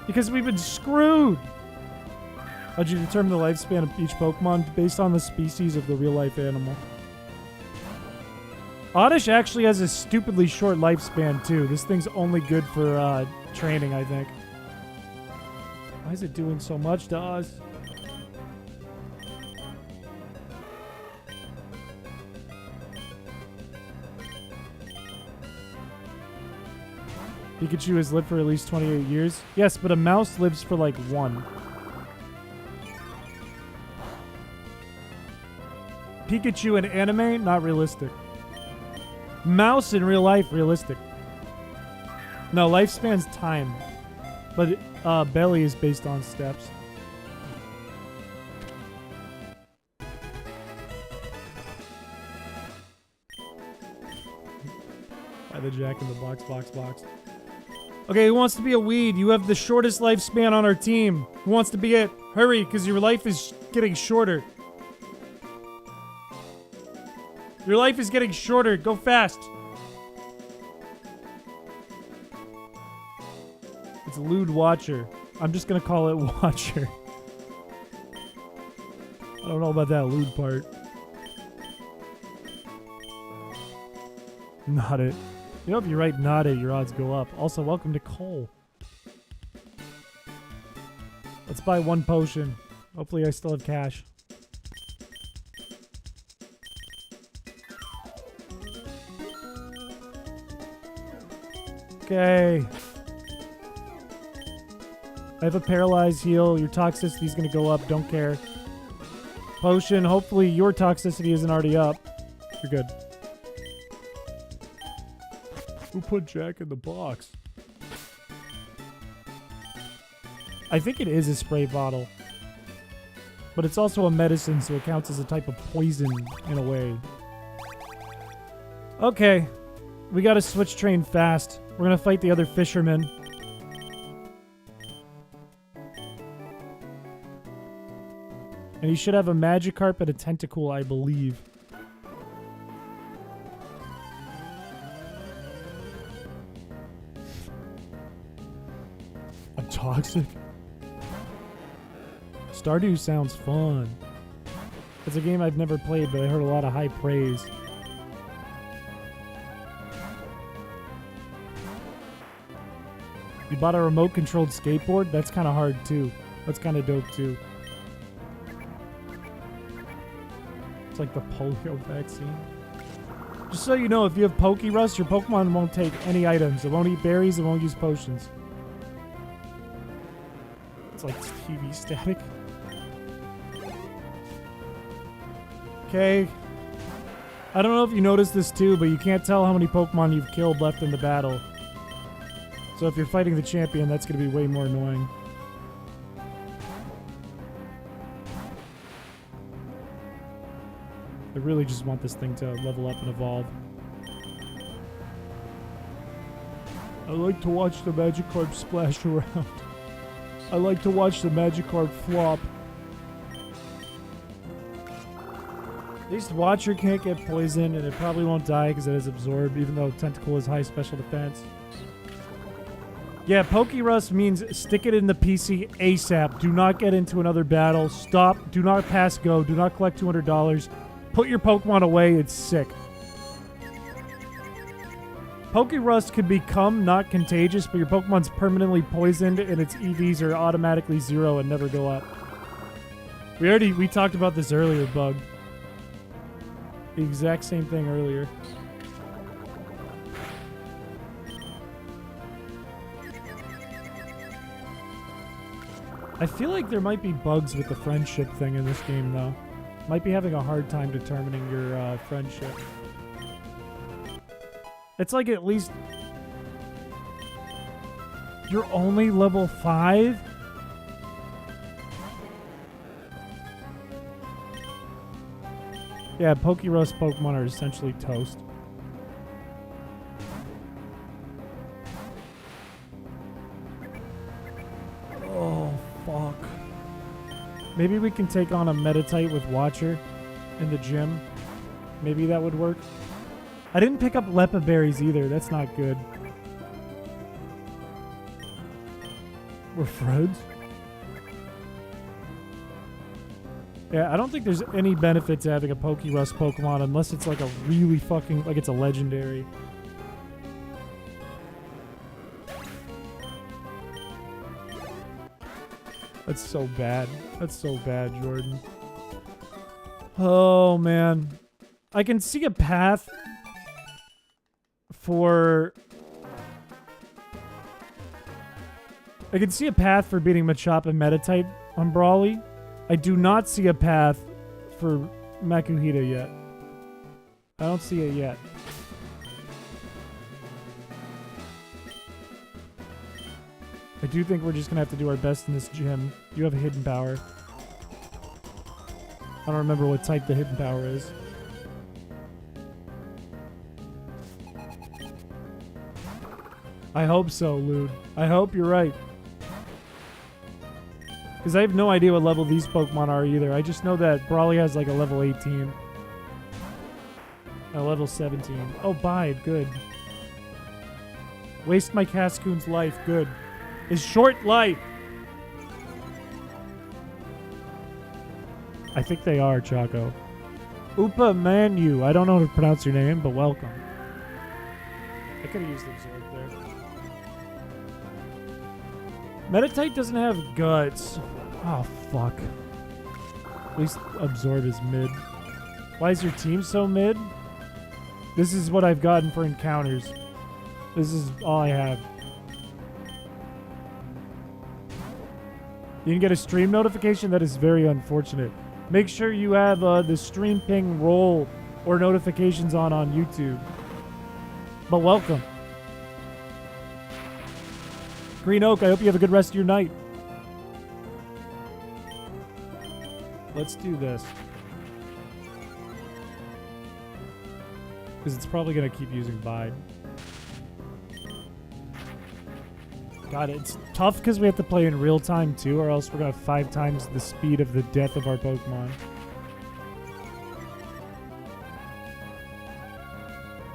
Because we've been screwed! How'd you determine the lifespan of each Pokemon? Based on the species of the real-life animal. Oddish actually has a stupidly short lifespan, too. This thing's only good for, training, I think. Why is it doing so much to us? Pikachu has lived for at least 28 years. Yes, but a mouse lives for like 1. Pikachu in anime, not realistic. Mouse in real life, realistic. No, lifespan's time. But belly is based on steps. By the Jack in the box. Okay, who wants to be a weed? You have the shortest lifespan on our team. Who wants to be it? Hurry, because your life is getting shorter. Your life is getting shorter. Go fast. It's Lewd Watcher. I'm just going to call it Watcher. I don't know about that lewd part. Not it. You know, if you write not it, your odds go up. Also, welcome to Cole. Let's buy 1 potion. Hopefully I still have cash. Okay. I have a paralyzed heal. Your toxicity is going to go up. Don't care. Potion. Hopefully your toxicity isn't already up. You're good. Who put Jack in the box? I think it is a spray bottle. But it's also a medicine, so it counts as a type of poison in a way. Okay. We gotta switch train fast. We're gonna fight the other fishermen. And he should have a Magikarp and a Tentacool, I believe. I'm toxic. Stardew sounds fun. It's a game I've never played, but I heard a lot of high praise. You bought a remote-controlled skateboard? That's kind of hard, too. That's kind of dope, too. It's like the polio vaccine. Just so you know, if you have Pokerust, your Pokemon won't take any items. It won't eat berries, it won't use potions. It's like TV static. Okay. I don't know if you noticed this too, but you can't tell how many Pokemon you've killed left in the battle. So if you're fighting the champion, that's going to be way more annoying. I really just want this thing to level up and evolve. I like to watch the Magikarp splash around. I like to watch the Magikarp flop. At least Watcher can't get poisoned, and it probably won't die because it is absorbed, even though Tentacool has high special defense. Yeah, Pokerust means stick it in the PC ASAP. Do not get into another battle. Stop. Do not pass go. Do not collect $200. Put your Pokemon away. It's sick. Pokerust can become not contagious, but your Pokemon's permanently poisoned and its EVs are automatically 0 and never go up. We talked about this earlier, Bug. The exact same thing earlier. I feel like there might be bugs with the friendship thing in this game, though. Might be having a hard time determining your friendship. It's like at least... You're only level 5? Yeah, Pokerust Pokemon are essentially toast. Oh, fuck. Maybe we can take on a Meditite with Watcher in the gym. Maybe that would work. I didn't pick up Lepa Berries either. That's not good. We're Frodes? Yeah, I don't think there's any benefit to having a Pokerust Pokemon unless it's like a really fucking... like it's a legendary. That's so bad. That's so bad, Jordan. Oh, man. I can see a path for... I can see a path for beating Machop and Meditite on Brawly. I do not see a path for Makuhita yet. I don't see it yet. I do think we're just going to have to do our best in this gym. You have a hidden power. I don't remember what type the hidden power is. I hope so, Lude. I hope you're right. Because I have no idea what level these Pokemon are either. I just know that Brawly has like a level 18. A level 17. Oh, Bide. Good. Waste my Cascoon's life. Good. His short life. I think they are, Choco. Upa Manu. I don't know how to pronounce your name, but welcome. I could have used Absorb there. Meditite doesn't have guts. Oh, fuck. At least Absorb is mid. Why is your team so mid? This is what I've gotten for encounters. This is all I have. You can get a stream notification? That is very unfortunate. Make sure you have the stream ping roll or notifications on YouTube. But welcome. Green Oak, I hope you have a good rest of your night. Let's do this. Because it's probably going to keep using Bide. God, it's tough because we have to play in real time too, or else we're going to have 5 times the speed of the death of our Pokemon.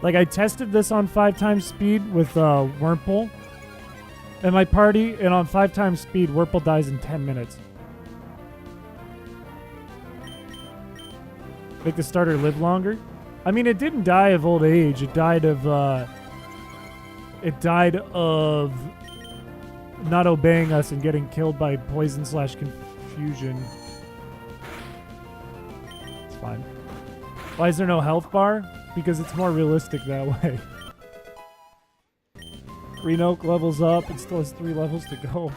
Like, I tested this on 5 times speed with Wurmple and my party, and on 5 times speed, Wurmple dies in 10 minutes. Make the starter live longer? I mean, it didn't die of old age. It died of not obeying us and getting killed by poison/confusion. It's fine. Why is there no health bar? Because it's more realistic that way. Green Oak levels up. It still has 3 levels to go.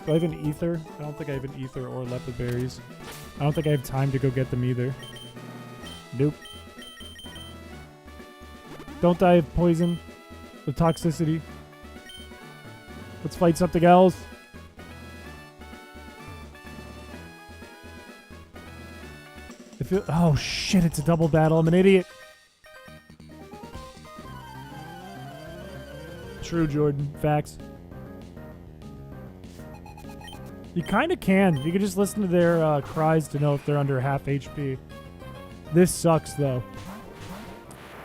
Do I have an Ether? I don't think I have an Ether or Leopard Berries. I don't think I have time to go get them either. Nope. Don't die of poison. The toxicity. Let's fight something else. Oh shit, it's a double battle. I'm an idiot. True, Jordan. Facts. You kind of can. You can just listen to their cries to know if they're under half HP. This sucks, though.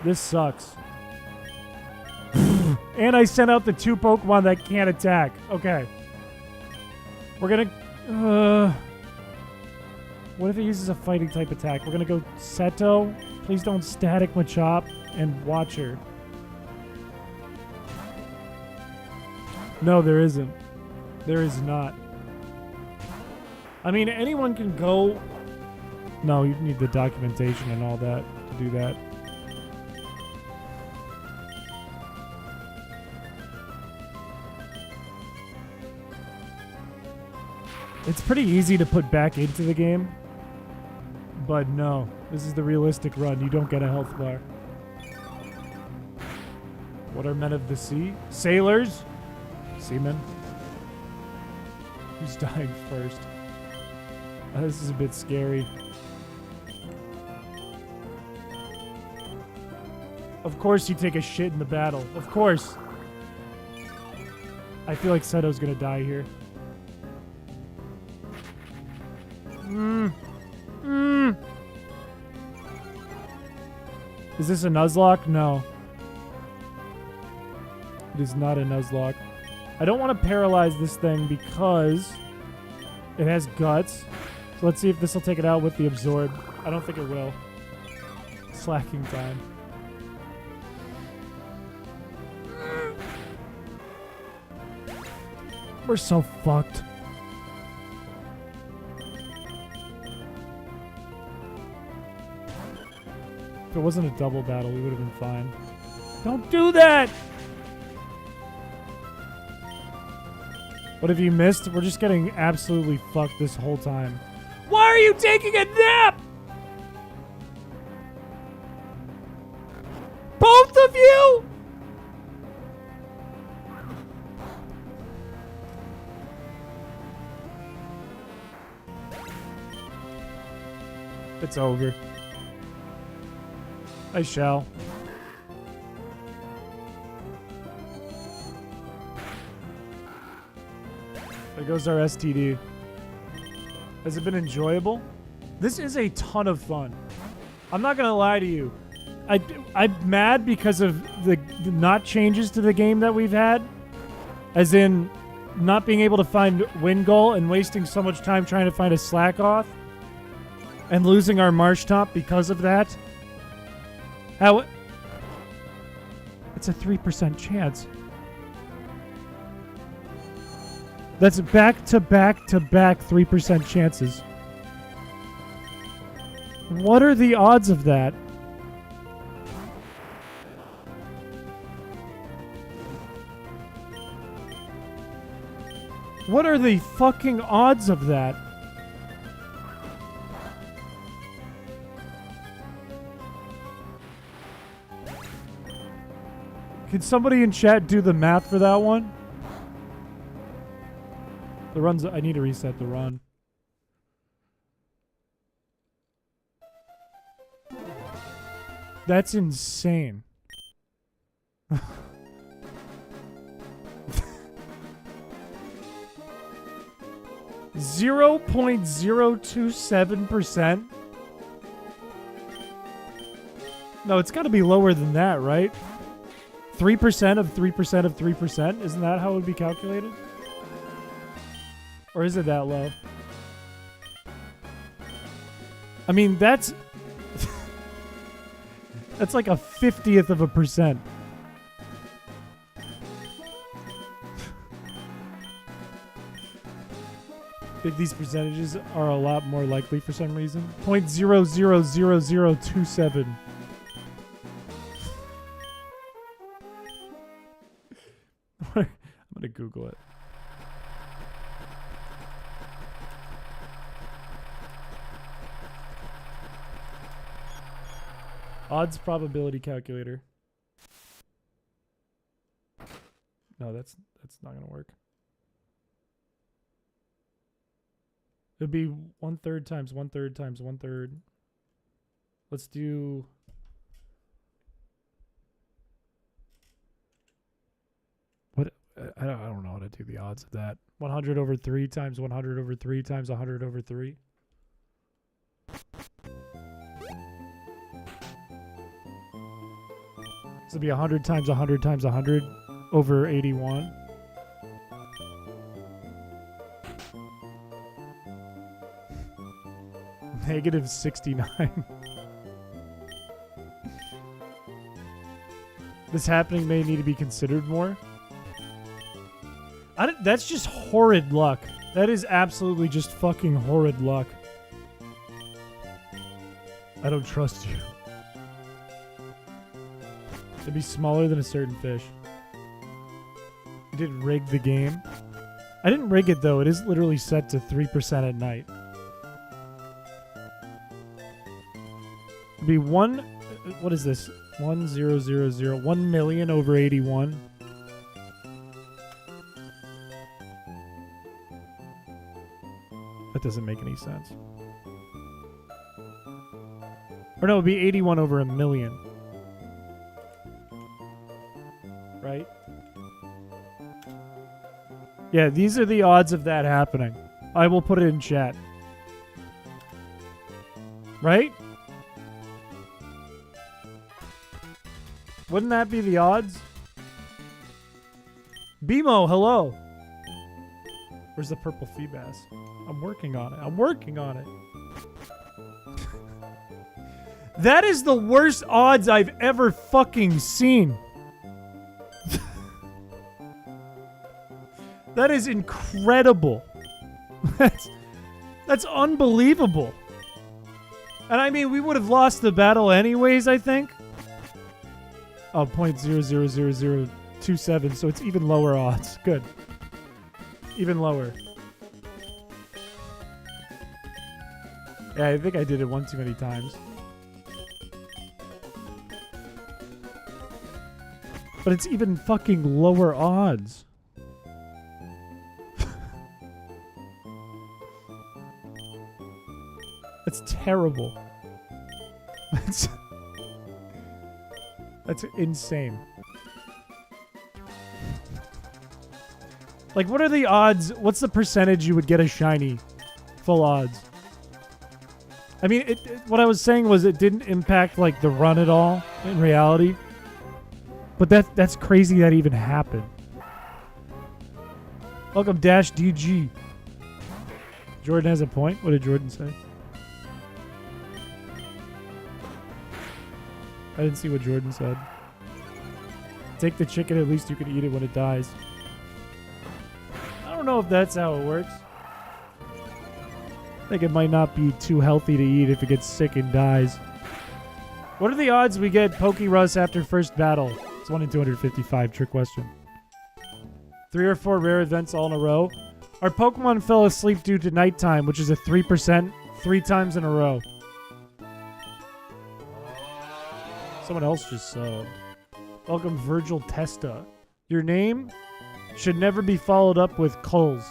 This sucks. And I sent out the 2 Pokemon that can't attack. Okay. We're gonna... what if it uses a fighting type attack? We're gonna go Seto. Please don't static Machop. and watcher. No, there isn't. There is not. I mean, anyone can go... No, you need the documentation and all that to do that. It's pretty easy to put back into the game. But no, this is the realistic run. You don't get a health bar. What are men of the sea? Sailors? Seamen? Who's dying first? This is a bit scary. Of course you take a shit in the battle. Of course. I feel like Seto's gonna die here. Is this a Nuzlocke? No. It is not a Nuzlocke. I don't want to paralyze this thing because it has guts. So let's see if this will take it out with the absorb. I don't think it will. Slacking time. We're so fucked. If it wasn't a double battle, we would have been fine. Don't do that! What have you missed? We're just getting absolutely fucked this whole time. Why are you taking a nap? Both of you? It's over. I shall. There goes our STD. Has it been enjoyable? This is a ton of fun. I'm not gonna lie to you. I'm mad because of the not changes to the game that we've had. As in, not being able to find win goal and wasting so much time trying to find a slack off. And losing our marsh top because of that. How? It's a 3% chance. That's back to back to back 3% chances. What are the odds of that? What are the fucking odds of that? Can somebody in chat do the math for that one? The run's... I need to reset the run. That's insane. 0.027%? No, it's got to be lower than that, right? 3% of 3% of 3%? Isn't that how it would be calculated? Or is it that low? I mean, that's... that's like a 50th of a percent. I think these percentages are a lot more likely for some reason. 0.00027. I'm gonna Google it. Odds probability calculator. No, that's not gonna work. It'd be 1/3 times 1/3 times 1/3. Let's do... What? I don't know how to do the odds of that. 100 over 3 times 100 over 3 times 100 over 3. This would be 100 times 100 times 100 over 81. Negative 69. This happening may need to be considered more. That's just horrid luck. That is absolutely just fucking horrid luck. I don't trust you. To be smaller than a certain fish. You didn't rig the game. I didn't rig it though. It is literally set to 3% at night. It'd be one. What is this? 1000 1 million over 81. That doesn't make any sense. Or no, it would be 81 over a million. Right? Yeah, these are the odds of that happening. I will put it in chat. Right? Wouldn't that be the odds? BMO, hello. Where's the purple Feebas? I'm working on it. I'm working on it. That is the worst odds I've ever fucking seen. That is incredible. That's unbelievable. And I mean, we would have lost the battle anyways, I think. Oh, 0.000027, so it's even lower odds. Good. Even lower. Yeah, I think I did it one too many times. But it's even fucking lower odds. That's terrible. That's insane. Like, what are the odds? What's the percentage you would get a shiny? Full odds. I mean, what I was saying was it didn't impact, like, the run at all in reality. But that's crazy that even happened. Welcome, Dash DG. Jordan has a point. What did Jordan say? I didn't see what Jordan said. Take the chicken, at least you can eat it when it dies. I don't know if that's how it works. I think it might not be too healthy to eat if it gets sick and dies. What are the odds we get Pokerus after first battle? It's 1 in 255, trick question. 3 or 4 rare events all in a row. Our Pokemon fell asleep due to nighttime, which is a 3%, 3 times in a row. Someone else just subbed. Welcome, Virgil Testa. Your name should never be followed up with culls.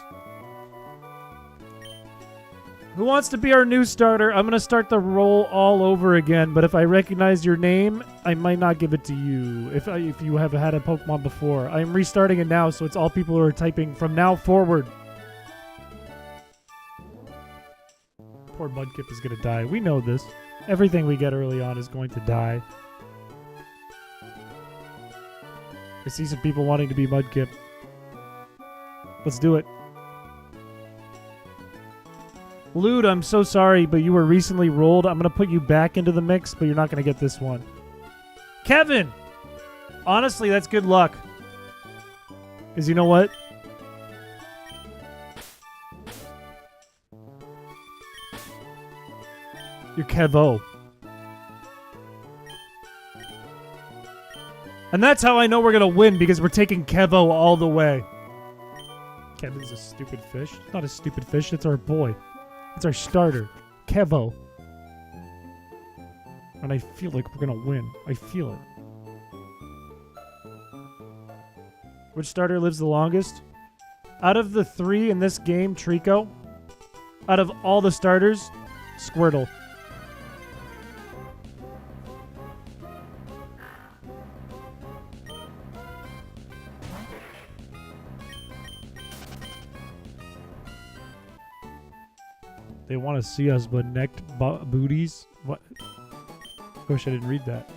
Who wants to be our new starter? I'm going to start the roll all over again, but if I recognize your name, I might not give it to you if you have had a Pokemon before. I'm restarting it now, so it's all people who are typing from now forward. Poor Mudkip is going to die. We know this. Everything we get early on is going to die. I see some people wanting to be Mudkip. Let's do it. Lude, I'm so sorry, but you were recently rolled. I'm going to put you back into the mix, but you're not going to get this one. Kevin! Honestly, that's good luck. Because you know what? You're Kevo. And that's how I know we're going to win, because we're taking Kevo all the way. Kevin's a stupid fish. It's not a stupid fish. It's our boy. It's our starter. Kevo. And I feel like we're going to win. I feel it. Which starter lives the longest? Out of the 3 in this game, Trico. Out of all the starters, Squirtle. They want to see us but necked booties? What? Wish I didn't read that.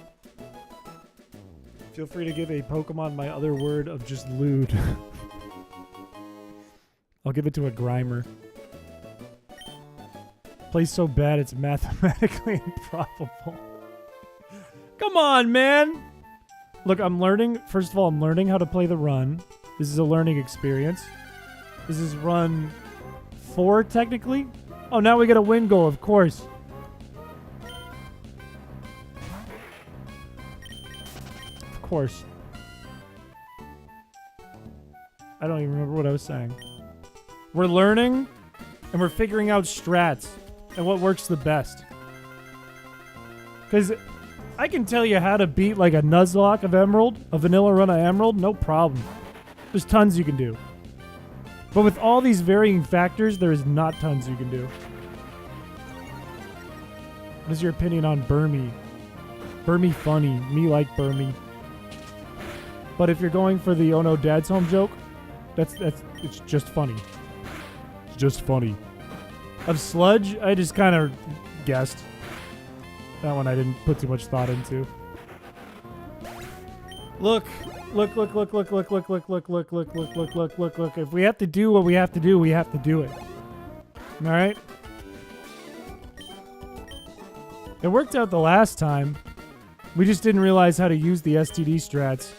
Feel free to give a Pokemon my other word of just lewd. I'll give it to a Grimer. Plays so bad it's mathematically improbable. Come on, man! Look, I'm learning. First of all, I'm learning how to play the run. This is a learning experience. This is run 4, technically. Oh, now we get a win goal, of course. Of course. I don't even remember what I was saying. We're learning, and we're figuring out strats and what works the best. Because I can tell you how to beat like a Nuzlocke of Emerald, a vanilla run of Emerald, no problem. There's tons you can do. But with all these varying factors, there is not tons you can do. What is your opinion on Burmy? Burmy funny. Me like Burmy. But if you're going for the oh no dad's home joke, it's just funny. It's just funny. Of Sludge, I just kind of guessed. That one I didn't put too much thought into. Look. If we have to do what we have to do, we have to do it. Alright? It worked out the last time. We just didn't realize how to use the STD strats.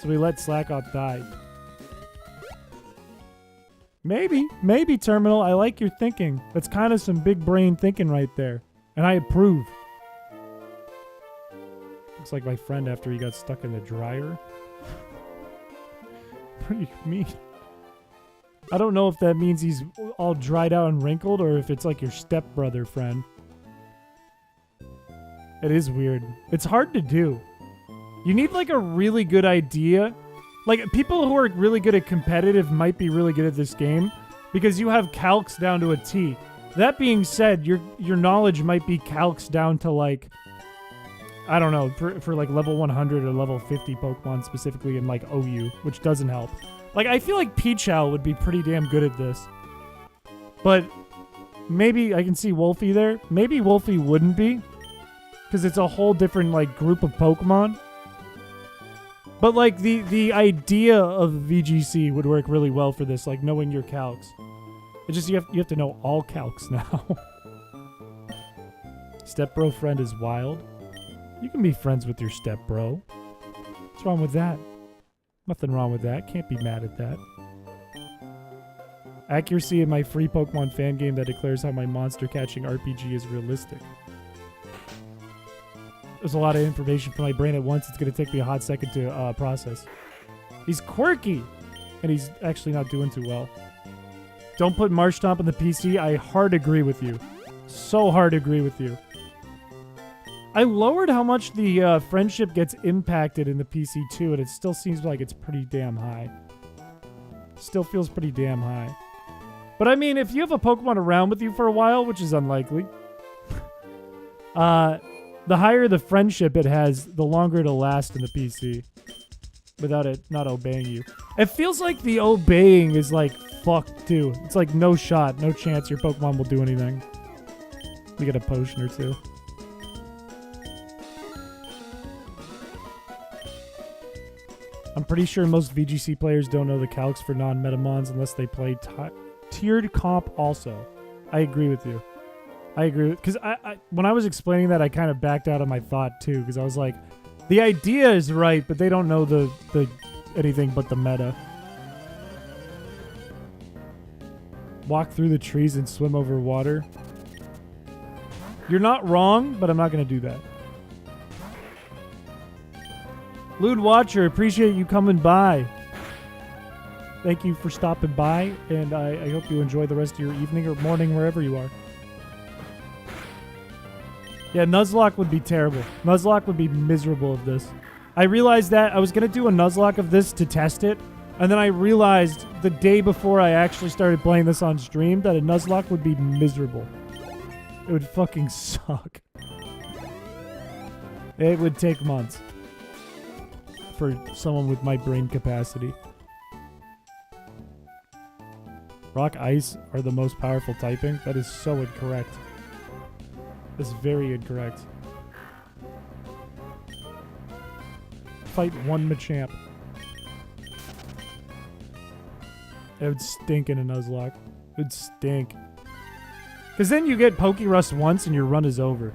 So we let Slackoff die. Maybe, Terminal. I like your thinking. That's kind of some big brain thinking right there. And I approve. Looks like my friend after he got stuck in the dryer. Pretty mean. I don't know if that means he's all dried out and wrinkled or if it's like your stepbrother friend. It is weird. It's hard to do. You need like a really good idea. Like people who are really good at competitive might be really good at this game because you have calcs down to a T. That being said, your knowledge might be calcs down to like, I don't know, for like level 100 or level 50 Pokemon specifically in like OU, which doesn't help. Like I feel like Piché would be pretty damn good at this. But maybe I can see Wolfie there. Maybe Wolfie wouldn't be because it's a whole different like group of Pokemon. But like the idea of VGC would work really well for this, like knowing your calcs. It's just you have to know all calcs now. Stepbro friend is wild. You can be friends with your stepbro. What's wrong with that? Nothing wrong with that. Can't be mad at that. Accuracy in my free Pokemon fan game that declares how my monster catching RPG is realistic. There's a lot of information for my brain at once. It's going to take me a hot second to process. He's quirky. And he's actually not doing too well. Don't put Marshtomp on the PC. I hard agree with you. So hard agree with you. I lowered how much the friendship gets impacted in the PC too, and it still seems like it's pretty damn high. Still feels pretty damn high. But I mean, if you have a Pokemon around with you for a while, which is unlikely, the higher the friendship it has, the longer it'll last in the PC. Without it not obeying you. It feels like the obeying is like fucked too. It's like no shot, no chance your Pokemon will do anything. We get a potion or two. I'm pretty sure most VGC players don't know the calcs for non-Metamons unless they play tiered comp also. I agree with you. I agree with... Because when I was explaining that, I kind of backed out of my thought too. Because I was like, the idea is right, but they don't know the anything but the meta. Walk through the trees and swim over water. You're not wrong, but I'm not going to do that. Lewd Watcher, appreciate you coming by. Thank you for stopping by, and I hope you enjoy the rest of your evening or morning wherever you are. Yeah, Nuzlocke would be terrible. Nuzlocke would be miserable of this. I realized that I was going to do a Nuzlocke of this to test it, and then I realized the day before I actually started playing this on stream that a Nuzlocke would be miserable. It would fucking suck. It would take months. For someone with my brain capacity. Rock, Ice are the most powerful typing? That is so incorrect. That's very incorrect. Fight one Machamp. It would stink in a Nuzlocke. It would stink. Because then you get Pokérust once and your run is over.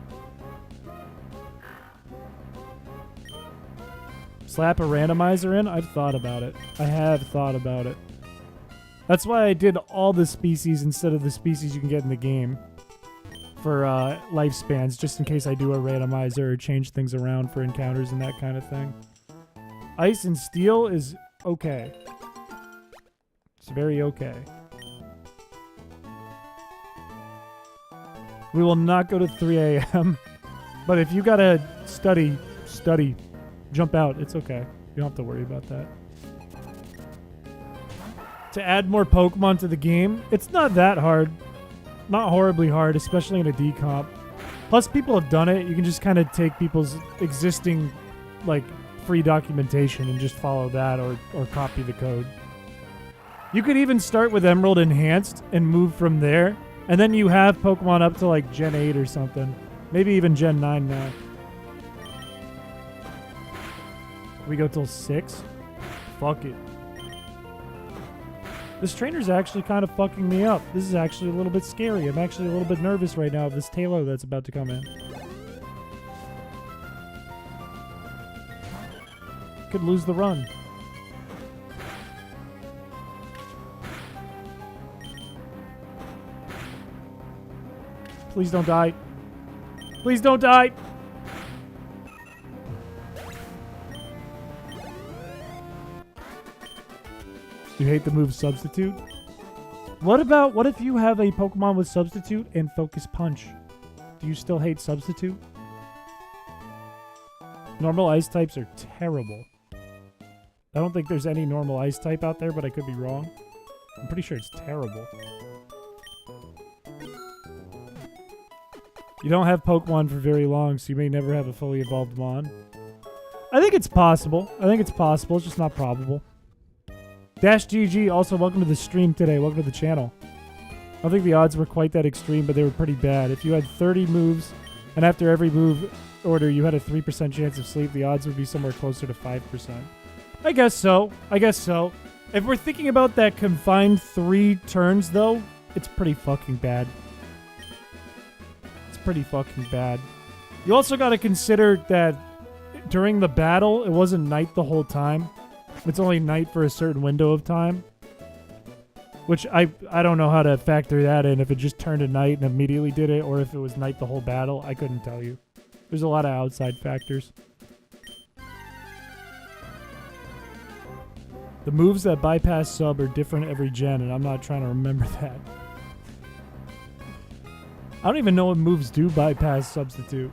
Slap a randomizer in? I've thought about it. I have thought about it. That's why I did all the species instead of the species you can get in the game. For lifespans, just in case I do a randomizer or change things around for encounters and that kind of thing. Ice and steel is okay. It's very okay. We will not go to 3 a.m. But if you gotta study, jump out. It's okay. You don't have to worry about that. To add more Pokemon to the game, it's not that hard. Not horribly hard, especially in a decomp. Plus, people have done it. You can just kind of take people's existing, like, free documentation and just follow that or copy the code. You could even start with Emerald Enhanced and move from there. And then you have Pokemon up to, like, Gen 8 or something. Maybe even Gen 9 now. We go till 6? Fuck it. This trainer's actually kind of fucking me up. This is actually a little bit scary. I'm actually a little bit nervous right now of this Taillow that's about to come in. Could lose the run. Please don't die. Please don't die! You hate the move Substitute? What if you have a Pokemon with Substitute and Focus Punch? Do you still hate Substitute? Normal Ice types are terrible. I don't think there's any normal Ice type out there, but I could be wrong. I'm pretty sure it's terrible. You don't have Pokemon for very long, so you may never have a fully evolved Mon. I think it's possible. It's just not probable. Dash GG, also welcome to the stream today. Welcome to the channel. I don't think the odds were quite that extreme, but they were pretty bad. If you had 30 moves, and after every move order you had a 3% chance of sleep, the odds would be somewhere closer to 5%. I guess so. If we're thinking about that confined 3 turns, though, it's pretty fucking bad. You also got to consider that during the battle, it wasn't night the whole time. It's only night for a certain window of time. Which I don't know how to factor that in. If it just turned to night and immediately did it, or if it was night the whole battle, I couldn't tell you. There's a lot of outside factors. The moves that bypass sub are different every gen, and I'm not trying to remember that. I don't even know what moves do bypass Substitute.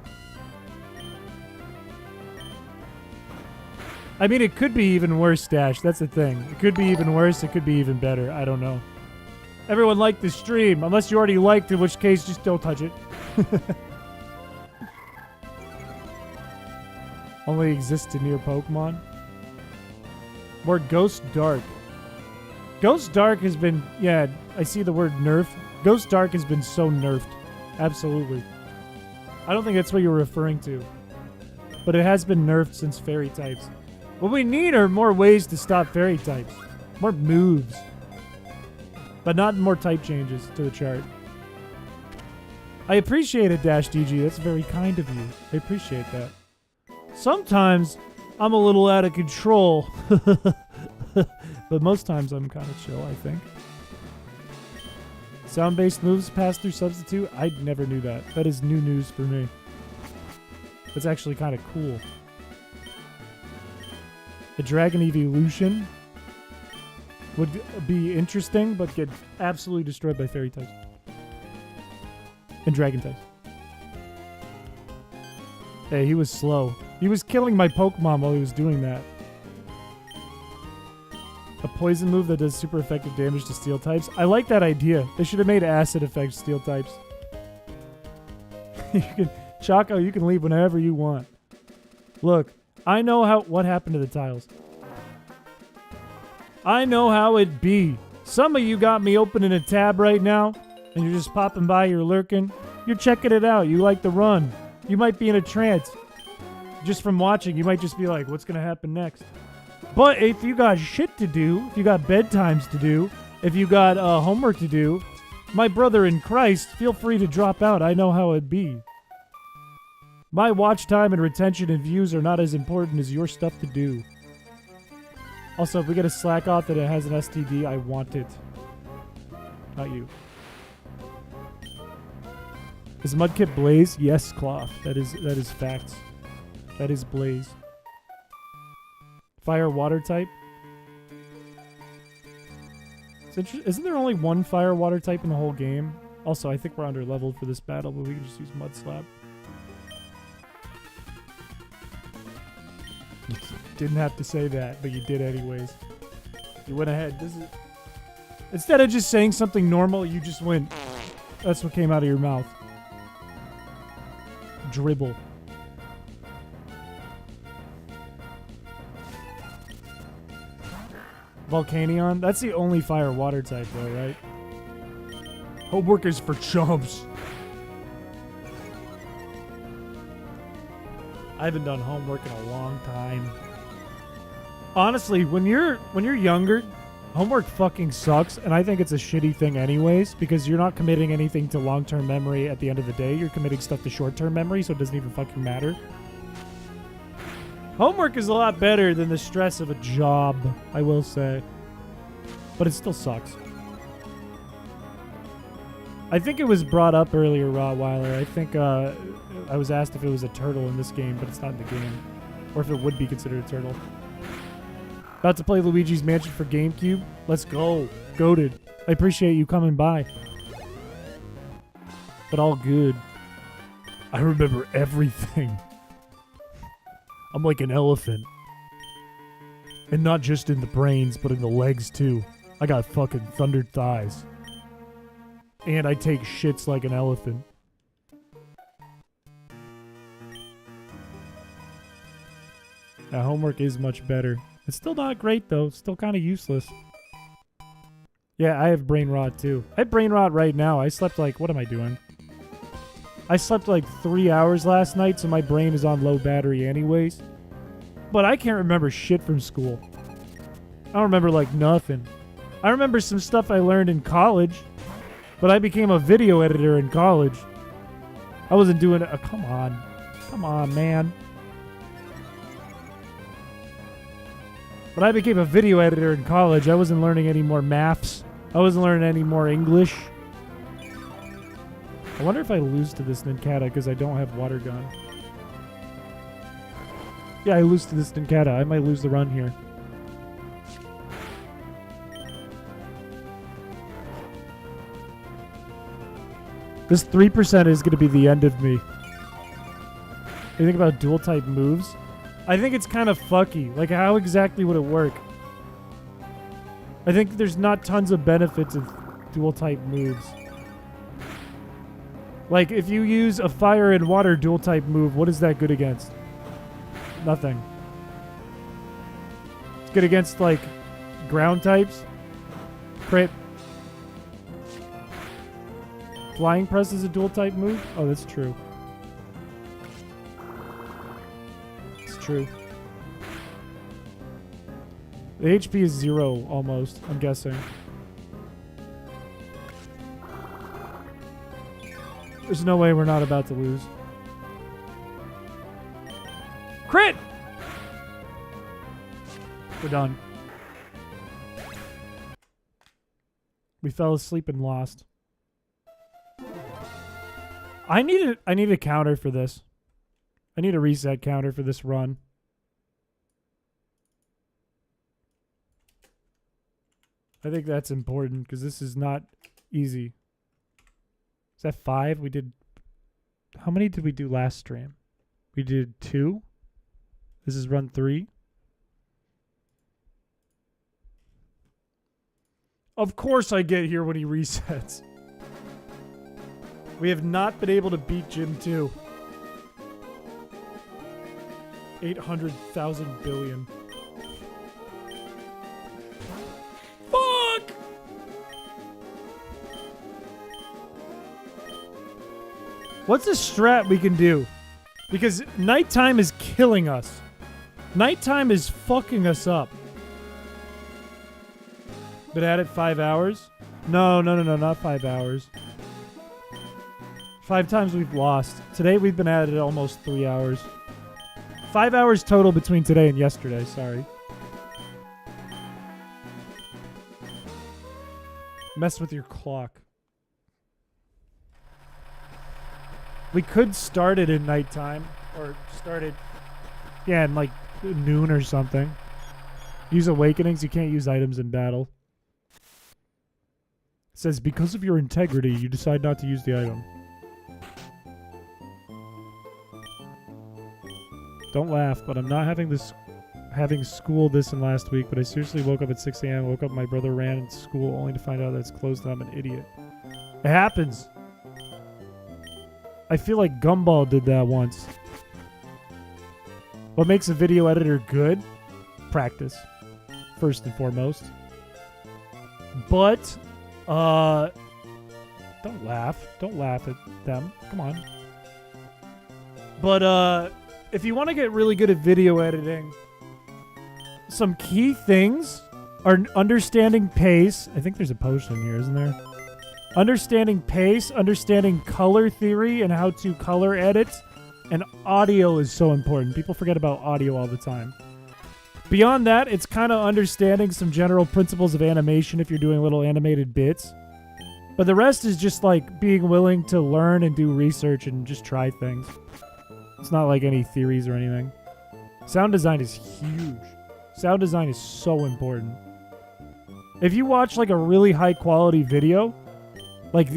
I mean, it could be even worse, Dash. That's the thing. It could be even worse. It could be even better. I don't know. Everyone liked the stream. Unless you already liked it, in which case, just don't touch it. Only exists in near Pokemon. More Ghost Dark. Ghost Dark has been... Yeah, I see the word nerf. Ghost Dark has been so nerfed. Absolutely. I don't think that's what you're referring to. But it has been nerfed since Fairy types. What we need are more ways to stop Fairy types. More moves. But not more type changes to the chart. I appreciate it, Dash DG. That's very kind of you. I appreciate that. Sometimes I'm a little out of control. But most times I'm kind of chill, I think. Sound-based moves pass through Substitute? I never knew that. That is new news for me. That's actually kind of cool. A Dragon Evolution would be interesting, but get absolutely destroyed by Fairy types. And Dragon types. Hey, he was slow. He was killing my Pokemon while he was doing that. A poison move that does super effective damage to steel types. I like that idea. They should have made acid effect steel types. Choco, you can leave whenever you want. Look, I know what happened to the tiles. I know how it be. Some of you got me opening a tab right now, and you're just popping by, you're lurking. You're checking it out. You like the run. You might be in a trance. Just from watching, you might just be like, what's going to happen next? But if you got shit to do, if you got bedtimes to do, if you got homework to do, my brother in Christ, feel free to drop out. I know how it be. My watch time and retention and views are not as important as your stuff to do. Also, if we get a Slack off that it has an STD, I want it. Not you. Is Mudkip Blaze? Yes, Cloth. That is facts. That is Blaze. Fire water type? Isn't there only one fire water type in the whole game? Also, I think we're under leveled for this battle, but we can just use Mud Slap. You didn't have to say that, but you did anyways. You went ahead. Instead of just saying something normal, you just went. That's what came out of your mouth. Dribble. Volcanion? That's the only fire water type though, right? Homework is for chumps. I haven't done homework in a long time. Honestly, when you're younger, homework fucking sucks, and I think it's a shitty thing anyways, because you're not committing anything to long-term memory at the end of the day. You're committing stuff to short-term memory, so it doesn't even fucking matter. Homework is a lot better than the stress of a job, I will say. But it still sucks. I think it was brought up earlier, Rottweiler. I think I was asked if it was a turtle in this game, but it's not in the game. Or if it would be considered a turtle. About to play Luigi's Mansion for GameCube? Let's go. Goated. I appreciate you coming by. But all good. I remember everything. I'm like an elephant. And not just in the brains, but in the legs too. I got fucking thundered thighs. And I take shits like an elephant. Now, homework is much better. It's still not great though. Still kind of useless. Yeah, I have brain rot too. I have brain rot right now. I slept like... What am I doing? I slept like 3 hours last night, so my brain is on low battery anyways. But I can't remember shit from school. I don't remember like nothing. I remember some stuff I learned in college, but I became a video editor in college. I wasn't doing it. Come on. Come on, man. But I became a video editor in college. I wasn't learning any more maths. I wasn't learning any more English. I wonder if I lose to this Nincada because I don't have water gun. Yeah, I lose to this Nincada. I might lose the run here. This 3% is going to be the end of me. You think about dual type moves? I think it's kind of fucky. Like, how exactly would it work? I think there's not tons of benefits of dual type moves. Like, if you use a fire and water dual type move, what is that good against? Nothing. It's good against, like, ground types. Crit. Flying press is a dual type move? Oh, that's true. It's true. The HP is 0 almost, I'm guessing. There's no way we're not about to lose. Crit! We're done. We fell asleep and lost. I need a counter for this. I need a reset counter for this run. I think that's important because this is not easy. Is that 5? We did... How many did we do last stream? We did 2. This is run 3. Of course I get here when he resets. We have not been able to beat Gym 2. 800,000 billion. Fuck! What's a strat we can do? Because nighttime is killing us. Nighttime is fucking us up. Been at it 5 hours? No, not 5 hours. 5 times we've lost. Today we've been at it almost 3 hours. 5 hours total between today and yesterday, sorry. Mess with your clock. We could start it at nighttime, or start it, yeah, in like noon or something. Use awakenings, you can't use items in battle. It says, because of your integrity, you decide not to use the item. Don't laugh, but I'm not having school this and last week, but I seriously woke up at 6 a.m., woke up, my brother ran to school only to find out that it's closed and I'm an idiot. It happens. I feel like Gumball did that once. What makes a video editor good? Practice. First and foremost. But, don't laugh. Don't laugh at them. Come on. But, if you want to get really good at video editing, some key things are understanding pace. I think there's a post in here, isn't there? Understanding pace, understanding color theory and how to color edit, and audio is so important. People forget about audio all the time. Beyond that, it's kind of understanding some general principles of animation if you're doing little animated bits. But the rest is just like being willing to learn and do research and just try things. It's not like any theories or anything. Sound design is huge. Sound design is so important. If you watch like a really high quality video, like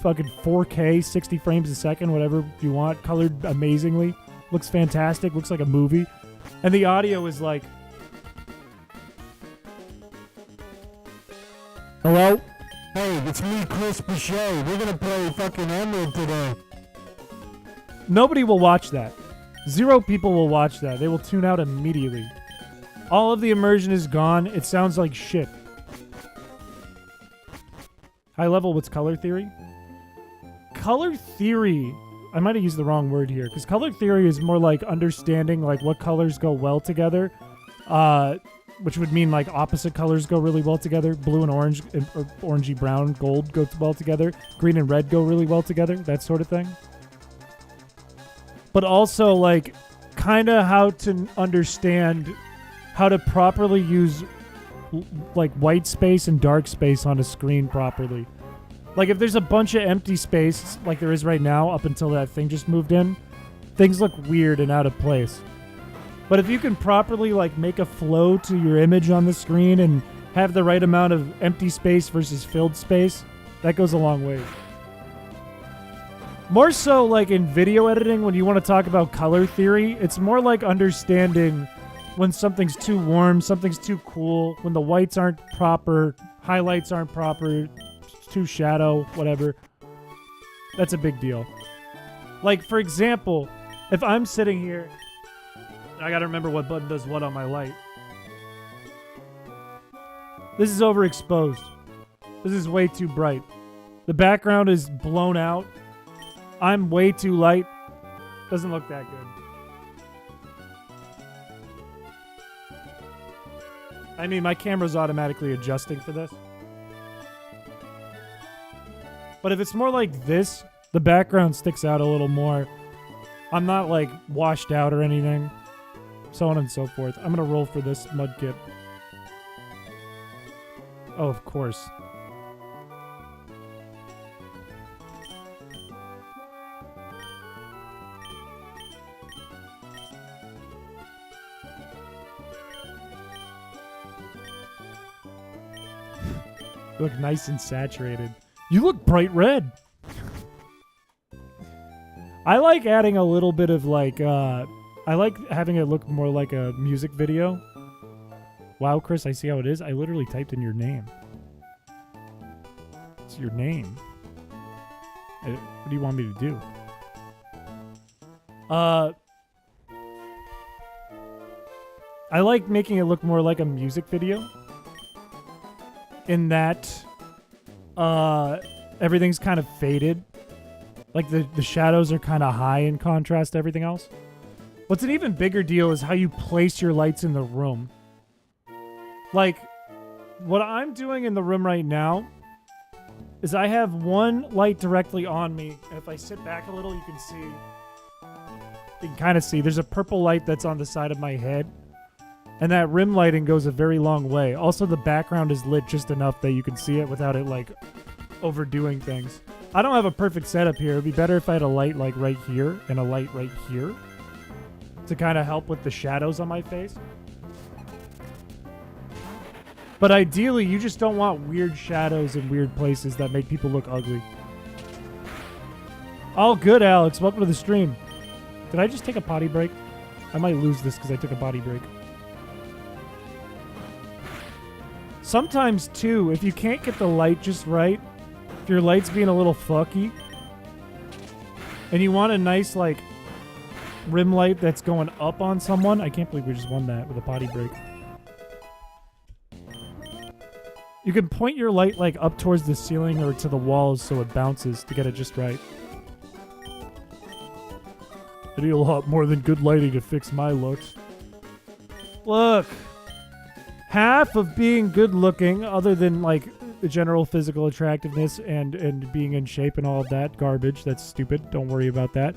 fucking 4K, 60 frames a second, whatever you want, colored amazingly, looks fantastic, looks like a movie, and the audio is like... Hello? Hey, it's me, Piché. We're gonna play fucking Emerald today. Nobody will watch that. 0 people will watch that. They will tune out immediately. All of the immersion is gone. It sounds like shit. High level, what's color theory? Color theory, I might have used the wrong word here, because color theory is more like understanding like what colors go well together, which would mean like opposite colors go really well together. Blue and orange, or orangey brown, gold go well together. Green and red go really well together, that sort of thing. But also like kind of how to understand how to properly use like white space and dark space on a screen properly. Like if there's a bunch of empty space like there is right now up until that thing just moved in, things look weird and out of place. But if you can properly like make a flow to your image on the screen and have the right amount of empty space versus filled space, that goes a long way. More so like in video editing, when you want to talk about color theory, it's more like understanding when something's too warm, something's too cool, when the whites aren't proper, highlights aren't proper, too shadow, whatever. That's a big deal. Like, for example, if I'm sitting here, I gotta remember what button does what on my light. This is overexposed. This is way too bright. The background is blown out. I'm way too light. Doesn't look that good. I mean, my camera's automatically adjusting for this. But if it's more like this, the background sticks out a little more. I'm not like washed out or anything. So on and so forth. I'm gonna roll for this mudkip. Oh, of course. You look nice and saturated. You look bright red. I like adding a little bit of like, I like having it look more like a music video. Wow, Chris, I see how it is. I literally typed in your name. It's your name. What do you want me to do? I like making it look more like a music video. In that everything's kind of faded. Like the shadows are kind of high in contrast to everything else. What's an even bigger deal is how you place your lights in the room. Like, what I'm doing in the room right now is I have one light directly on me. And if I sit back a little, you can see. You can kind of see. There's a purple light that's on the side of my head. And that rim lighting goes a very long way. Also, the background is lit just enough that you can see it without it, like, overdoing things. I don't have a perfect setup here. It'd be better if I had a light, like, right here and a light right here to kind of help with the shadows on my face. But ideally, you just don't want weird shadows in weird places that make people look ugly. All good, Alex. Welcome to the stream. Did I just take a potty break? I might lose this because I took a potty break. Sometimes, too, if you can't get the light just right, if your light's being a little fucky, and you want a nice, like, rim light that's going up on someone. I can't believe we just won that with a potty break. You can point your light, like, up towards the ceiling or to the walls so it bounces to get it just right. I need a lot more than good lighting to fix my looks. Look. Half of being good looking, other than, like, the general physical attractiveness and being in shape and all of that garbage, that's stupid. Don't worry about that.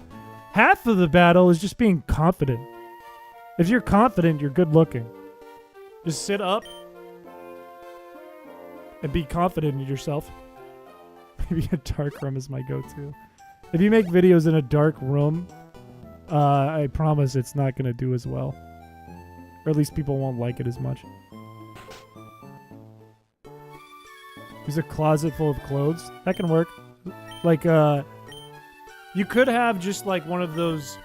Half of the battle is just being confident. If you're confident, you're good looking. Just sit up and be confident in yourself. Maybe a dark room is my go-to. If you make videos in a dark room, I promise it's not going to do as well. Or at least people won't like it as much. Use a closet full of clothes. That can work. Like, you could have just like one of those.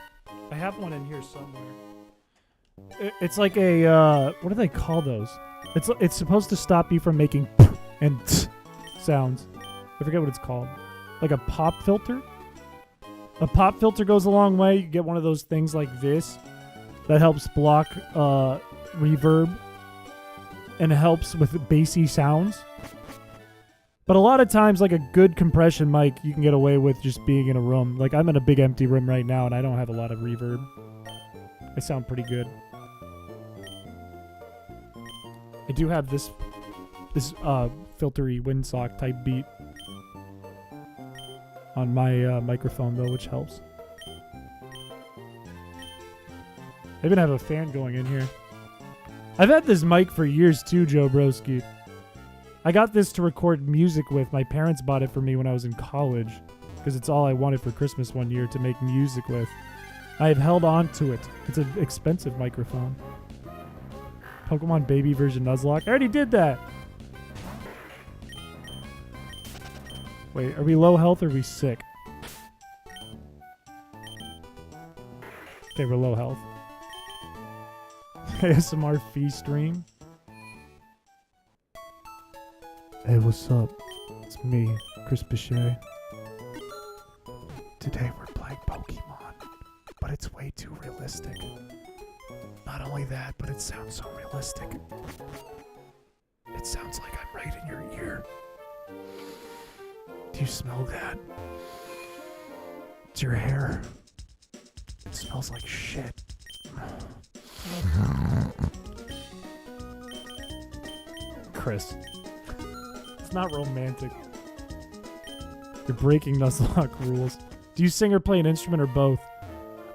I have one in here somewhere. It's like a, what do they call those? It's supposed to stop you from making and sounds. I forget what it's called. Like a pop filter? A pop filter goes a long way. You get one of those things like this that helps block reverb and helps with bassy sounds. But a lot of times, like a good compression mic, you can get away with just being in a room. Like, I'm in a big empty room right now, and I don't have a lot of reverb. I sound pretty good. I do have this filtery windsock type beat on my microphone, though, which helps. I even have a fan going in here. I've had this mic for years, too, Joe Broski. I got this to record music with. My parents bought it for me when I was in college because it's all I wanted for Christmas one year to make music with. I have held on to it. It's an expensive microphone. Pokemon Baby version Nuzlocke. I already did that. Wait, are we low health or are we sick? Okay, we're low health. ASMR fee stream. Hey, what's up? It's me, Piché. Today we're playing Pokemon, but it's way too realistic. Not only that, but it sounds so realistic. It sounds like I'm right in your ear. Do you smell that? It's your hair. It smells like shit. Chris. Not romantic. You're breaking Nuzlocke rules. Do you sing or play an instrument or both?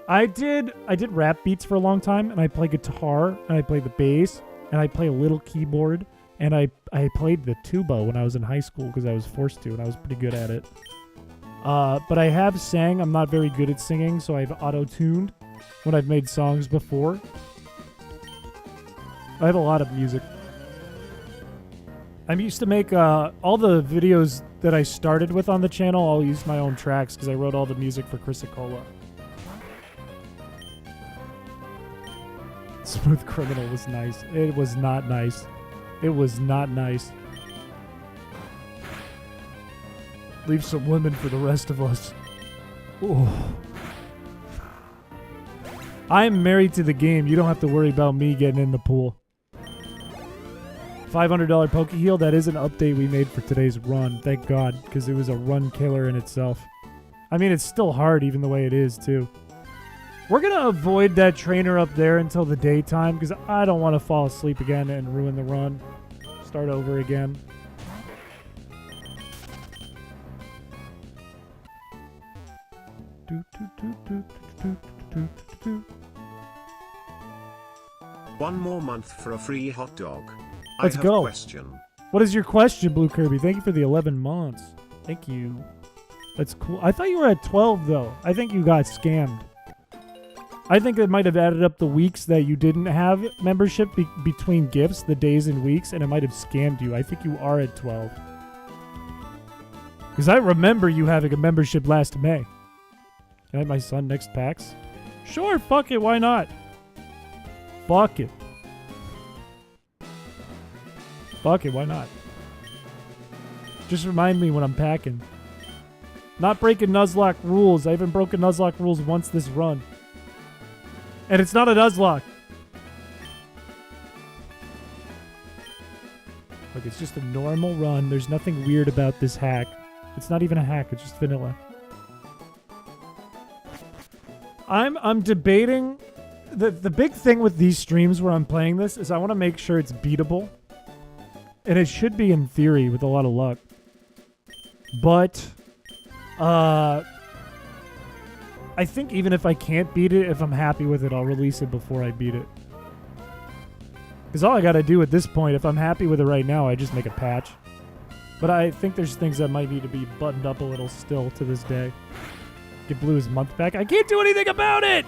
I did rap beats for a long time, and I play guitar, and I play the bass, and I play a little keyboard, and I played the tuba when I was in high school because I was forced to, and I was pretty good at it. But I have sang. I'm not very good at singing, so I've auto-tuned when I've made songs before. I have a lot of music. I used to make all the videos that I started with on the channel. I'll use my own tracks because I wrote all the music for Chrisicola. Smooth Criminal was nice. It was not nice. It was not nice. Leave some women for the rest of us. Ooh. I'm married to the game. You don't have to worry about me getting in the pool. $500 Poke Heal. That is an update we made for today's run. Thank God, because it was a run killer in itself. I mean, it's still hard even the way it is, too. We're going to avoid that trainer up there until the daytime, because I don't want to fall asleep again and ruin the run. Start over again. One more month for a free hot dog. Let's I have go. a question. What is your question, Blue Kirby? Thank you for the 11 months. Thank you. That's cool. I thought you were at 12, though. I think you got scammed. I think it might have added up the weeks that you didn't have membership between gifts, the days and weeks, and it might have scammed you. I think you are at 12. Because I remember you having a membership last May. Can I have my son next PAX? Sure, fuck it, why not? Fuck it. Fuck it, why not? Just remind me when I'm packing. Not breaking Nuzlocke rules. I haven't broken Nuzlocke rules once this run. And it's not a Nuzlocke. Look, it's just a normal run. There's nothing weird about this hack. It's not even a hack, it's just vanilla. I'm debating. The big thing with these streams where I'm playing this is I want to make sure it's beatable. And it should be in theory with a lot of luck. But I think even if I can't beat it, if I'm happy with it, I'll release it before I beat it. Because all I gotta do at this point, if I'm happy with it right now, I just make a patch. But I think there's things that might need to be buttoned up a little still to this day. Get Blue his month back. I can't do anything about it!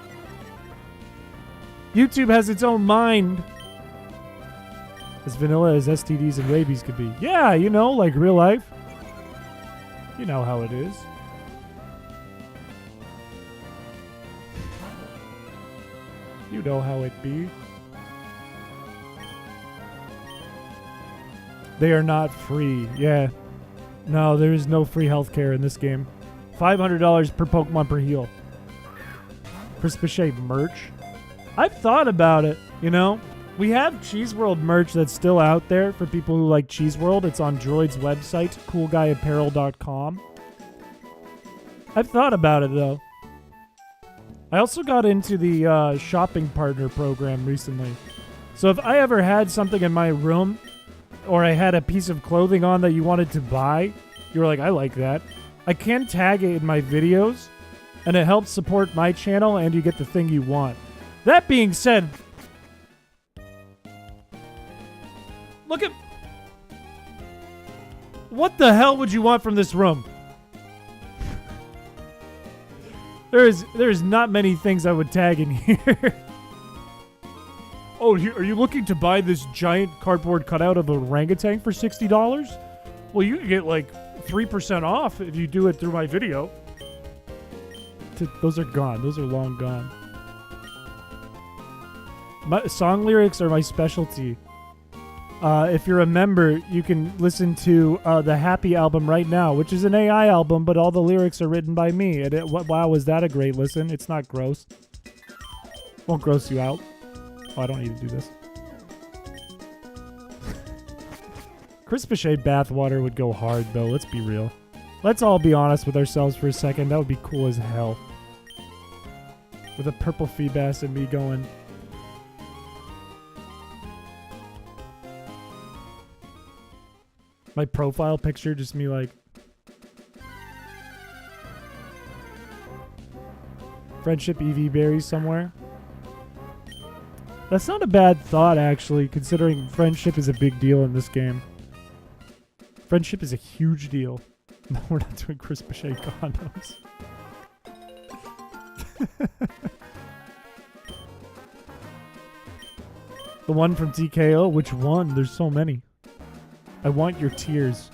YouTube has its own mind. As vanilla as STDs and rabies could be. Yeah, you know, like real life. You know how it is. You know how it be. They are not free. Yeah. No, there is no free healthcare in this game. $500 per Pokemon per heal. Chrispiche merch. I've thought about it, you know? We have Cheese World merch that's still out there for people who like Cheese World. It's on Droid's website, coolguyapparel.com. I've thought about it, though. I also got into the shopping partner program recently. So if I ever had something in my room, or I had a piece of clothing on that you wanted to buy, you were like, I like that. I can tag it in my videos, and it helps support my channel, and you get the thing you want. That being said, look at... What the hell would you want from this room? There's not many things I would tag in here. Oh, are you looking to buy this giant cardboard cutout of an orangutan for $60? Well, you can get like 3% off if you do it through my video. Those are gone. Those are long gone. My song lyrics are my specialty. If you're a member, you can listen to the Happy album right now, which is an AI album, but all the lyrics are written by me. And wow, was that a great listen? It's not gross. Won't gross you out. Oh, I don't need to do this. Chrispiche bathwater would go hard, though. Let's be real. Let's all be honest with ourselves for a second. That would be cool as hell. With a purple Feebas and me going... My profile picture, just me like... Friendship EV berries somewhere. That's not a bad thought, actually, considering friendship is a big deal in this game. Friendship is a huge deal. No, we're not doing Chrispiche condoms. The one from TKO? Which one? There's so many. I want your tears.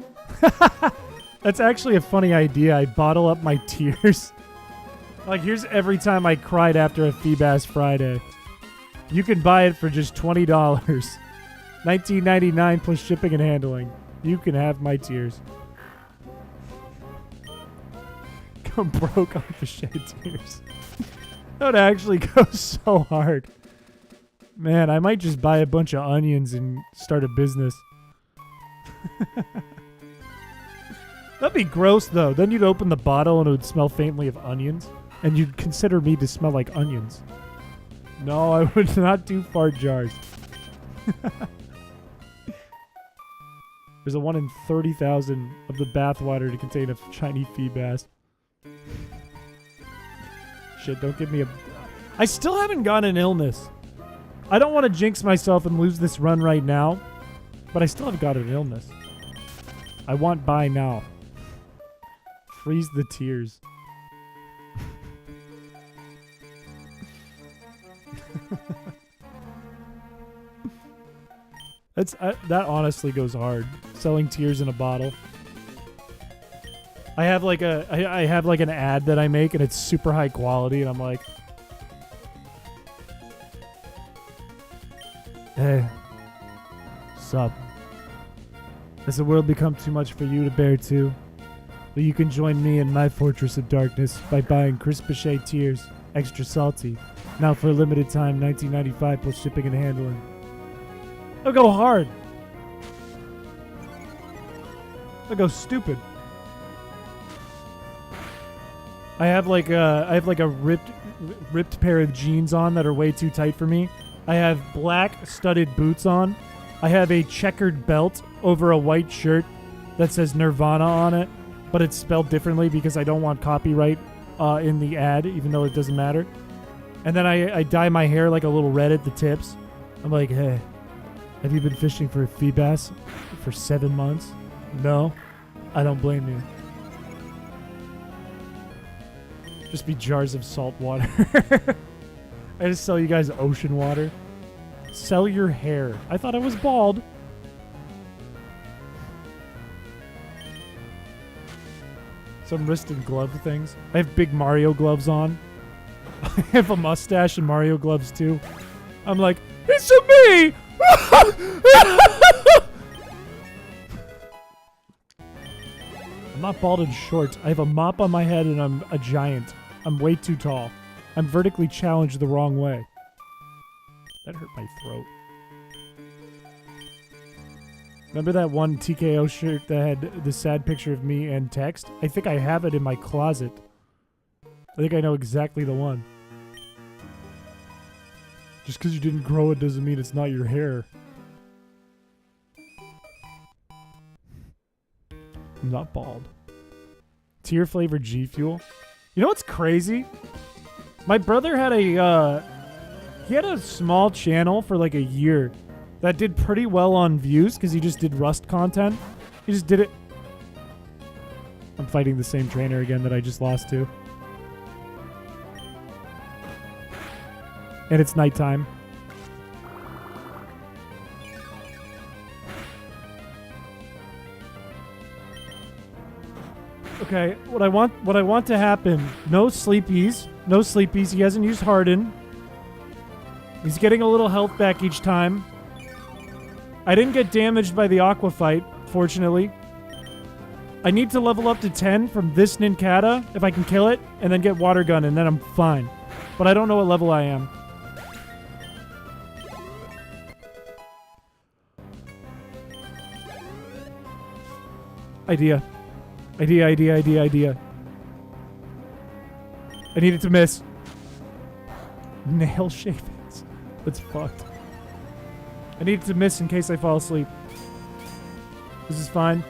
That's actually a funny idea. I bottle up my tears. Like, here's every time I cried after a Feebas Friday. You can buy it for just $20. $19.99 plus shipping and handling. You can have my tears. Go broke on Piché tears. That would actually go so hard. Man, I might just buy a bunch of onions and start a business. That'd be gross, though. Then you'd open the bottle and it would smell faintly of onions. And you'd consider me to smell like onions. No, I would not do fart jars. There's a 1 in 30,000 of the bathwater to contain a shiny Feebas. shit. Don't give me a... I still haven't gotten an illness. I don't want to jinx myself and lose this run right now, but I still haven't got an illness. I want buy now. Freeze the tears. That honestly goes hard. Selling tears in a bottle. I have like I have like an ad that I make and it's super high quality and I'm like, hey, sup? Has the world become too much for you to bear too? Well, you can join me in my fortress of darkness by buying chrispiche tears, extra salty. Now for a limited time, $19.95 plus shipping and handling. I'll go hard. I'll go stupid. I have like a ripped pair of jeans on that are way too tight for me. I have black studded boots on. I have a checkered belt over a white shirt that says Nirvana on it, but it's spelled differently because I don't want copyright in the ad, even though it doesn't matter. And then I dye my hair like a little red at the tips. I'm like, hey, have you been fishing for a fee bass for 7 months? No? I don't blame you. Just be jars of salt water. I just sell you guys ocean water. Sell your hair. I thought I was bald. Some wrist and glove things. I have big Mario gloves on. I have a mustache and Mario gloves too. I'm like, it's a me! I'm not bald and short. I have a mop on my head and I'm a giant. I'm way too tall. I'm vertically challenged the wrong way. That hurt my throat. Remember that one TKO shirt that had the sad picture of me and text? I think I have it in my closet. I think I know exactly the one. Just because you didn't grow it doesn't mean it's not your hair. I'm not bald. Tear flavored G Fuel. You know what's crazy? My brother had he had a small channel for like a year that did pretty well on views because he just did Rust content. He just did it. I'm fighting the same trainer again that I just lost to. And it's nighttime. Okay, what I want to happen, no sleepies. No sleepies. He hasn't used Harden. He's getting a little health back each time. I didn't get damaged by the Aqua fight, fortunately. I need to level up to 10 from this Nincada, if I can kill it, and then get Water Gun, and then I'm fine. But I don't know what level I am. Idea. I need it to miss. Nail shavings. That's fucked. I need it to miss in case I fall asleep. This is fine.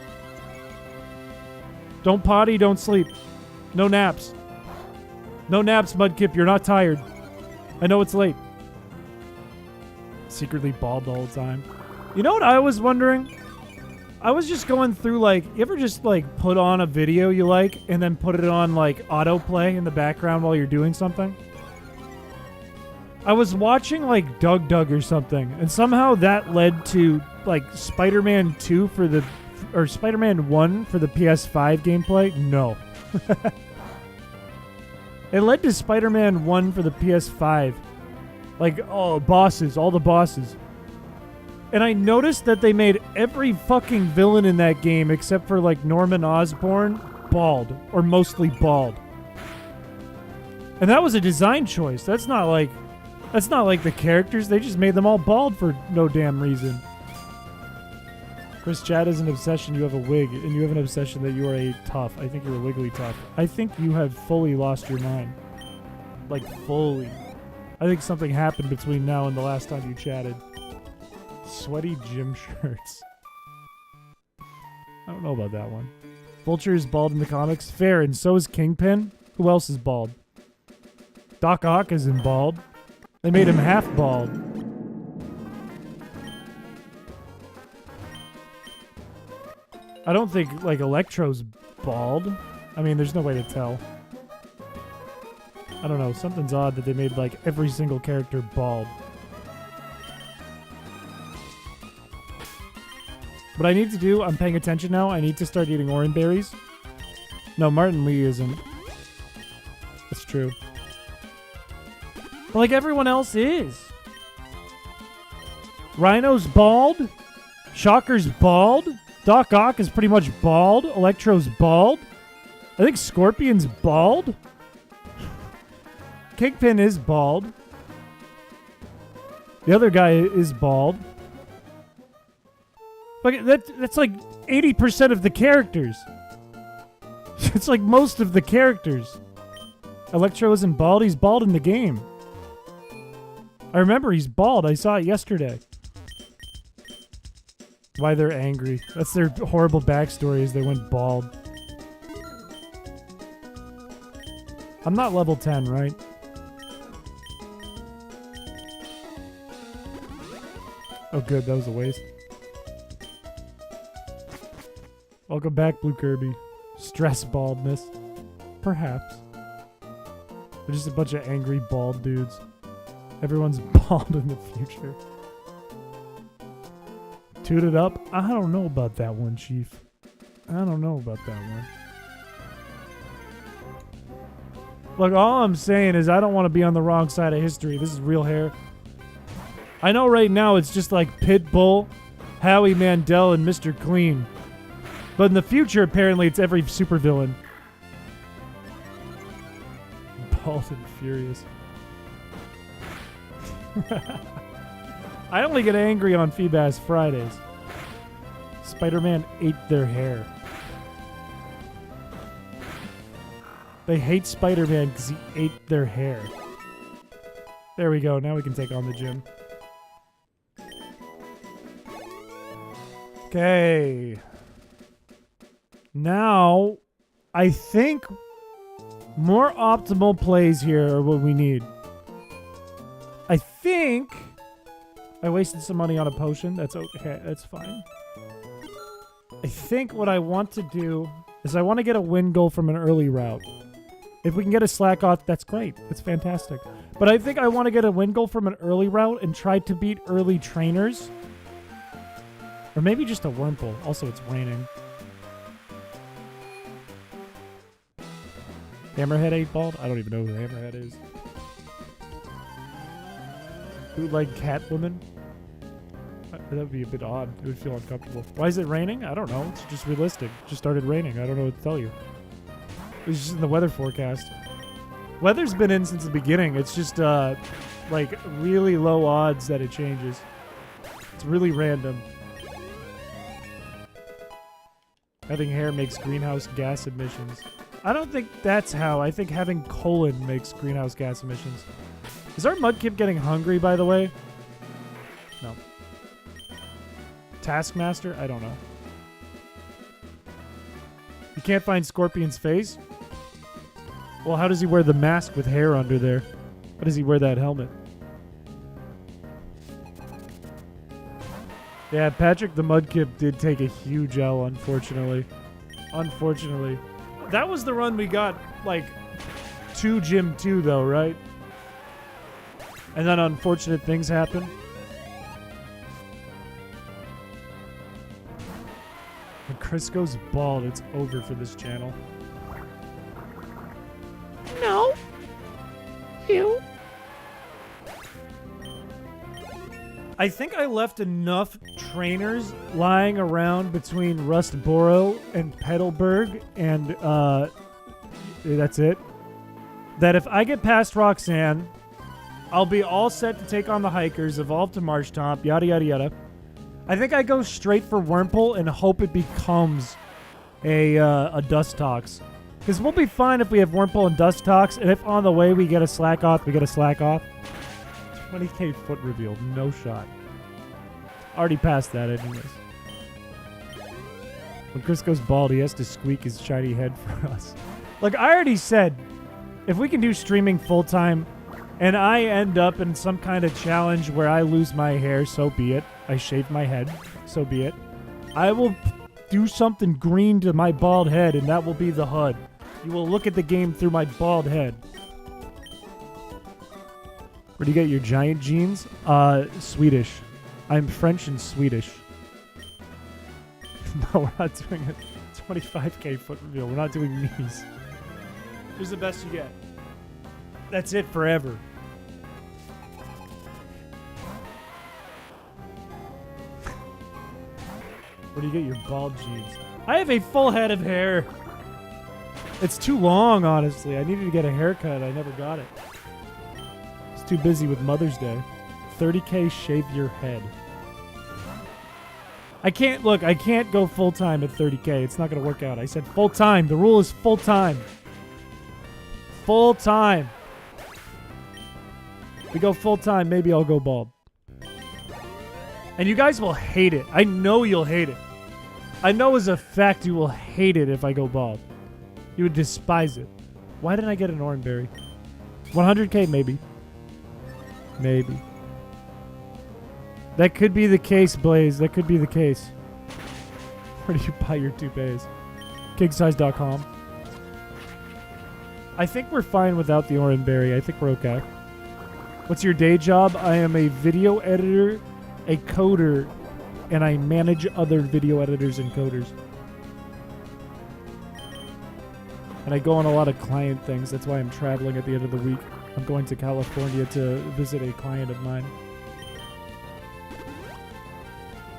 Don't potty, don't sleep. No naps. No naps, Mudkip. You're not tired. I know it's late. Secretly bald the whole time. You know what I was wondering? I was just going through, like, you ever just, like, put on a video you like and then put it on, like, autoplay in the background while you're doing something? I was watching, like, Doug or something, and somehow that led to, like, Spider-Man 2 for the... or Spider-Man 1 for the PS5 gameplay? No. It led to Spider-Man 1 for the PS5. Like, oh, bosses, all the bosses. And I noticed that they made every fucking villain in that game except for, like, Norman Osborn bald, or mostly bald. And that was a design choice. That's not like the characters. They just made them all bald for no damn reason. Chris Chad is an obsession. You have a wig, and you have an obsession that you are a tough. I think you're a wiggly tough. I think you have fully lost your mind. Like, fully. I think something happened between now and the last time you chatted. Sweaty gym shirts. I don't know about that one. Vulture is bald in the comics. Fair, and so is Kingpin. Who else is bald? Doc Ock isn't bald. They made him half bald. I don't think, like, Electro's bald. I mean, there's no way to tell. I don't know. Something's odd that they made, like, every single character bald. What I need to do, I'm paying attention now. I need to start eating orange berries. No, Martin Lee isn't. That's true. But like everyone else is. Rhino's bald. Shocker's bald. Doc Ock is pretty much bald. Electro's bald. I think Scorpion's bald. Kingpin is bald. The other guy is bald. Like that's like 80% of the characters. It's like most of the characters. Electro isn't bald. He's bald in the game. I remember he's bald. I saw it yesterday. Why they're angry. That's their horrible backstory is they went bald. I'm not level 10, right? Oh good, that was a waste. Welcome back, Blue Kirby. Stress baldness. Perhaps. They're just a bunch of angry bald dudes. Everyone's bald in the future. Toot it up? I don't know about that one, Chief. I don't know about that one. Look, all I'm saying is I don't want to be on the wrong side of history. This is real hair. I know right now it's just like Pitbull, Howie Mandel, and Mr. Clean. But in the future, apparently, it's every supervillain. Bald and furious. I only get angry on Feebas Fridays. Spider-Man ate their hair. They hate Spider-Man because he ate their hair. There we go. Now we can take on the gym. Okay. Now, I think more optimal plays here are what we need. I think I wasted some money on a potion. That's okay. That's fine. I think what I want to do is I want to get a win goal from an early route. If we can get a slack off, that's great. That's fantastic. But I think I want to get a win goal from an early route and try to beat early trainers. Or maybe just a Wurmple. Also, it's raining. Hammerhead ain't bald? I don't even know who Hammerhead is. Bootleg Catwoman? That would be a bit odd. It would feel uncomfortable. Why is it raining? I don't know. It's just realistic. It just started raining. I don't know what to tell you. It was just in the weather forecast. Weather's been in since the beginning. It's just, like, really low odds that it changes. It's really random. Having hair makes greenhouse gas emissions. I don't think that's how. I think having colon makes greenhouse gas emissions. Is our Mudkip getting hungry, by the way? No. Taskmaster? I don't know. You can't find Scorpion's face? Well, how does he wear the mask with hair under there? How does he wear that helmet? Yeah, Patrick the Mudkip did take a huge L, unfortunately. Unfortunately. That was the run we got, like, to Gym 2, though, right? And then unfortunate things happen. When Chris goes bald, it's over for this channel. No. You. I think I left enough trainers lying around between Rustboro and Petalburg, and that's it. That if I get past Roxanne, I'll be all set to take on the hikers, evolve to Marshtomp, yada yada yada. I think I go straight for Wurmple and hope it becomes a Dustox. Because we'll be fine if we have Wurmple and Dustox, and if on the way we get a Slack Off, we get a Slack Off. 20k foot reveal, no shot. Already passed that anyways. When Chris goes bald, he has to squeak his shiny head for us. Like, I already said, If we can do streaming full-time and I end up in some kind of challenge where I lose my hair, so be it. I shave my head, so be it. I will do something green to my bald head, and that will be the HUD. You will look at the game through my bald head. Where do you get your giant jeans? Swedish. I'm French and Swedish. No, we're not doing a 25k foot reveal. We're not doing knees. Here's the best you get. That's it forever. Where do you get your bald jeans? I have a full head of hair. It's too long, honestly. I needed to get a haircut. I never got it. I was too busy with Mother's Day. 30k shave your head. I can't go full-time at 30k. It's not going to work out. I said full-time. The rule is full-time. Full-time. If we go full-time, maybe I'll go bald. And you guys will hate it. I know you'll hate it. I know as a fact you will hate it if I go bald. You would despise it. Why didn't I get an orange berry? 100k, maybe. Maybe. That could be the case, Blaze. That could be the case. Where do you buy your toupees? Kingsize.com. I think we're fine without the orange berry. I think we're okay. What's your day job? I am a video editor, a coder, and I manage other video editors and coders. And I go on a lot of client things. That's why I'm traveling at the end of the week. I'm going to California to visit a client of mine.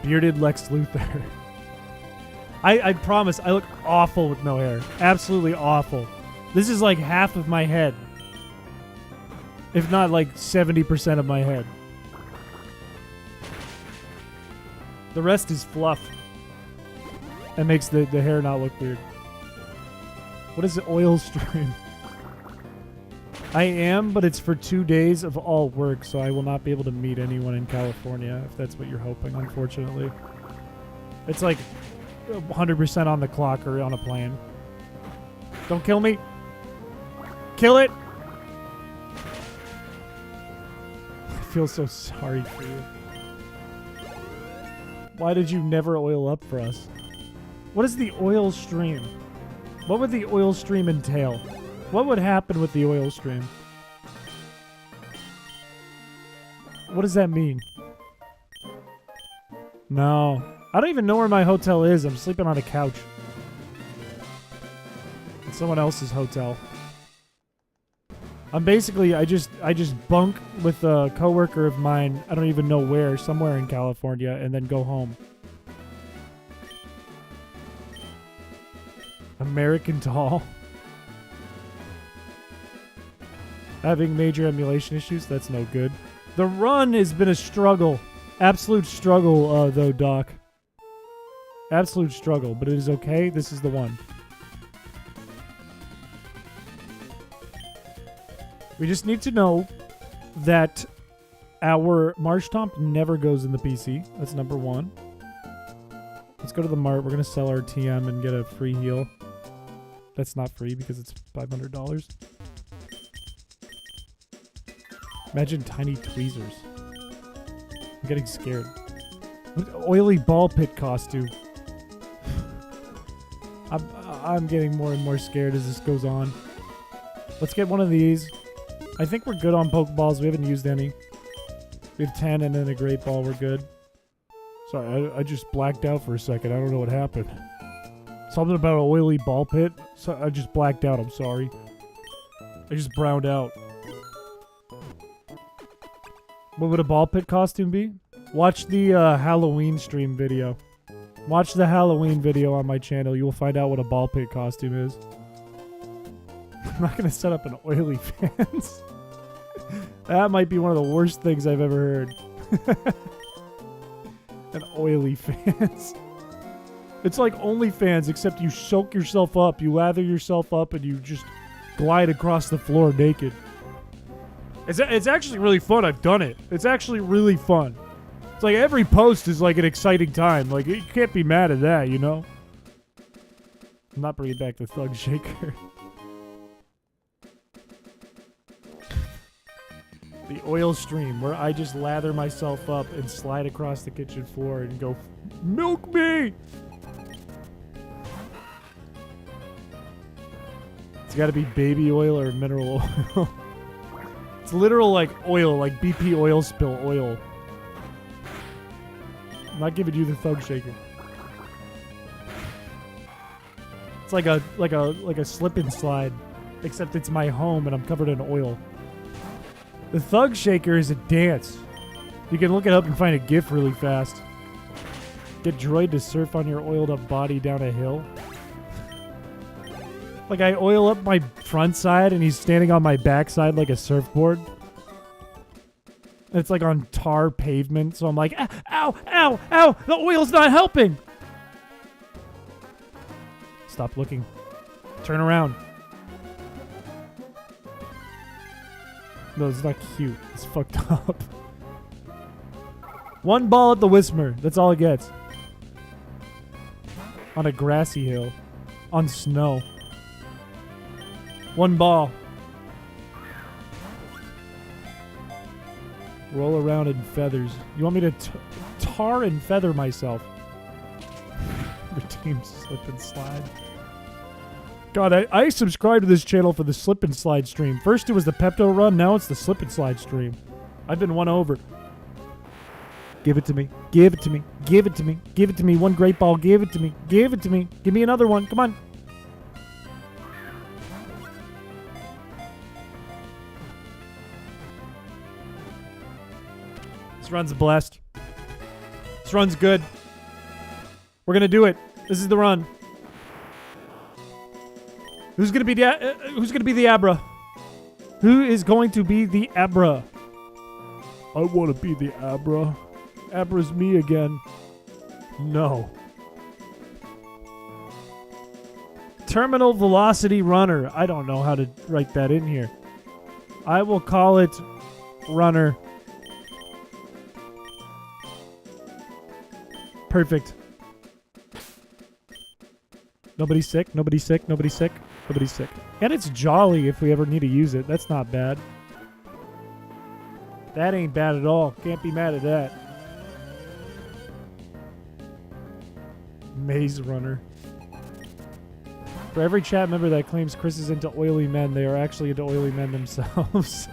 Bearded Lex Luthor. I promise, I look awful with no hair. Absolutely awful. This is like half of my head. If not like 70% of my head. The rest is fluff. That makes the hair not look weird. What is the oil stream? I am, but it's for 2 days of all work, so I will not be able to meet anyone in California, if that's what you're hoping, unfortunately. It's like 100% on the clock or on a plane. Don't kill me. Kill it! I feel so sorry for you. Why did you never oil up for us? What is the oil stream? What would the oil stream entail? What would happen with the oil stream? What does that mean? No. I don't even know where my hotel is. I'm sleeping on a couch. It's someone else's hotel. I'm basically, I just bunk with a coworker of mine, I don't even know where, somewhere in California, and then go home. American Tall. Having major emulation issues? That's no good. The run has been a struggle. Absolute struggle, though, Doc. Absolute struggle, but it is okay. This is the one. We just need to know that our Marshtomp never goes in the PC. That's number one. Let's go to the mart. We're going to sell our TM and get a free heal. That's not free because it's $500. Imagine tiny tweezers. I'm getting scared. Oily ball pit costume. I'm getting more and more scared as this goes on. Let's get one of these. I think we're good on Pokeballs. We haven't used any. We have 10 and then a Great Ball. We're good. Sorry, I just blacked out for a second. I don't know what happened. Something about an oily ball pit. So I just blacked out. I'm sorry. I just browned out. What would a ball pit costume be? Watch the Halloween stream video. Watch the Halloween video on my channel. You will find out what a ball pit costume is. I'm not going to set up an oily fans. That might be one of the worst things I've ever heard. An oily fans. It's like OnlyFans, except you soak yourself up, you lather yourself up, and you just glide across the floor naked. It's actually really fun. I've done it. It's actually really fun. It's like every post is like an exciting time. Like, you can't be mad at that, you know? I'm not bringing back the Thug Shaker. The oil stream, where I just lather myself up and slide across the kitchen floor and go, milk me! It's gotta be baby oil or mineral oil. It's literal like oil, like BP oil spill oil. I'm not giving you the thug shaker. It's like a slip and slide, except it's my home and I'm covered in oil. The thug shaker is a dance. You can look it up and find a GIF really fast. Get droid to surf on your oiled up body down a hill. Like I oil up my front side and he's standing on my backside like a surfboard. It's like on tar pavement, so I'm like, ow, ow, ow, the oil's not helping. Stop looking. Turn around. No, it's not cute. It's fucked up. One ball at the Whismer. That's all it gets. On a grassy hill. On snow. One ball. Roll around in feathers. You want me to tar and feather myself? Your team slip and slide. God, I subscribed to this channel for the slip and slide stream. First it was the Pepto run, now it's the slip and slide stream. I've been won over. Give it to me. Give it to me. Give it to me. Give it to me. One great ball. Give it to me. Give it to me. Give me another one. Come on. This run's blessed. This run's good. We're gonna do it. This is the run. Who's gonna be the Abra? Who is going to be the Abra? I want to be the Abra. Abra's me again. No. Terminal velocity runner. I don't know how to write that in here. I will call it runner. Perfect. Nobody's sick. Nobody's sick. Nobody's sick. Nobody's sick. And it's jolly if we ever need to use it. That's not bad. That ain't bad at all. Can't be mad at that. Maze runner. For every chat member that claims Chris is into oily men, they are actually into oily men themselves.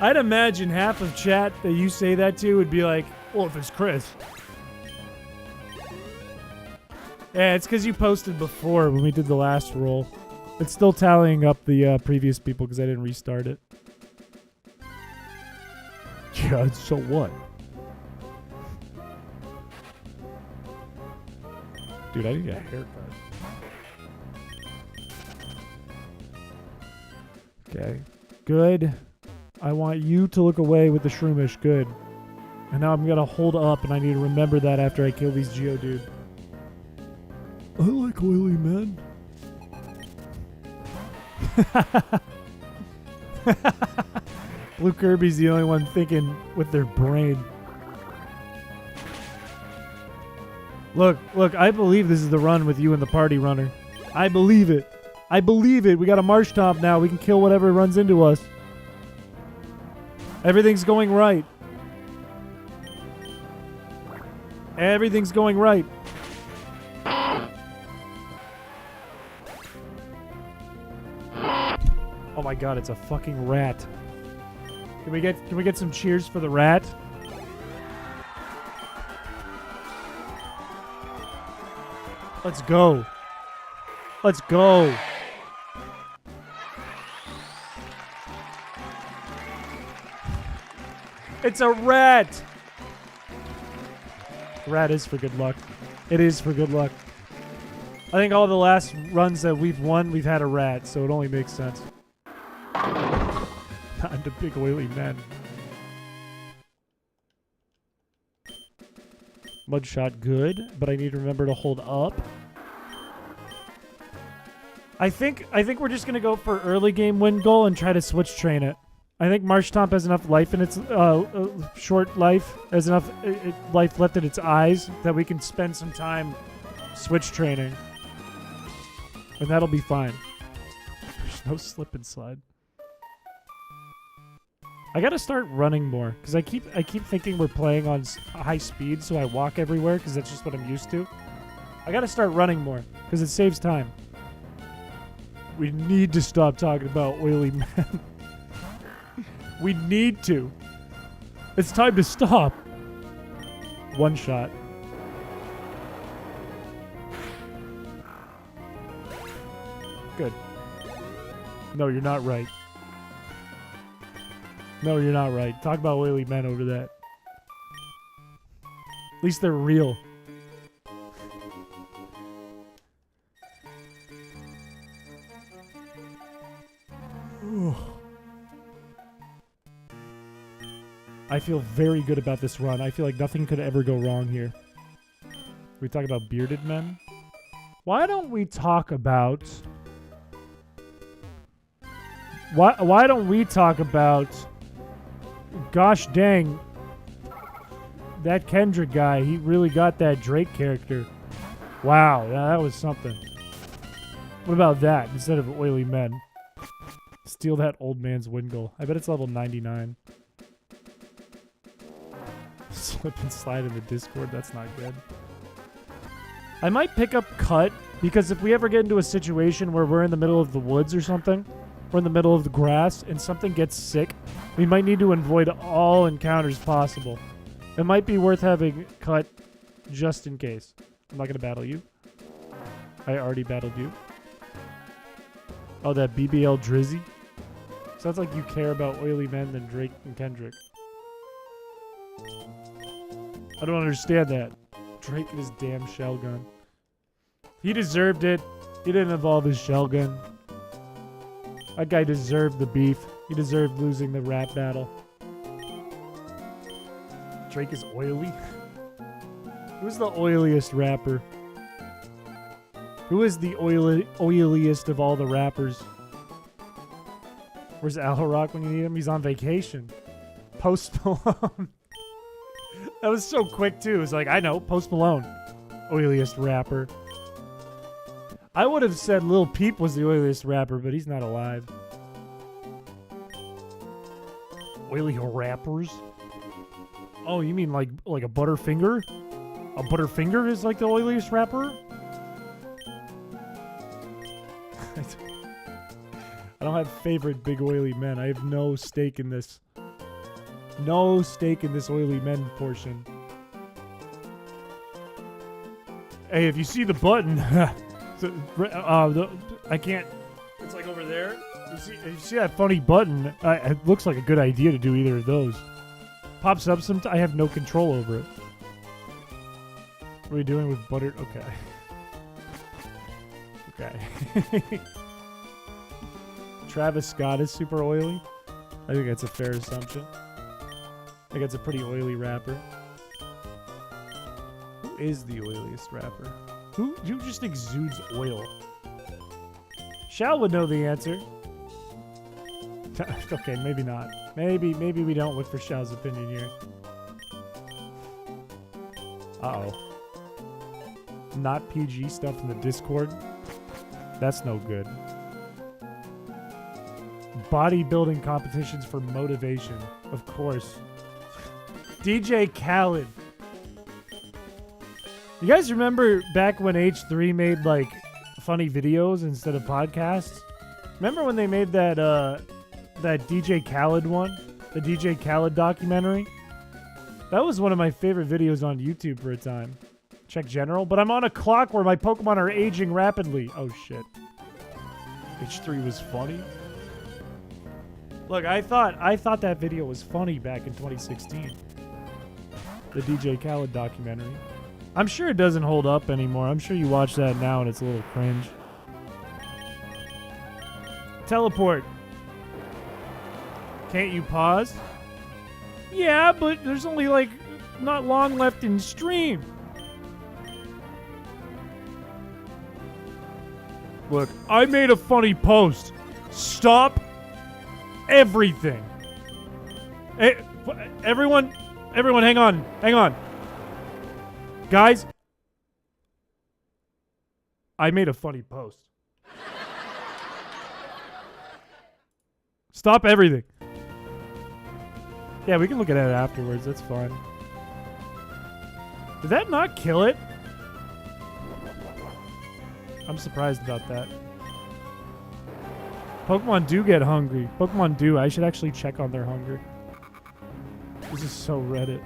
I'd imagine half of chat that you say that to would be like, well, if it's Chris. Yeah, it's because you posted before when we did the last roll. It's still tallying up the previous people because I didn't restart it. Yeah, so what? Dude, I need to get a haircut. Okay. Good. I want you to look away with the shroomish. Good. And now I'm going to hold up, and I need to remember that after I kill these Geodude. I like oily men. Blue Kirby's the only one thinking with their brain. Look, I believe this is the run with you and the party runner. I believe it. I believe it. We got a Marsh Tomp now. We can kill whatever runs into us. Everything's going right. Everything's going right. Oh my god, it's a fucking rat. Can we get some cheers for the rat? Let's go. Let's go. It's a rat. Rat is for good luck. It is for good luck. I think all the last runs that we've won, we've had a rat, so it only makes sense. Not into big oily men. Mudshot good, but I need to remember to hold up. I think we're just gonna go for early game win goal and try to switch train it. I think Marsh Tomp has enough life in its short life, has enough life left in its eyes that we can spend some time switch training, and that'll be fine. There's no slip and slide. I gotta start running more because I keep thinking we're playing on high speed, so I walk everywhere because that's just what I'm used to. I gotta start running more because it saves time. We need to stop talking about oily men. We need to. It's time to stop. One shot. Good. No, you're not right. No, you're not right. Talk about oily men over that. At least they're real. I feel very good about this run. I feel like nothing could ever go wrong here. We talk about bearded men? Why don't we talk about... Why don't we talk about... Gosh dang. That Kendrick guy, he really got that Drake character. Wow, yeah, that was something. What about that instead of oily men? Steal that old man's wind goal. I bet it's level 99. Slip and slide in the Discord, that's not good. I might pick up cut, because if we ever get into a situation where we're in the middle of the woods or something, we're in the middle of the grass, and something gets sick, we might need to avoid all encounters possible. It might be worth having cut just in case. I'm not going to battle you. I already battled you. Oh, that BBL Drizzy? Sounds like you care about oily men than Drake and Kendrick. I don't understand that. Drake and his damn shell gun. He deserved it. He didn't evolve his shell gun. That guy deserved the beef. He deserved losing the rap battle. Drake is oily? Who's the oiliest rapper? Who is the oiliest of all the rappers? Where's Al Rock when you need him? He's on vacation. Post Malone. That was so quick, too. It was like, I know, Post Malone. Oiliest rapper. I would have said Lil Peep was the oiliest rapper, but he's not alive. Oily rappers? Oh, you mean like a Butterfinger? A Butterfinger is like the oiliest rapper? I don't have favorite big oily men. I have no stake in this. No stake in this oily men portion. Hey, if you see the button, I can't. It's like over there. If you see that funny button, it looks like a good idea to do either of those. Pops up sometimes. I have no control over it. What are we doing with butter? Okay. Okay. Travis Scott is super oily. I think that's a fair assumption. I think that's a pretty oily rapper. Who is the oiliest rapper? Who just exudes oil? Shal would know the answer. Okay, maybe not. Maybe we don't look for Shal's opinion here. Uh-oh. Not PG stuff in the Discord? That's no good. Bodybuilding competitions for motivation. Of course. DJ Khaled. You guys remember back when H3 made, like, funny videos instead of podcasts? Remember when they made that DJ Khaled one? The DJ Khaled documentary? That was one of my favorite videos on YouTube for a time. Check general. But I'm on a clock where my Pokemon are aging rapidly. Oh, shit. H3 was funny? Look, I thought that video was funny back in 2016. The DJ Khaled documentary. I'm sure it doesn't hold up anymore. I'm sure you watch that now and it's a little cringe. Teleport. Can't you pause? Yeah, but there's only, like, not long left in stream. Look, I made a funny post. Stop everything. Hey, everyone, hang on. Guys, I made a funny post. Stop everything. Yeah, we can look at it afterwards. That's fine. Did that not kill it? I'm surprised about that. Pokemon do get hungry. Pokemon do. I should actually check on their hunger. This is so Reddit.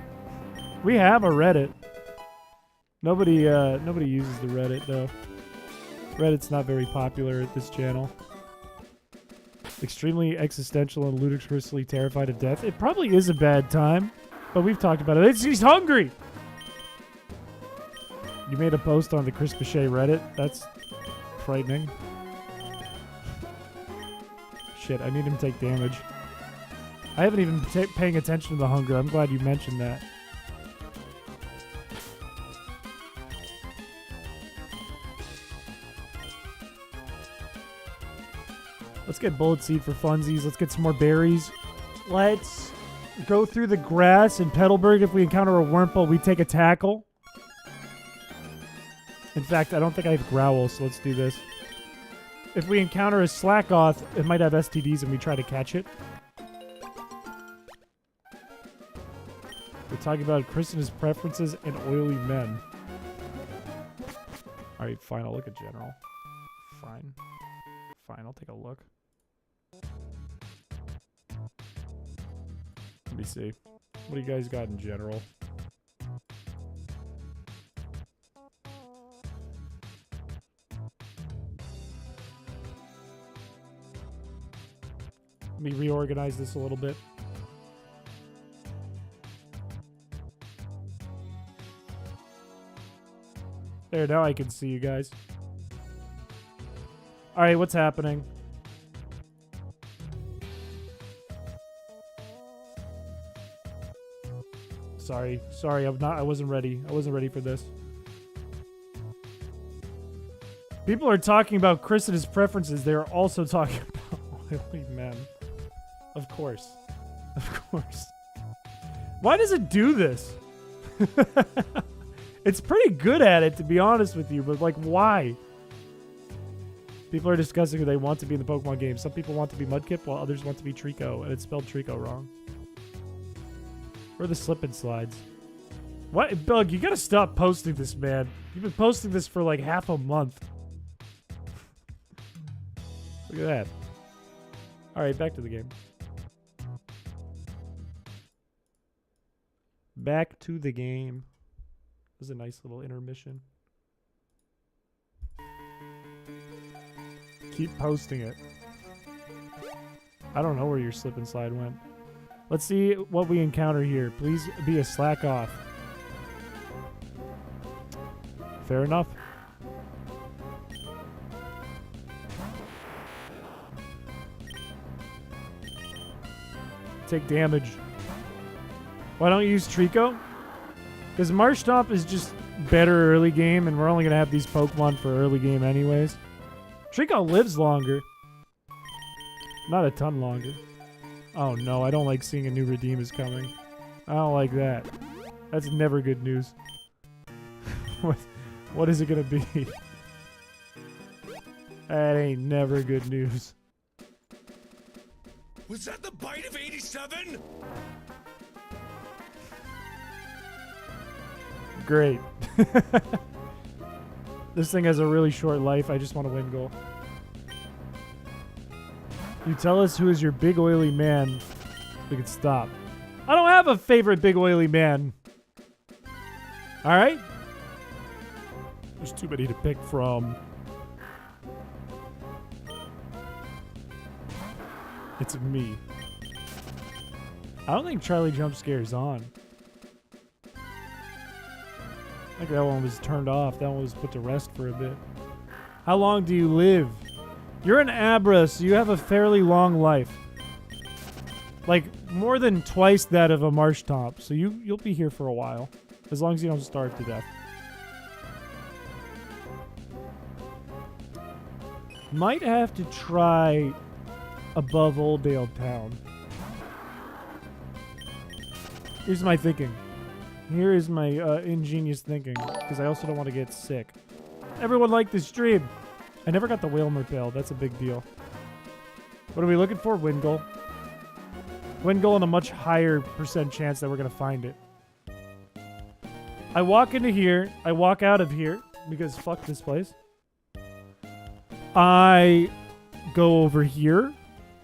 We have a Reddit. Nobody uses the Reddit though. Reddit's not very popular at this channel. Extremely existential and ludicrously terrified of death. It probably is a bad time, but we've talked about it. He's hungry! You made a post on the chrispiche Reddit? That's frightening. Shit, I need him to take damage. I haven't even paying attention to the hunger. I'm glad you mentioned that. Let's get bullet seed for funsies. Let's get some more berries. Let's go through the grass in Petalburg. If we encounter a Wurmple, we take a tackle. In fact, I don't think I have Growl, so let's do this. If we encounter a Slackoth, it might have STDs and we try to catch it. We're talking about Chris and his preferences and oily men. Alright, fine. I'll look at general. Fine. Fine, I'll take a look. Let me see. What do you guys got in general? Let me reorganize this a little bit. There, now I can see you guys. Alright, what's happening? Sorry, I wasn't ready. I wasn't ready for this. People are talking about Chris and his preferences. They're also talking about oily men. Of course. Of course. Why does it do this? It's pretty good at it, to be honest with you, but like, why? People are discussing who they want to be in the Pokemon game. Some people want to be Mudkip, while others want to be Trico, and it's spelled Trico wrong. Where are the slip and slides? What? Bug, you gotta stop posting this, man. You've been posting this for like half a month. Look at that. Alright, back to the game. Back to the game. This is a nice little intermission. Keep posting it. I don't know where your slip and slide went. Let's see what we encounter here. Please be a slack off. Fair enough. Take damage. Why don't you use Trico? Because Marshtomp is just better early game, and we're only going to have these Pokemon for early game anyways. Trico lives longer. Not a ton longer. Oh no, I don't like seeing a new redeem is coming. I don't like that. That's never good news. What is it going to be? That ain't never good news. Was that the bite of 87? Great. This thing has a really short life. I just want to win goal. You tell us who is your big oily man. We can stop. I don't have a favorite big oily man. Alright? There's too many to pick from. It's me. I don't think Charlie Jump Scare's on. I think that one was turned off. That one was put to rest for a bit. How long do you live? You're an Abra, so you have a fairly long life. Like, more than twice that of a Marshtomp. So you'll be here for a while. As long as you don't starve to death. Might have to try above Oldale Town. Here's my thinking. Here is my ingenious thinking, because I also don't want to get sick. Everyone liked this stream. I never got the Whalmer Pill. That's a big deal. What are we looking for? Wingull. Win goal and a much higher % chance that we're going to find it. I walk into here. I walk out of here because fuck this place. I go over here.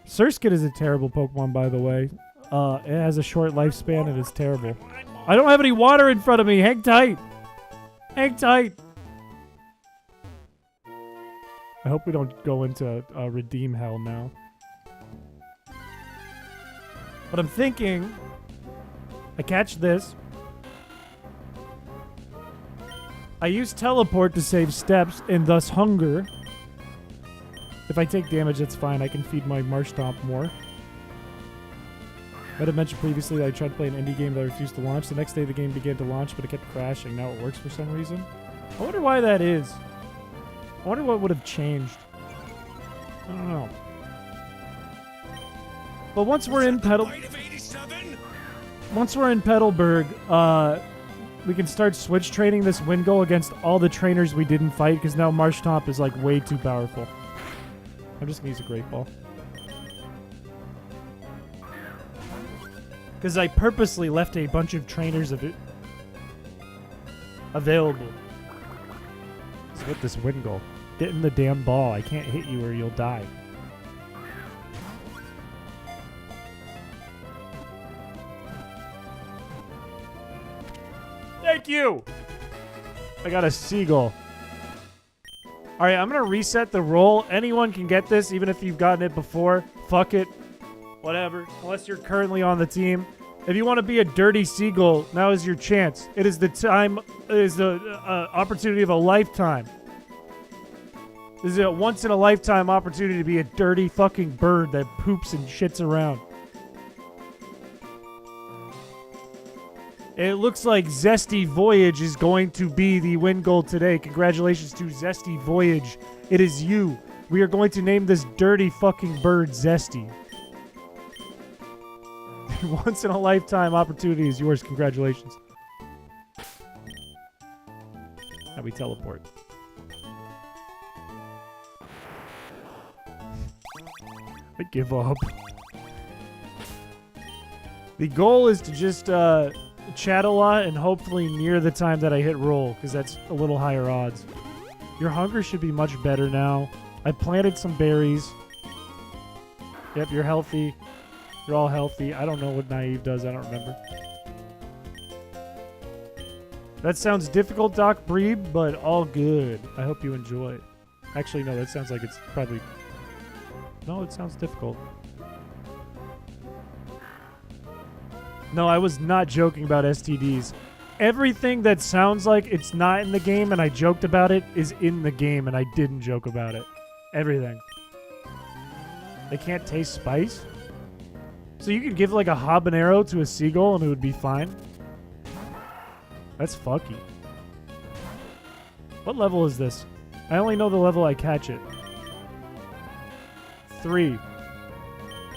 Surskit is a terrible Pokemon, by the way. It has a short lifespan and it's terrible. I don't have any water in front of me. Hang tight. Hang tight. I hope we don't go into redeem hell now. But I'm thinking, I catch this. I use teleport to save steps and thus hunger. If I take damage, that's fine. I can feed my Marshtomp more. I had mentioned previously that I tried to play an indie game that I refused to launch. The next day the game began to launch, but it kept crashing. Now it works for some reason. I wonder why that is. I wonder what would have changed. I don't know. But once we're in Petalburg, we can start switch training this Wingull against all the trainers we didn't fight, because now Marshtomp is like way too powerful. I'm just gonna use a Great Ball. Because I purposely left a bunch of trainers of it available. So with this Wingull, get in the damn ball. I can't hit you or you'll die. Thank you! I got a seagull. Alright, I'm going to reset the roll. Anyone can get this, even if you've gotten it before. Fuck it. Whatever. Unless you're currently on the team. If you want to be a dirty seagull, now is your chance. It is the time, it is the opportunity of a lifetime. This is a once-in-a-lifetime opportunity to be a dirty fucking bird that poops and shits around. It looks like Zesty Voyage is going to be the Wingull today. Congratulations to Zesty Voyage. It is you. We are going to name this dirty fucking bird Zesty. Once-in-a-lifetime opportunity is yours. Congratulations. Now we teleport. I give up. The goal is to just chat a lot and hopefully near the time that I hit roll, because that's a little higher odds. Your hunger should be much better now. I planted some berries. Yep, you're healthy. You're all healthy. I don't know what naive does. I don't remember. That sounds difficult, Doc Breeb, but all good. I hope you enjoy it. Actually, no, that sounds like it's probably... No, it sounds difficult. No, I was not joking about STDs. Everything that sounds like it's not in the game and I joked about it is in the game and I didn't joke about it. Everything. They can't taste spice? So you could give like a habanero to a seagull and it would be fine? That's fucky. What level is this? I only know the level I catch it. 3.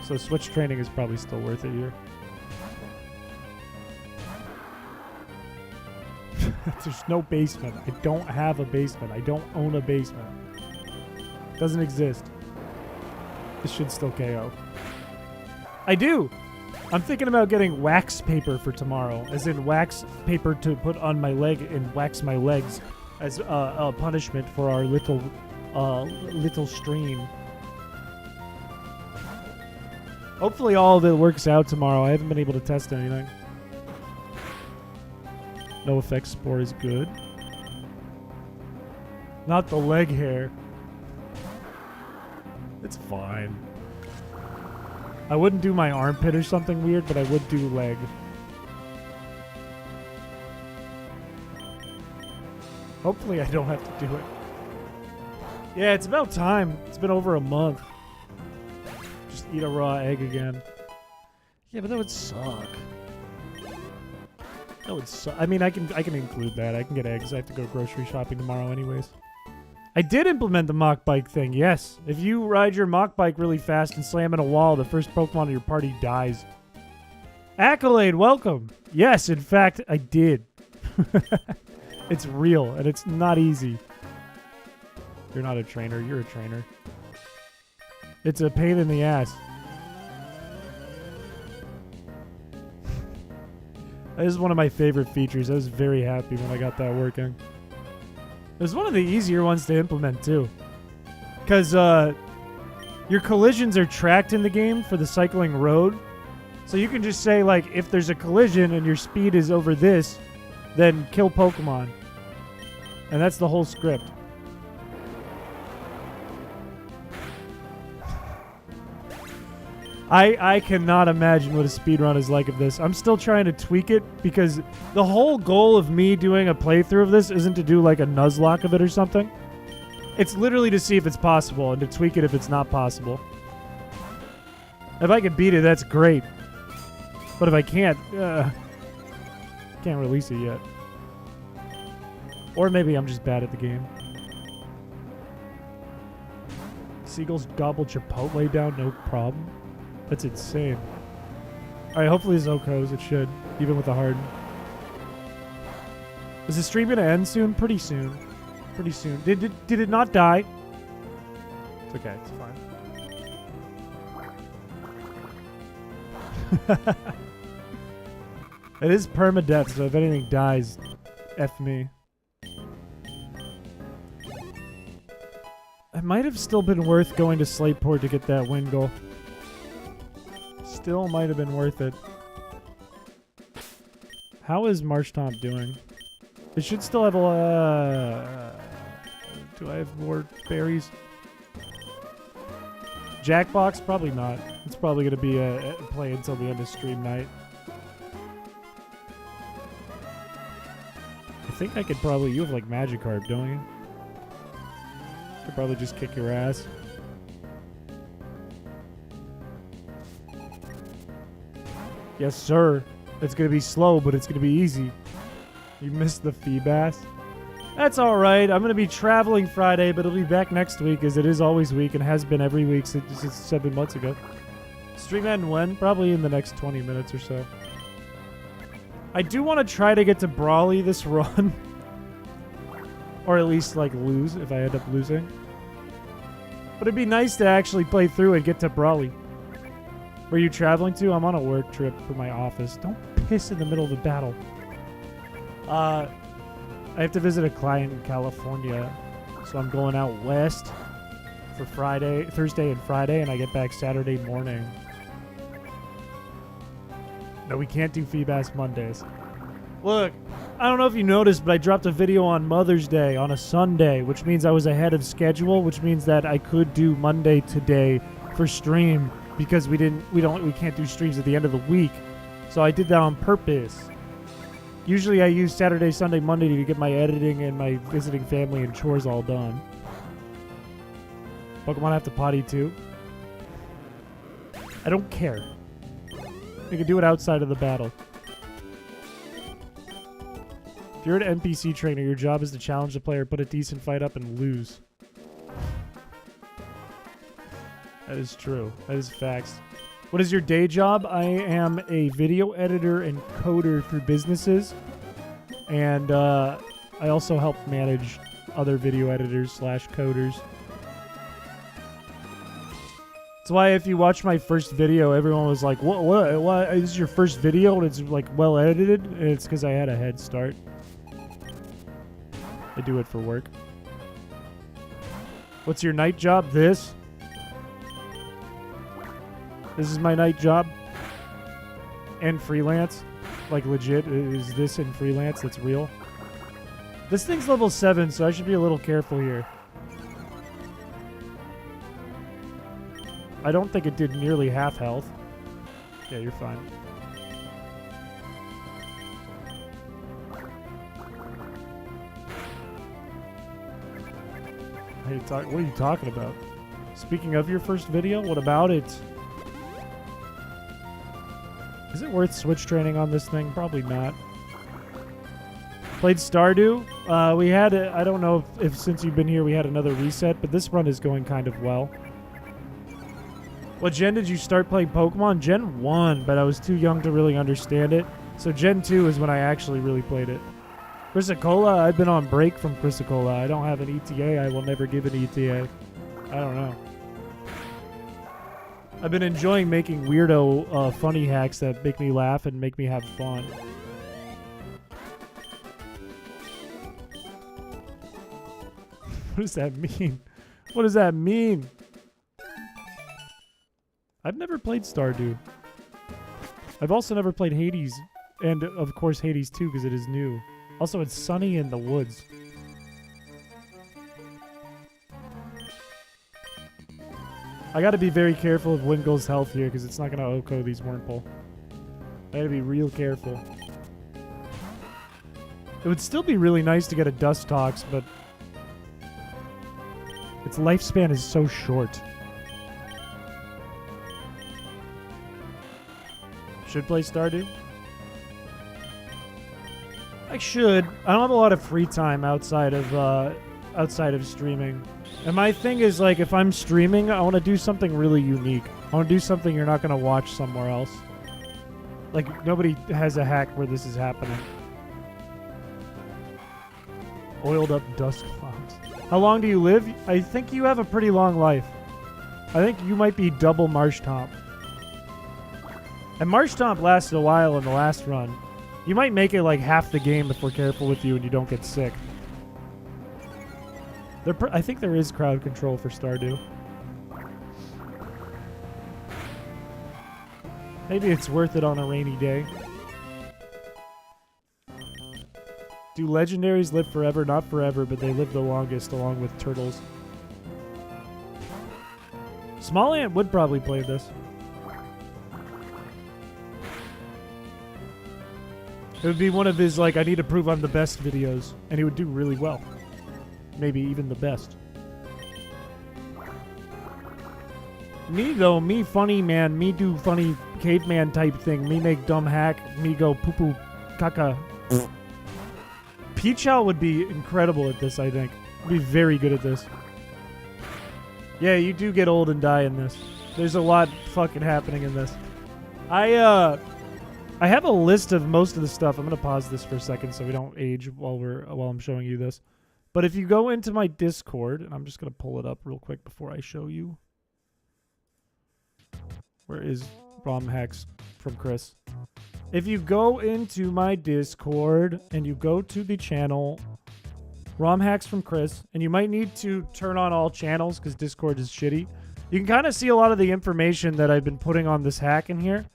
So switch training is probably still worth it here. There's no basement. I don't have a basement. I don't own a basement. Doesn't exist. This should still KO. I do! I'm thinking about getting wax paper for tomorrow. As in wax paper to put on my leg and wax my legs as a punishment for our little stream. Hopefully all of it works out tomorrow. I haven't been able to test anything. No effect spore is good. Not the leg hair. It's fine. I wouldn't do my armpit or something weird, but I would do leg. Hopefully I don't have to do it. Yeah, it's about time. It's been over a month. Just eat a raw egg again. Yeah, but that would suck. That would suck. I mean, I can include that. I can get eggs. I have to go grocery shopping tomorrow anyways. I did implement the mock bike thing, yes. If you ride your mock bike really fast and slam in a wall, the first Pokemon in your party dies. Accolade, welcome. Yes, in fact, I did. It's real, and it's not easy. You're not a trainer, you're a trainer. It's a pain in the ass. That is one of my favorite features. I was very happy when I got that working. It was one of the easier ones to implement, too. Because your collisions are tracked in the game for the cycling road. So you can just say, like, if there's a collision and your speed is over this, then kill Pokemon. And that's the whole script. I cannot imagine what a speedrun is like of this. I'm still trying to tweak it because the whole goal of me doing a playthrough of this isn't to do like a Nuzlocke of it or something. It's literally to see if it's possible and to tweak it if it's not possible. If I can beat it, that's great. But if I can't release it yet. Or maybe I'm just bad at the game. Seagulls gobble Chipotle down, no problem. That's insane. Alright, hopefully this OKOs. It should, even with the harden. Is the stream gonna end soon? Pretty soon. Pretty soon. Did it not die? It's okay, it's fine. It is permadeath, so if anything dies, F me. It might have still been worth going to Slateport to get that win goal. Still might have been worth it. How is Marshtomp doing? It should still have a... do I have more berries? Jackbox? Probably not. It's probably going to be a play until the end of stream night. I think I could probably... You have like Magikarp, don't you? Could probably just kick your ass. Yes, sir. It's going to be slow, but it's going to be easy. You missed the Feebas. That's all right. I'm going to be traveling Friday, but it'll be back next week, as it is always week and has been every week since 7 months ago. Stream end when? Probably in the next 20 minutes or so. I do want to try to get to Brawly this run. Or at least, like, lose if I end up losing. But it'd be nice to actually play through and get to Brawly. Where are you traveling to? I'm on a work trip for my office. Don't piss in the middle of the battle. I have to visit a client in California. So I'm going out west for Thursday and Friday, and I get back Saturday morning. No, we can't do Feebas Mondays. Look, I don't know if you noticed, but I dropped a video on Mother's Day on a Sunday, which means I was ahead of schedule, which means that I could do Monday today for stream because we can't do streams at the end of the week. So I did that on purpose. Usually I use Saturday, Sunday, Monday to get my editing and my visiting family and chores all done. Pokemon have to potty too. I don't care. We can do it outside of the battle. If you're an NPC trainer, your job is to challenge the player, put a decent fight up, and lose. That is true. That is facts. What is your day job? I am a video editor and coder for businesses. And I also help manage other video editors / coders. That's why if you watch my first video, everyone was like, what? This is your first video and it's like well edited? And it's because I had a head start. I do it for work. What's your night job? This is my night job. And freelance. Like legit, is this in freelance that's real? This thing's level 7, so I should be a little careful here. I don't think it did nearly half health. Yeah, you're fine. Hey, what are you talking about? Speaking of your first video, what about it? Is it worth switch training on this thing? Probably not. Played Stardew. We had, I don't know if since you've been here we had another reset, but this run is going kind of well. What gen did you start playing Pokemon? Gen 1, but I was too young to really understand it. So Gen 2 is when I actually really played it. Chrysicola, I've been on break from Chrysicola. I don't have an ETA. I will never give an ETA. I don't know. I've been enjoying making weirdo funny hacks that make me laugh and make me have fun. What does that mean? What does that mean? I've never played Stardew. I've also never played Hades. And, of course, Hades 2 because it is new. Also, it's sunny in the woods. I gotta be very careful of Wingull's health here because it's not gonna OHKO these Wurmple. I gotta be real careful. It would still be really nice to get a Dustox, but its lifespan is so short. Should play Stardew? I should. I don't have a lot of free time outside of streaming. And my thing is, like, if I'm streaming, I want to do something really unique. I want to do something you're not going to watch somewhere else. Like, nobody has a hack where this is happening. Oiled up dust clouds. How long do you live? I think you have a pretty long life. I think you might be double Marshtomp. And Marshtomp lasted a while in the last run. You might make it like half the game if we're careful with you and you don't get sick. I think there is crowd control for Stardew. Maybe it's worth it on a rainy day. Do legendaries live forever? Not forever, but they live the longest along with turtles. Small Ant would probably play this. It would be one of his, like, I need to prove I'm the best videos. And he would do really well. Maybe even the best. Me, though, me funny man, me do funny caveman type thing, me make dumb hack, me go poo-poo caca. Piché would be incredible at this, I think. Be very good at this. Yeah, you do get old and die in this. There's a lot fucking happening in this. I have a list of most of the stuff. I'm gonna pause this for a second so we don't age while I'm showing you this. But if you go into my Discord, and I'm just gonna pull it up real quick before I show you. Where is ROM hacks from Chris? If you go into my Discord and you go to the channel ROM hacks from Chris, and you might need to turn on all channels because Discord is shitty. You can kind of see a lot of the information that I've been putting on this hack in here.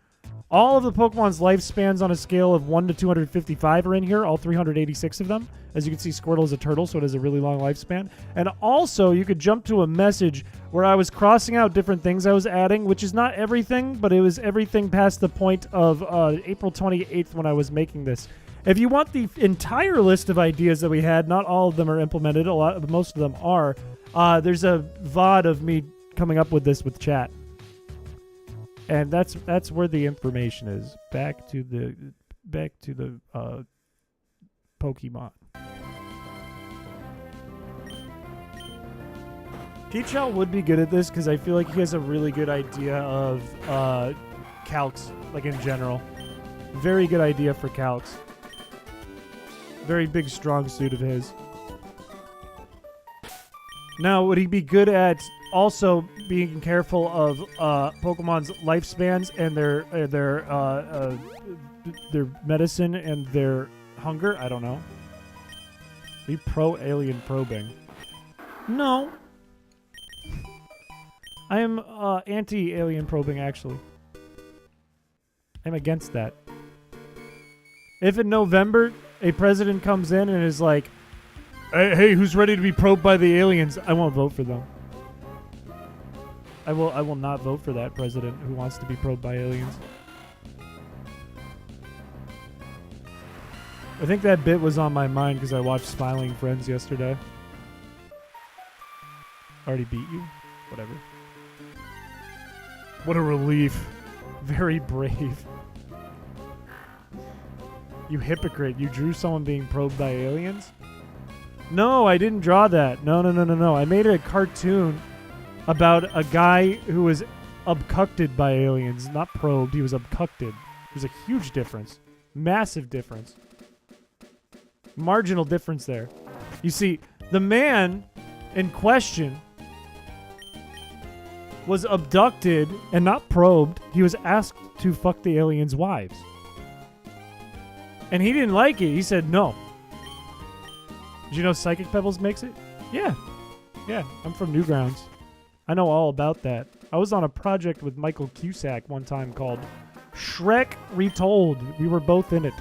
All of the Pokemon's lifespans on a scale of 1 to 255 are in here, all 386 of them. As you can see, Squirtle is a turtle, so it has a really long lifespan. And also, you could jump to a message where I was crossing out different things I was adding, which is not everything, but it was everything past the point of April 28th when I was making this. If you want the entire list of ideas that we had, not all of them are implemented, most of them are, there's a VOD of me coming up with this with chat. And that's where the information is. Back to the Pokemon. Piché would be good at this because I feel like he has a really good idea of calcs, like in general. Very good idea for calcs. Very big, strong suit of his. Now, would he be good at also being careful of Pokemon's lifespans and their medicine and their hunger? I don't know. Are you pro-alien probing? No. I am anti-alien probing, actually. I'm against that. If in November a president comes in and is like, hey, who's ready to be probed by the aliens? I won't vote for them. I will not vote for that president who wants to be probed by aliens. I think that bit was on my mind because I watched Smiling Friends yesterday. Already beat you? Whatever. What a relief. Very brave. You hypocrite. You drew someone being probed by aliens? No, I didn't draw that. No. I made a cartoon about a guy who was abducted by aliens. Not probed, he was abducted. There's a huge difference. Massive difference. Marginal difference there. You see, the man in question was abducted and not probed. He was asked to fuck the aliens' wives. And he didn't like it. He said no. Did you know Psychic Pebbles makes it? Yeah. Yeah, I'm from Newgrounds. I know all about that. I was on a project with Michael Cusack one time called Shrek Retold. We were both in it.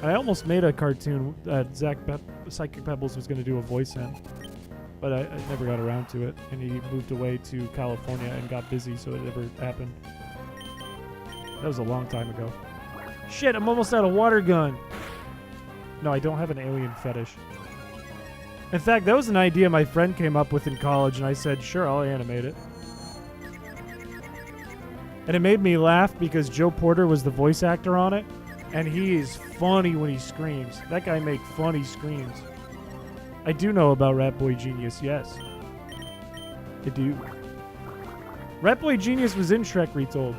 I almost made a cartoon that Psychic Pebbles was going to do a voice in. But I never got around to it. And he moved away to California and got busy, so it never happened. That was a long time ago. Shit, I'm almost out of water gun. No, I don't have an alien fetish. In fact, that was an idea my friend came up with in college, and I said, sure, I'll animate it. And it made me laugh because Joe Porter was the voice actor on it, and he is funny when he screams. That guy makes funny screams. I do know about Rat Boy Genius, yes. I do. Rat Boy Genius was in Shrek Retold.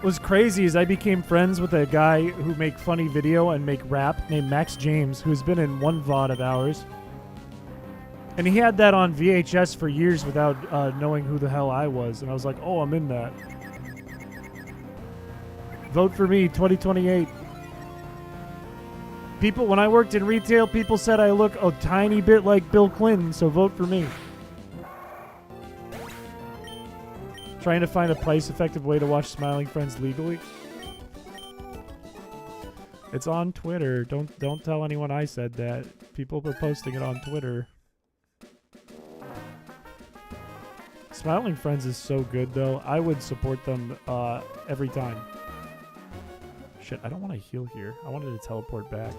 What's crazy is I became friends with a guy who make funny video and make rap named Max James, who's been in one VOD of ours. And he had that on VHS for years without knowing who the hell I was. And I was like, oh, I'm in that. Vote for me, 2028. People, when I worked in retail, people said I look a tiny bit like Bill Clinton, so vote for me. Trying to find a price-effective way to watch Smiling Friends legally. It's on Twitter. Don't tell anyone I said that. People were posting it on Twitter. Smiling Friends is so good, though. I would support them every time. Shit, I don't want to heal here. I wanted to teleport back.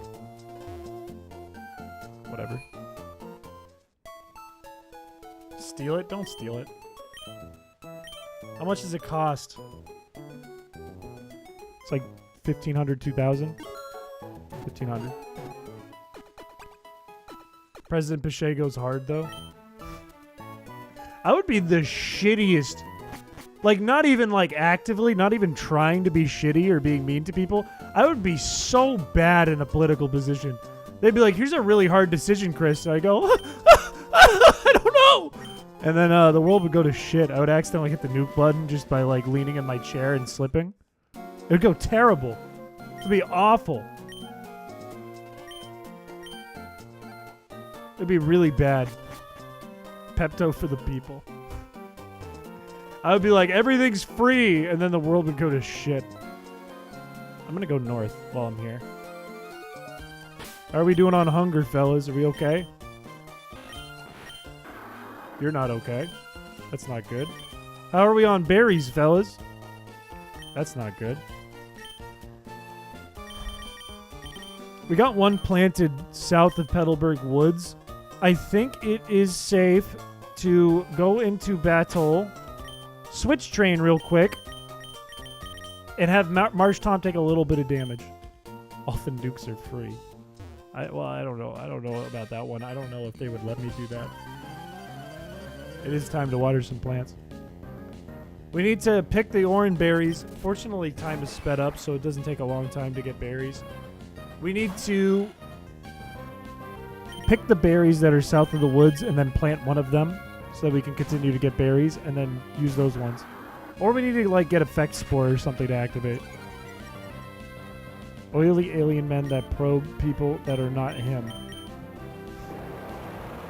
Whatever. Steal it? Don't steal it. How much does it cost? It's like 1,500, 2,000? 1,500. President Piché goes hard, though. I would be the shittiest. Like, not even, like, actively, not even trying to be shitty or being mean to people. I would be so bad in a political position. They'd be like, here's a really hard decision, Chris. And I go, I don't know. And then the world would go to shit. I would accidentally hit the nuke button just by, like, leaning in my chair and slipping. It would go terrible. It would be awful. It would be really bad. Pepto for the people. I would be like, everything's free, and then the world would go to shit. I'm gonna go north while I'm here. How are we doing on hunger, fellas? Are we okay? You're not okay. That's not good. How are we on berries, fellas? That's not good. We got one planted south of Petalburg Woods. I think it is safe to go into battle, switch train real quick, and have Marsh Tom take a little bit of damage. All the nukes are free. I don't know. I don't know about that one. I don't know if they would let me do that. It is time to water some plants. We need to pick the orange berries. Fortunately, time is sped up, so it doesn't take a long time to get berries. We need to pick the berries that are south of the woods and then plant one of them so that we can continue to get berries and then use those ones. Or we need to, like, get effect spore or something to activate. Oily alien men that probe people that are not him.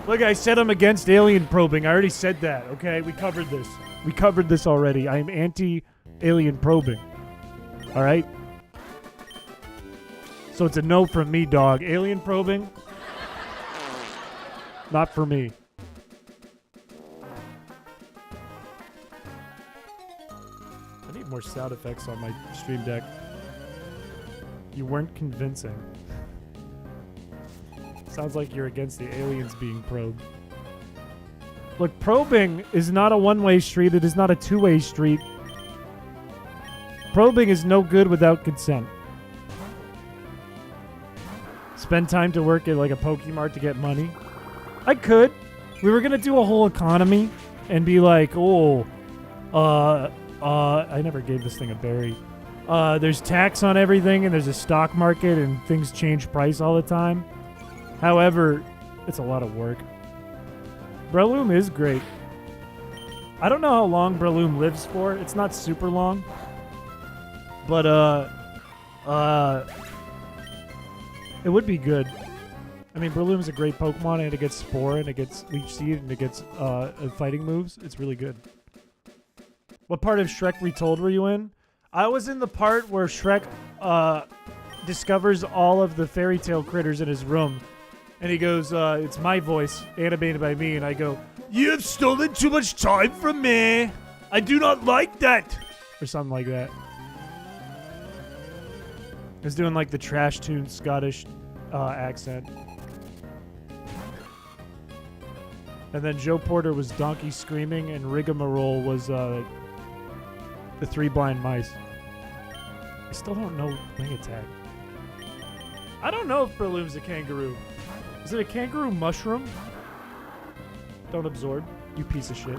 Look, I said I'm against alien probing. I already said that, okay? We covered this. We covered this already. I am anti-alien probing. All right? So it's a no from me, dog. Alien probing? Not for me. I need more sound effects on my stream deck. You weren't convincing. Sounds like you're against the aliens being probed. Look, probing is not a one-way street. It is not a two-way street. Probing is no good without consent. Spend time to work at, like, a Pokemart to get money. I could. We were gonna do a whole economy and be like, oh, I never gave this thing a berry. There's tax on everything and there's a stock market and things change price all the time. However, it's a lot of work. Breloom is great. I don't know how long Breloom lives for. It's not super long. But, it would be good. I mean, Breloom's a great Pokemon, and it gets Spore, and it gets Leech Seed, and it gets fighting moves. It's really good. What part of Shrek Retold were you in? I was in the part where Shrek discovers all of the fairy tale critters in his room. And he goes, it's my voice, animated by me. And I go, you have stolen too much time from me. I do not like that. Or something like that. I was doing like the trash tune Scottish accent. And then Joe Porter was Donkey Screaming, and Rigmarole was the Three Blind Mice. I still don't know Wing Attack. I don't know if Breloom's a kangaroo. Is it a kangaroo mushroom? Don't absorb, you piece of shit.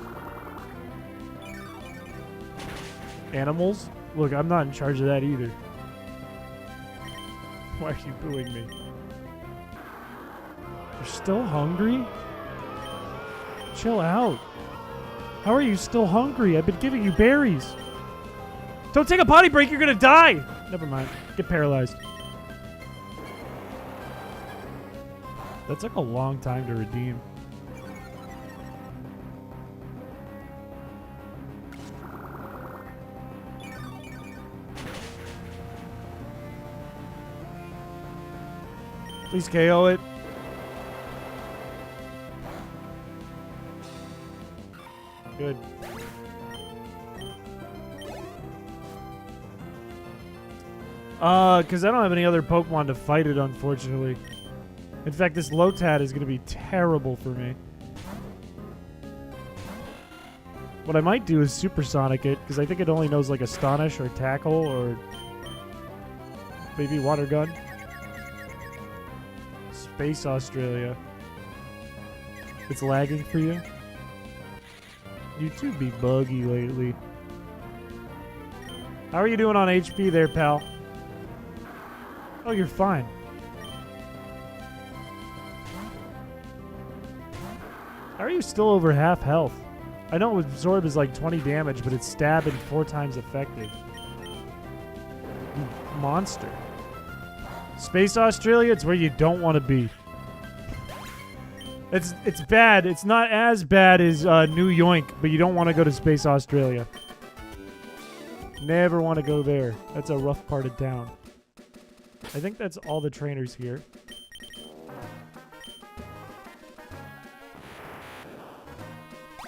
Animals? Look, I'm not in charge of that either. Why are you booing me? You're still hungry? Chill out. How are you still hungry? I've been giving you berries. Don't take a potty break, you're gonna die! Never mind. Get paralyzed. That took a long time to redeem. Please KO it. Good. Because I don't have any other Pokemon to fight it, unfortunately. In fact, this Lotad is going to be terrible for me. What I might do is Supersonic it, because I think it only knows like Astonish or Tackle or maybe Water Gun. Space Australia. It's lagging for you? You too be buggy lately. How are you doing on HP there, pal? Oh, you're fine. How are you still over half health? I know Absorb is like 20 damage, but it's stab and 4 times effective. You monster. Space Australia, it's where you don't want to be. It's bad. It's not as bad as New Yoink, but you don't want to go to Space Australia. Never want to go there. That's a rough part of town. I think that's all the trainers here.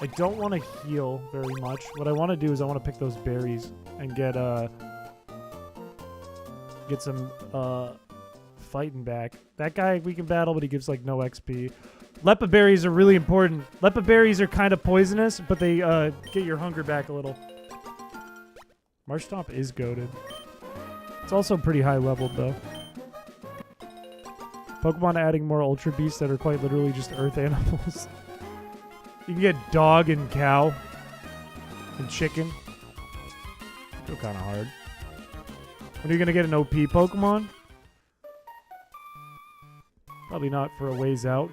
I don't want to heal very much. What I want to do is I want to pick those berries and get some fighting back. That guy we can battle, but he gives like no XP. Lepa berries are really important. Lepa berries are kind of poisonous, but they get your hunger back a little. Marshtomp is goated. It's also pretty high leveled though. Pokemon adding more Ultra Beasts that are quite literally just earth animals. You can get dog and cow and chicken. Feel kind of hard. When are you gonna get an OP Pokemon? Probably not for a ways out.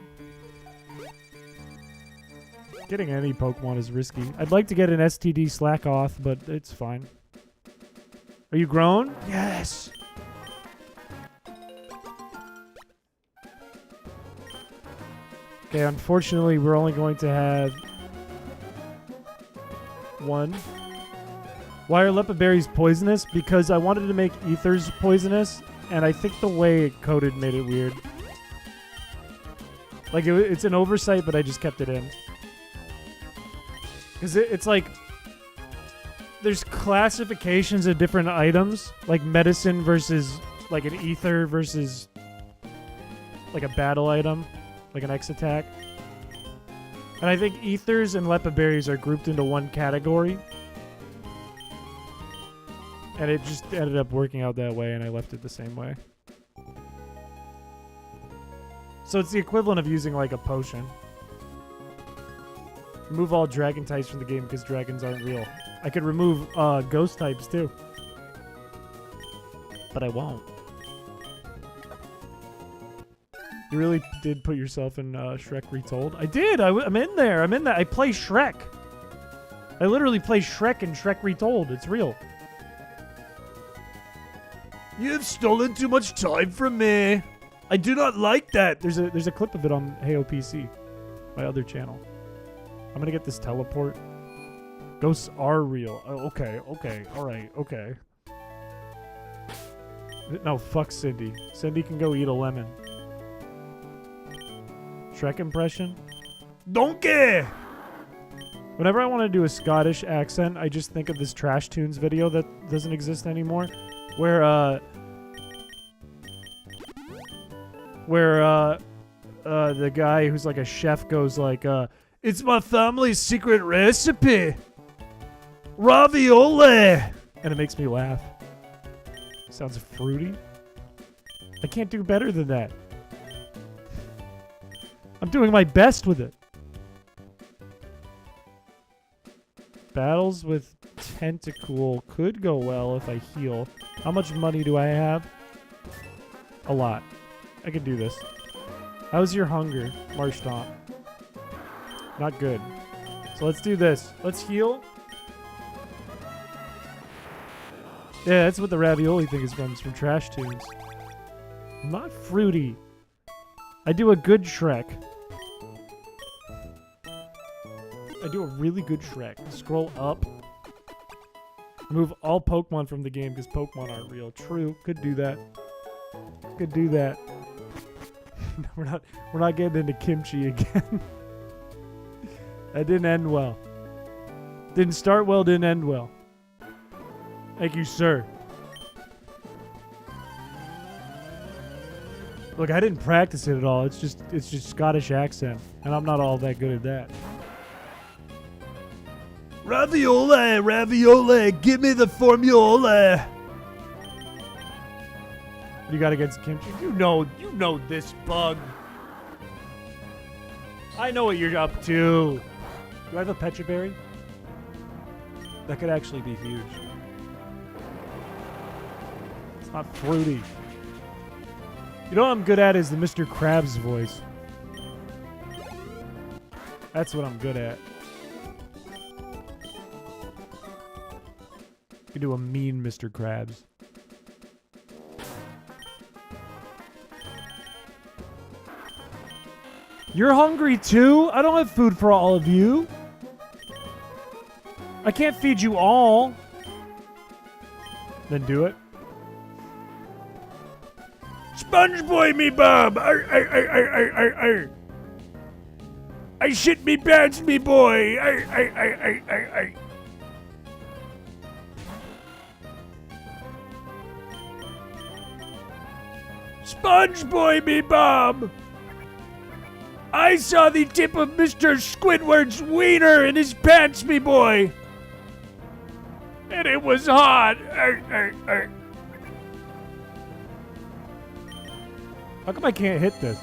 Getting any Pokemon is risky. I'd like to get an STD Slackoth, but it's fine. Are you grown? Yes! Okay, unfortunately, we're only going to have one. Why are Lepa berries poisonous? Because I wanted to make Ethers poisonous, and I think the way it coded made it weird. Like, it's an oversight, but I just kept it in. Because it's like... There's classifications of different items, like medicine versus, like, an ether versus, like, a battle item. Like an X attack. And I think ethers and Lepa berries are grouped into one category. And it just ended up working out that way, and I left it the same way. So it's the equivalent of using like a potion. Remove all dragon types from the game because dragons aren't real. I could remove ghost types too. But I won't. You really did put yourself in Shrek Retold? I did! I'm in there! I'm in that. I play Shrek. I literally play Shrek in Shrek Retold. It's real. You've stolen too much time from me. I do not like that. There's a clip of it on HeyOPC, my other channel. I'm gonna get this teleport. Ghosts are real. Oh, okay, alright, okay. No, fuck Cindy. Cindy can go eat a lemon. Shrek impression? Donkey! Whenever I want to do a Scottish accent, I just think of this Trash Tunes video that doesn't exist anymore. Where the guy who's like a chef goes like, it's my family's secret recipe! Ravioli! And it makes me laugh. Sounds fruity. I can't do better than that. I'm doing my best with it. Battles with Tentacool could go well if I heal. How much money do I have? A lot. I can do this. How's your hunger, Marshtomp? Not good. So let's do this. Let's heal. Yeah, that's what the ravioli thing is from. It's from Trash Tunes. Not fruity. I do a good Shrek. I do a really good Shrek. Scroll up. Remove all Pokemon from the game because Pokemon aren't real. True. Could do that. Could do that. No, we're not getting into kimchi again. That didn't end well. Didn't start well, didn't end well. Thank you, sir. Look, I didn't practice it at all. It's just Scottish accent, and I'm not all that good at that. Ravioli, ravioli, give me the formula. What do you got against kimchi? You know this bug. I know what you're up to. Do I have a Piché berry? That could actually be huge. It's not fruity. You know what I'm good at is the Mr. Krabs voice. That's what I'm good at. You can do a mean Mr. Krabs. You're hungry too? I don't have food for all of you. I can't feed you all. Then do it. Sponge boy me Bob! I shit me pants me boy! Sponge boy me Bob! I saw the tip of Mr. Squidward's wiener in his pants me boy! And it was hot! How come I can't hit this?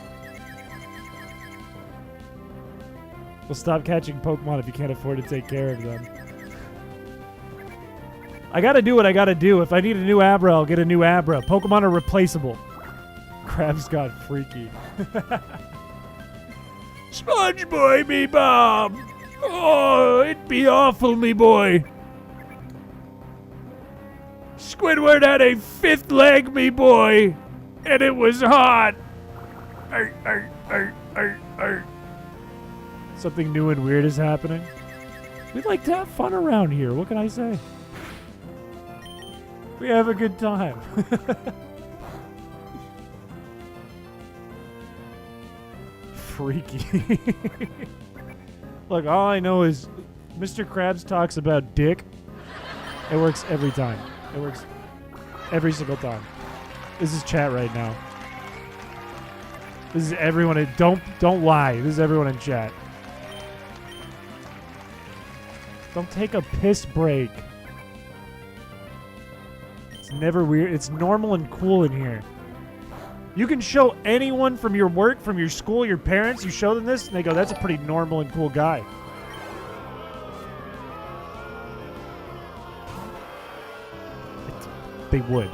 Well, stop catching Pokemon if you can't afford to take care of them. I gotta do what I gotta do. If I need a new Abra, I'll get a new Abra. Pokemon are replaceable. Krabs got freaky. Sponge boy, me Bob! Oh, it be awful, me boy. Squidward had a fifth leg, me boy. And it was hot. Something new and weird is happening. We like to have fun around here. What can I say? We have a good time. Freaky. Look, all I know is Mr. Krabs talks about dick. It works every time. It works every single time. This is chat right now. This is everyone. Don't lie. This is everyone in chat. Don't take a piss break. It's never weird. It's normal and cool in here. You can show anyone from your work, from your school, your parents, you show them this, and they go, that's a pretty normal and cool guy. They would.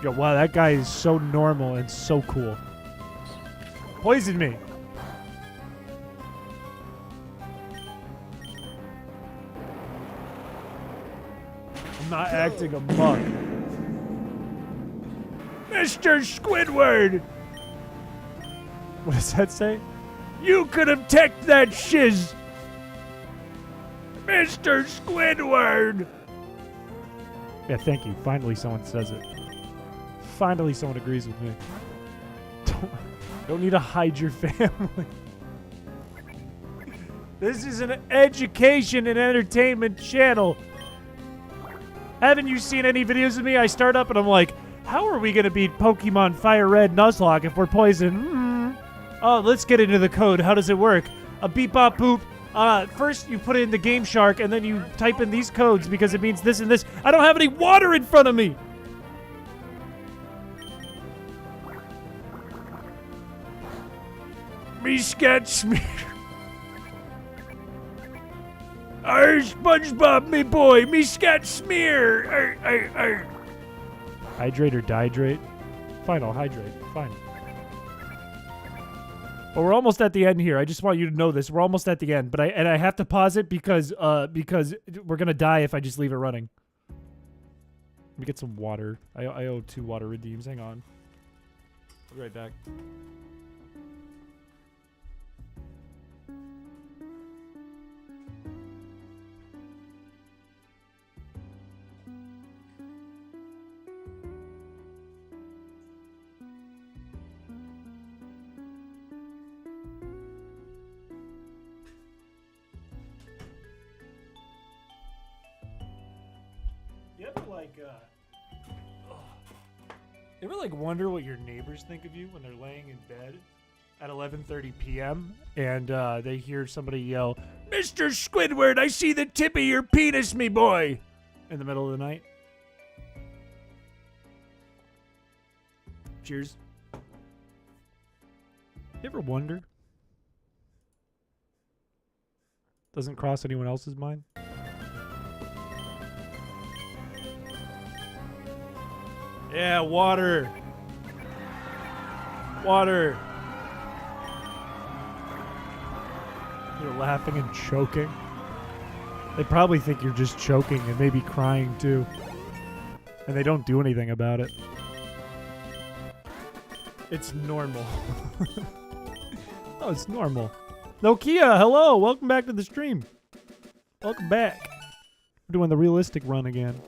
Yo, wow, that guy is so normal and so cool. Poison me. I'm I'm not acting amok. Mr. Squidward! What does that say? You could have teched that shiz! Mr. Squidward! Yeah, thank you. Finally someone says it. Finally someone agrees with me. Don't need to hide your family. This is an education and entertainment channel. Haven't you seen any videos of me? I start up and I'm like, how are we going to beat Pokemon Fire Red Nuzlocke if we're poisoned? Oh, let's get into the code. How does it work? A beep bop boop. First you put in the Game Shark and then you type in these codes because it means this and this. I don't have any water in front of me. Me scat smear. Arr, SpongeBob, me boy, me scat smear. Arr, arr, arr. Hydrate or dehydrate? Fine, I'll hydrate. Fine. Well, we're almost at the end here. I just want you to know this. We're almost at the end, but I have to pause it because we're gonna die if I just leave it running. Let me get some water. I owe 2 water redeems. Hang on. I'll be right back. You ever wonder what your neighbors think of you when they're laying in bed at 11:30 p.m. and they hear somebody yell, "Mr. Squidward, I see the tip of your penis, me boy," in the middle of the night? Cheers. You ever wonder? Doesn't cross anyone else's mind? Yeah, water. Water. You're laughing and choking. They probably think you're just choking and maybe crying too. And they don't do anything about it. It's normal. Oh, it's normal. Nokia, hello. Welcome back to the stream. Welcome back. We're doing the realistic run again.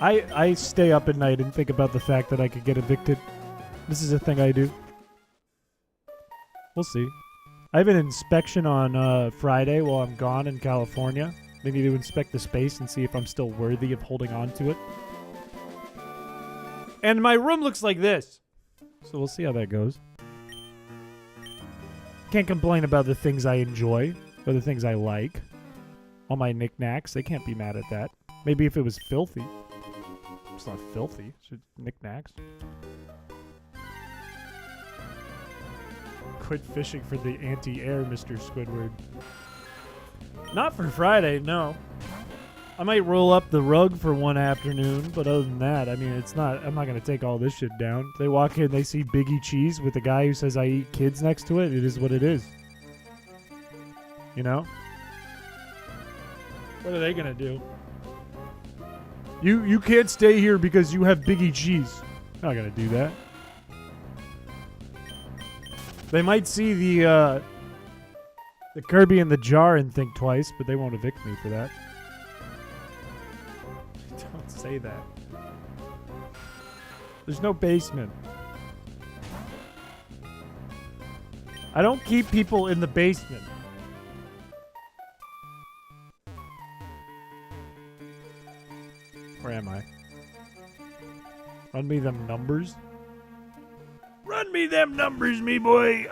I stay up at night and think about the fact that I could get evicted. This is a thing I do. We'll see. I have an inspection on Friday while I'm gone in California. They need to inspect the space and see if I'm still worthy of holding on to it. And my room looks like this. So we'll see how that goes. Can't complain about the things I enjoy or the things I like. All my knickknacks, they can't be mad at that. Maybe if it was filthy. It's not filthy. It's just knickknacks. Quit fishing for the anti-air, Mr. Squidward. Not for Friday, no. I might roll up the rug for one afternoon, but other than that, I mean, it's not. I'm not gonna take all this shit down. They walk in, they see Biggie Cheese with a guy who says I eat kids next to it. It is what it is. You know? What are they gonna do? You can't stay here because you have Biggie Cheese. Not gonna do that. They might see the Kirby in the jar and think twice, but they won't evict me for that. Don't say that. There's no basement. I don't keep people in the basement. Where am I? Run me them numbers. Run me them numbers, me boy.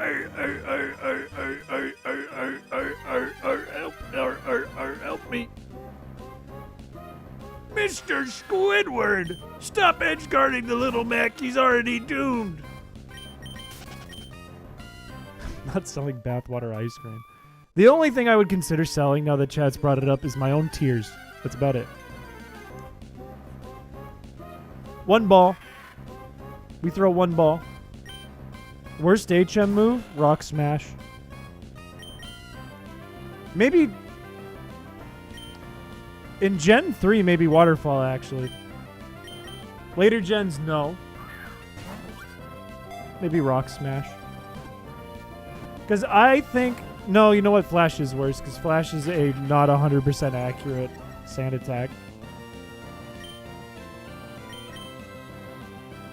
Help me. Mr. Squidward, stop edgeguarding the little Mac. He's already doomed. Not selling bathwater ice cream. The only thing I would consider selling, now that Chad's brought it up, is my own tears. That's about it. 1 ball. We throw 1 ball. Worst HM move? Rock smash. Maybe in Gen 3, maybe Waterfall, actually. Later gens, no. Maybe Rock Smash. Because I think... No, you know what? Flash is worse, because Flash is a not 100% accurate sand attack.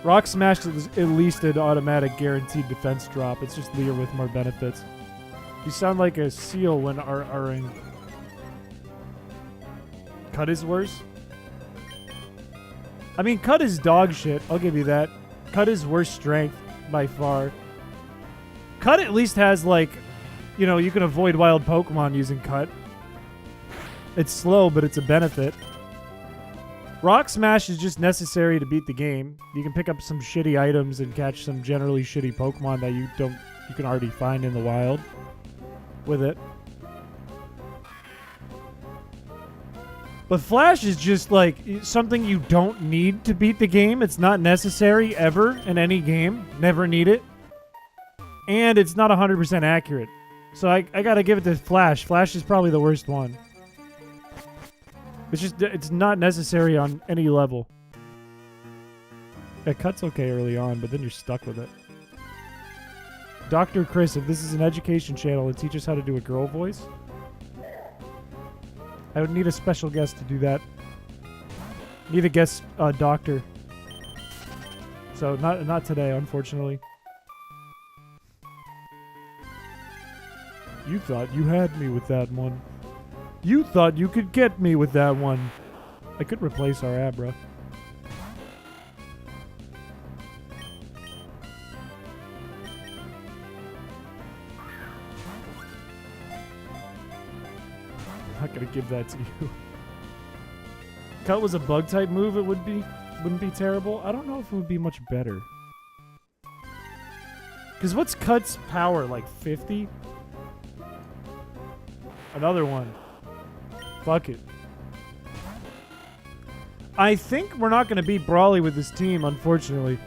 Rock Smash is at least an automatic guaranteed defense drop. It's just Leer with more benefits. You sound like a seal when RRing. Cut is worse? I mean, Cut is dog shit. I'll give you that. Cut is worse strength by far. Cut at least has, like, you know, you can avoid wild Pokemon using Cut. It's slow, but it's a benefit. Rock Smash is just necessary to beat the game. You can pick up some shitty items and catch some generally shitty Pokemon that you can already find in the wild with it. But Flash is just like something you don't need to beat the game. It's not necessary ever in any game. Never need it. And it's not 100% accurate. So I gotta give it to Flash. Flash is probably the worst one. It's not necessary on any level. Yeah, Cut's okay early on, but then you're stuck with it. Dr. Chris, if this is an education channel and teach us how to do a girl voice, I would need a special guest to do that. Need a guest doctor. So not today, unfortunately. You thought you had me with that one. You thought you could get me with that one. I could replace our Abra. I'm not gonna give that to you. Cut was a bug type move, it wouldn't be terrible. I don't know if it would be much better. Cause what's Cut's power, like 50? Another one. Fuck it. I think we're not going to beat Brawly with this team, unfortunately.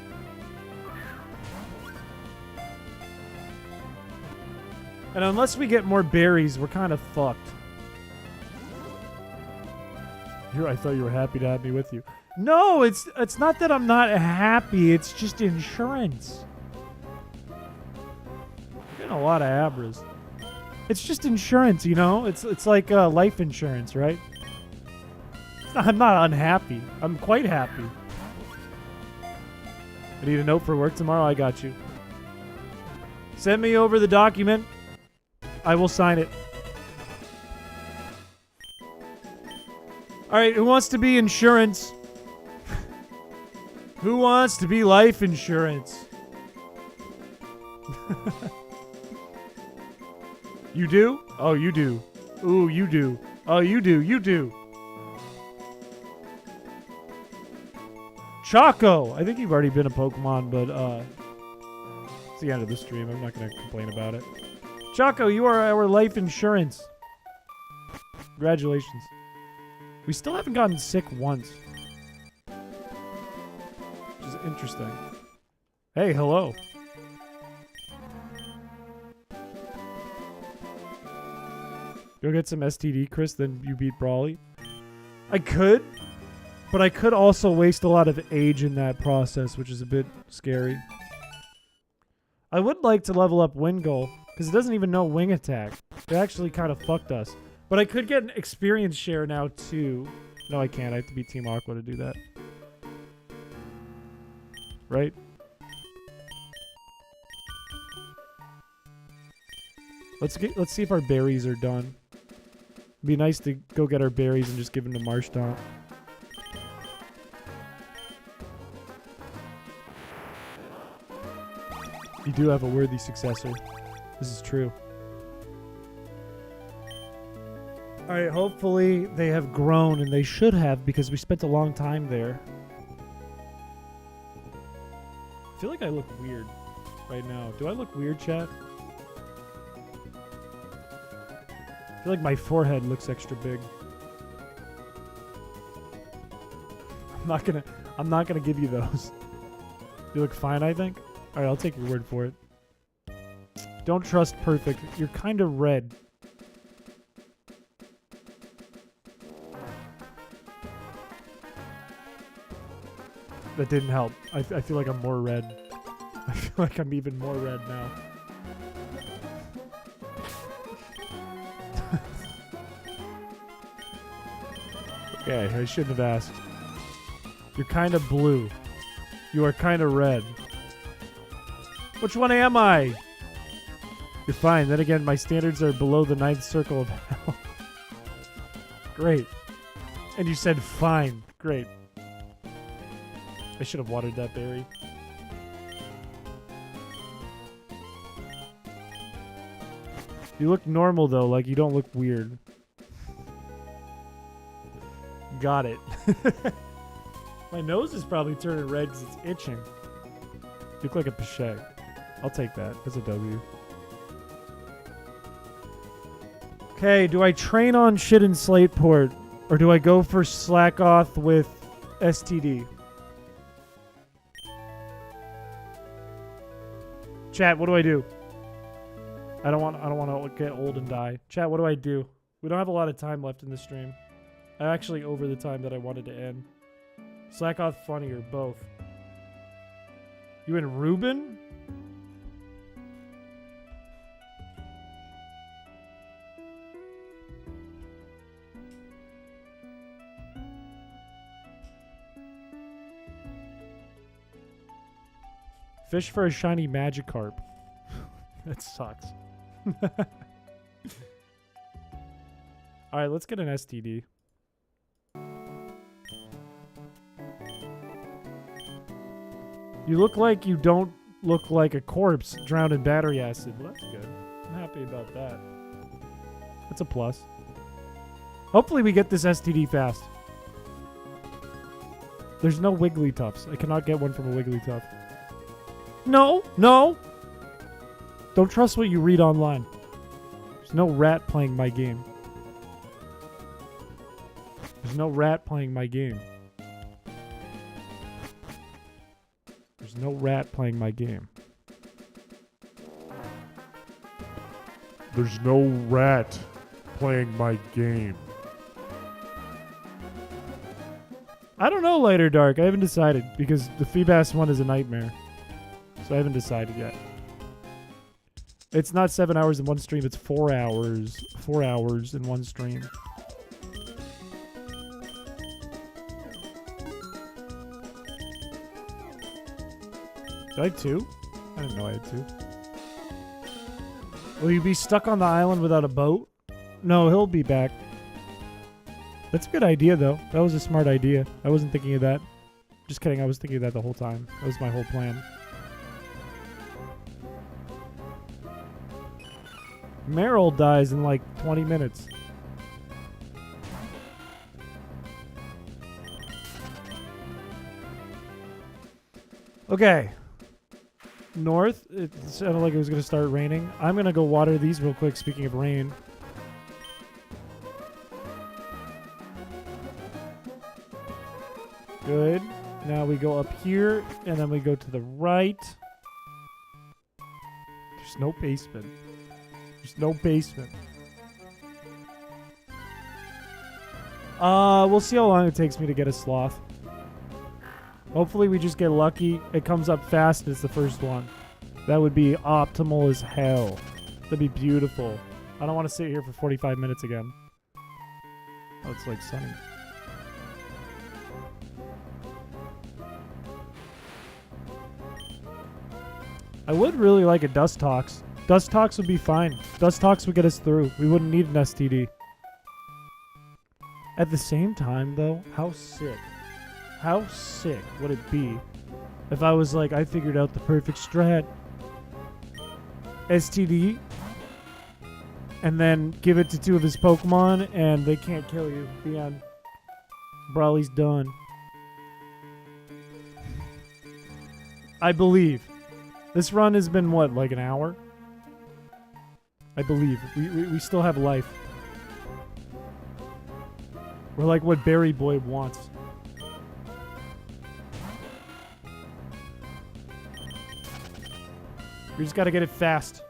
And unless we get more berries, we're kind of fucked. I thought you were happy to have me with you. No, it's not that I'm not happy. It's just insurance. I'm getting a lot of Abras. It's just insurance, you know? It's like life insurance, right? I'm not unhappy. I'm quite happy. I need a note for work tomorrow. I got you. Send me over the document. I will sign it. All right, who wants to be insurance? Who wants to be life insurance? You do? Oh, you do. Ooh, you do. Oh, you do. You do. Choco! I think you've already been a Pokemon, but it's the end of the stream. I'm not going to complain about it. Choco, you are our life insurance. Congratulations. We still haven't gotten sick once. Which is interesting. Hey, hello. Go get some STD, Chris, then you beat Brawly. I could, but I could also waste a lot of age in that process, which is a bit scary. I would like to level up Wingull, because it doesn't even know Wing Attack. It actually kind of fucked us. But I could get an experience share now, too. No, I can't. I have to be Team Aqua to do that. Right? Let's see if our berries are done. It'd be nice to go get our berries and just give them to Marshtomp. You do have a worthy successor. This is true. Alright, hopefully they have grown, and they should have because we spent a long time there. I feel like I look weird right now. Do I look weird, chat? I feel like my forehead looks extra big. I'm not gonna give you those. You look fine, I think. All right, I'll take your word for it. Don't trust perfect. You're kind of red. That didn't help. I feel like I'm more red. I feel like I'm even more red now. Okay, I shouldn't have asked. You're kind of blue. You are kind of red. Which one am I? You're fine. Then again, my standards are below the ninth circle of hell. Great. And you said fine. Great. I should have watered that berry. You look normal, though. Like, you don't look weird. Got it. My nose is probably turning red because it's itching. You look like a Piché. I'll take that. That's a W. Okay, do I train on shit in Slateport? Or do I go for slack off with STD? Chat, what do I do? I don't want to get old and die. Chat, what do I do? We don't have a lot of time left in the stream. I'm actually over the time that I wanted to end. Slack off, funny, or both. You and Ruben? Fish for a shiny Magikarp. That sucks. Alright, let's get an STD. You look like you don't look like a corpse drowned in battery acid. Well, that's good. I'm happy about that. That's a plus. Hopefully we get this STD fast. There's no Wigglytuffs. I cannot get one from a Wigglytuff. No! No! Don't trust what you read online. There's no rat playing my game. There's no rat playing my game. There's no rat playing my game. There's no rat playing my game. I don't know, light or dark. I haven't decided because the Feebas one is a nightmare. So I haven't decided yet. It's not 7 hours in one stream, it's 4 hours. 4 hours in one stream. Did I have 2? I didn't know I had 2. Will you be stuck on the island without a boat? No, he'll be back. That's a good idea, though. That was a smart idea. I wasn't thinking of that. Just kidding, I was thinking of that the whole time. That was my whole plan. Meryl dies in like 20 minutes. Okay. North. It sounded like it was going to start raining. I'm going to go water these real quick, speaking of rain. Good. Now we go up here, and then we go to the right. There's no basement. There's no basement. We'll see how long it takes me to get a sloth. Hopefully we just get lucky. It comes up fast and it's the first one. That would be optimal as hell. That'd be beautiful. I don't want to sit here for 45 minutes again. Oh, it's like sunny. I would really like a Dust Tox. Dust Tox would be fine. Dust Tox would get us through. We wouldn't need an STD. At the same time, though, how sick would it be if I was like, I figured out the perfect strat. STD, and then give it to 2 of his Pokemon, and they can't kill you. The end. Brawly's done. I believe. This run has been, what, like an hour? I believe. We still have life. We're like what Berry Boy wants. We just gotta get it fast.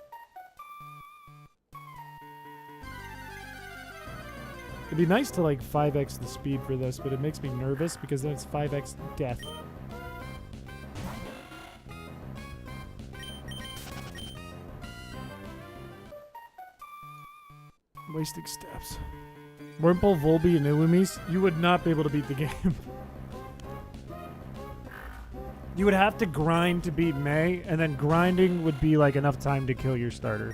It'd be nice to like 5x the speed for this, but it makes me nervous because then it's 5x death. wasting steps. Wurmple, Volby, and Illumise, you would not be able to beat the game. You would have to grind to beat May, and then grinding would be like enough time to kill your starter.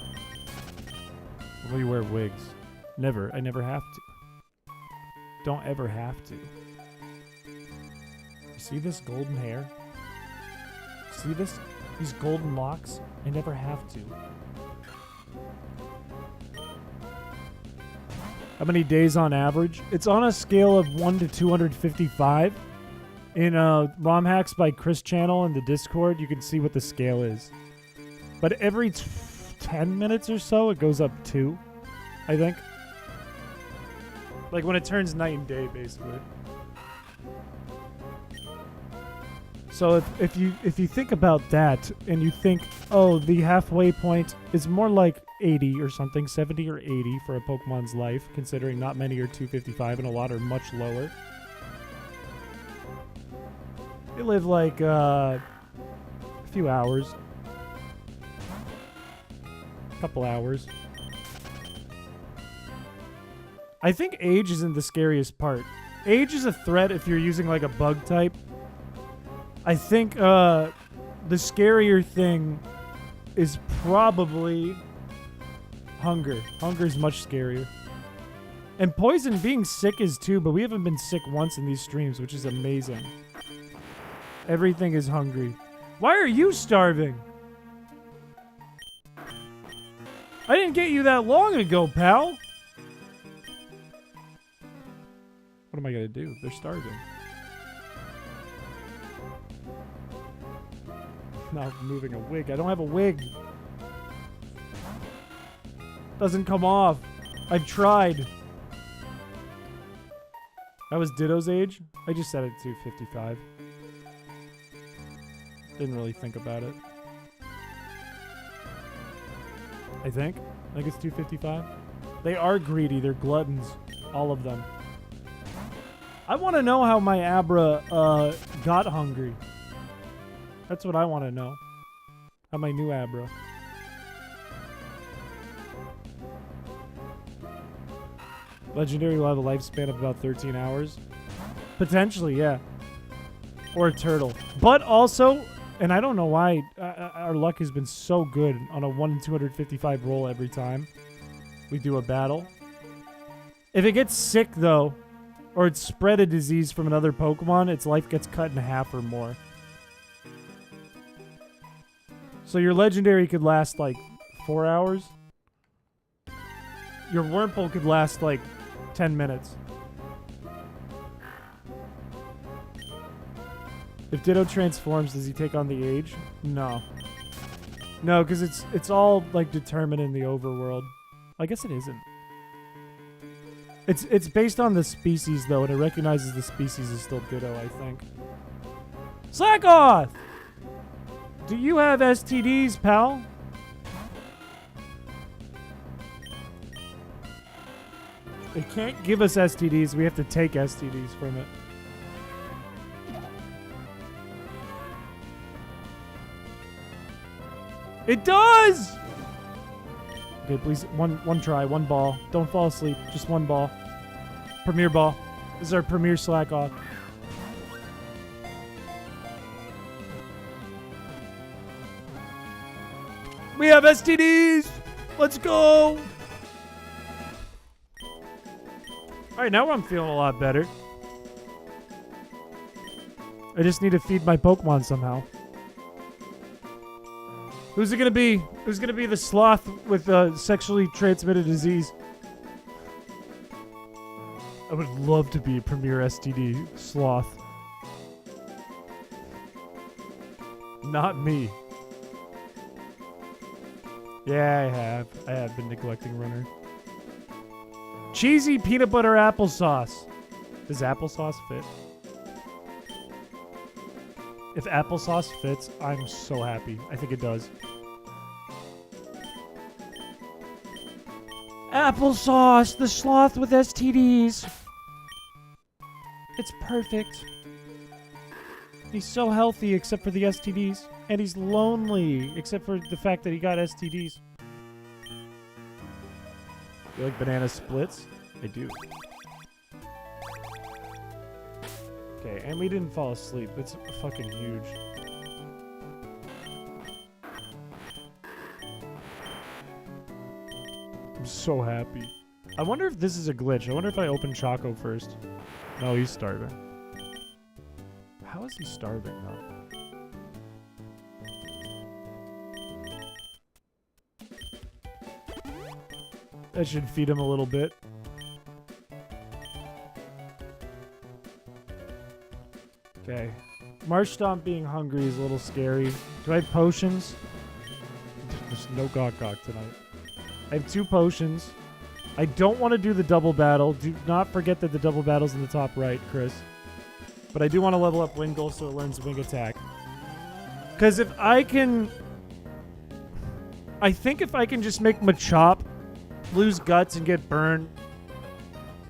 Will you wear wigs? Never. I never have to. Don't ever have to. You see this golden hair? See this? These golden locks? I never have to. How many days on average? It's on a scale of 1 to 255. In ROM Hacks by Chris channel in the Discord, you can see what the scale is. But every 10 minutes or so, it goes up 2, I think. Like when it turns night and day, basically. So if you think about that, and you think, oh, the halfway point is more like 80 or something, 70 or 80 for a Pokemon's life, considering not many are 255 and a lot are much lower. They live like a few hours. A couple hours. I think age isn't the scariest part. Age is a threat if you're using like a bug type. I think the scarier thing is probably hunger. Hunger is much scarier. And poison being sick is too, but we haven't been sick once in these streams, which is amazing. Everything is hungry. Why are you starving? I didn't get you that long ago, pal. What am I gonna do? They're starving. Not moving a wig. I don't have a wig. Doesn't come off. I've tried. That was Ditto's age? I just set it to 55. Didn't really think about it. I think it's 255. They are greedy. They're gluttons. All of them. I want to know how my Abra got hungry. That's what I want to know. How my new Abra. Legendary will have a lifespan of about 13 hours. Potentially, yeah. Or a turtle. But also... And I don't know why our luck has been so good on a 1 in 255 roll every time we do a battle. If it gets sick, though, or it's spread a disease from another Pokemon, its life gets cut in half or more. So your legendary could last, like, 4 hours. Your Wurmple could last, like, 10 minutes. If Ditto transforms, does he take on the age? No. No, because it's all, like, determined in the overworld. I guess it isn't. It's based on the species, though, and it recognizes the species is still Ditto, I think. Slackoth! Do you have STDs, pal? It can't give us STDs. We have to take STDs from it. It does! Okay, please, one try, one ball. Don't fall asleep, just one ball. Premier ball. This is our premier slack off. We have STDs! Let's go! Alright, now I'm feeling a lot better. I just need to feed my Pokemon somehow. Who's it gonna be? Who's gonna be the sloth with sexually transmitted disease? I would love to be a premier STD sloth. Not me. Yeah, I have been neglecting Runner. Cheesy peanut butter applesauce. Does applesauce fit? If applesauce fits, I'm so happy. I think it does. Applesauce, the sloth with STDs. It's perfect. He's so healthy except for the STDs. And he's lonely except for the fact that he got STDs. You like banana splits? I do. Okay, and we didn't fall asleep. It's fucking huge. I'm so happy. I wonder if this is a glitch. I wonder if I open Choco first. No, he's starving. How is he starving, though? That should feed him a little bit. Okay. Marshtomp being hungry is a little scary. Do I have potions? There's no Gawk Gawk tonight. I have 2 potions. I don't want to do the double battle. Do not forget that the double battle's in the top right, Chris. But I do want to level up Wingull so it learns Wing Attack. Because if I can... I think if I can just make Machop lose guts and get burned,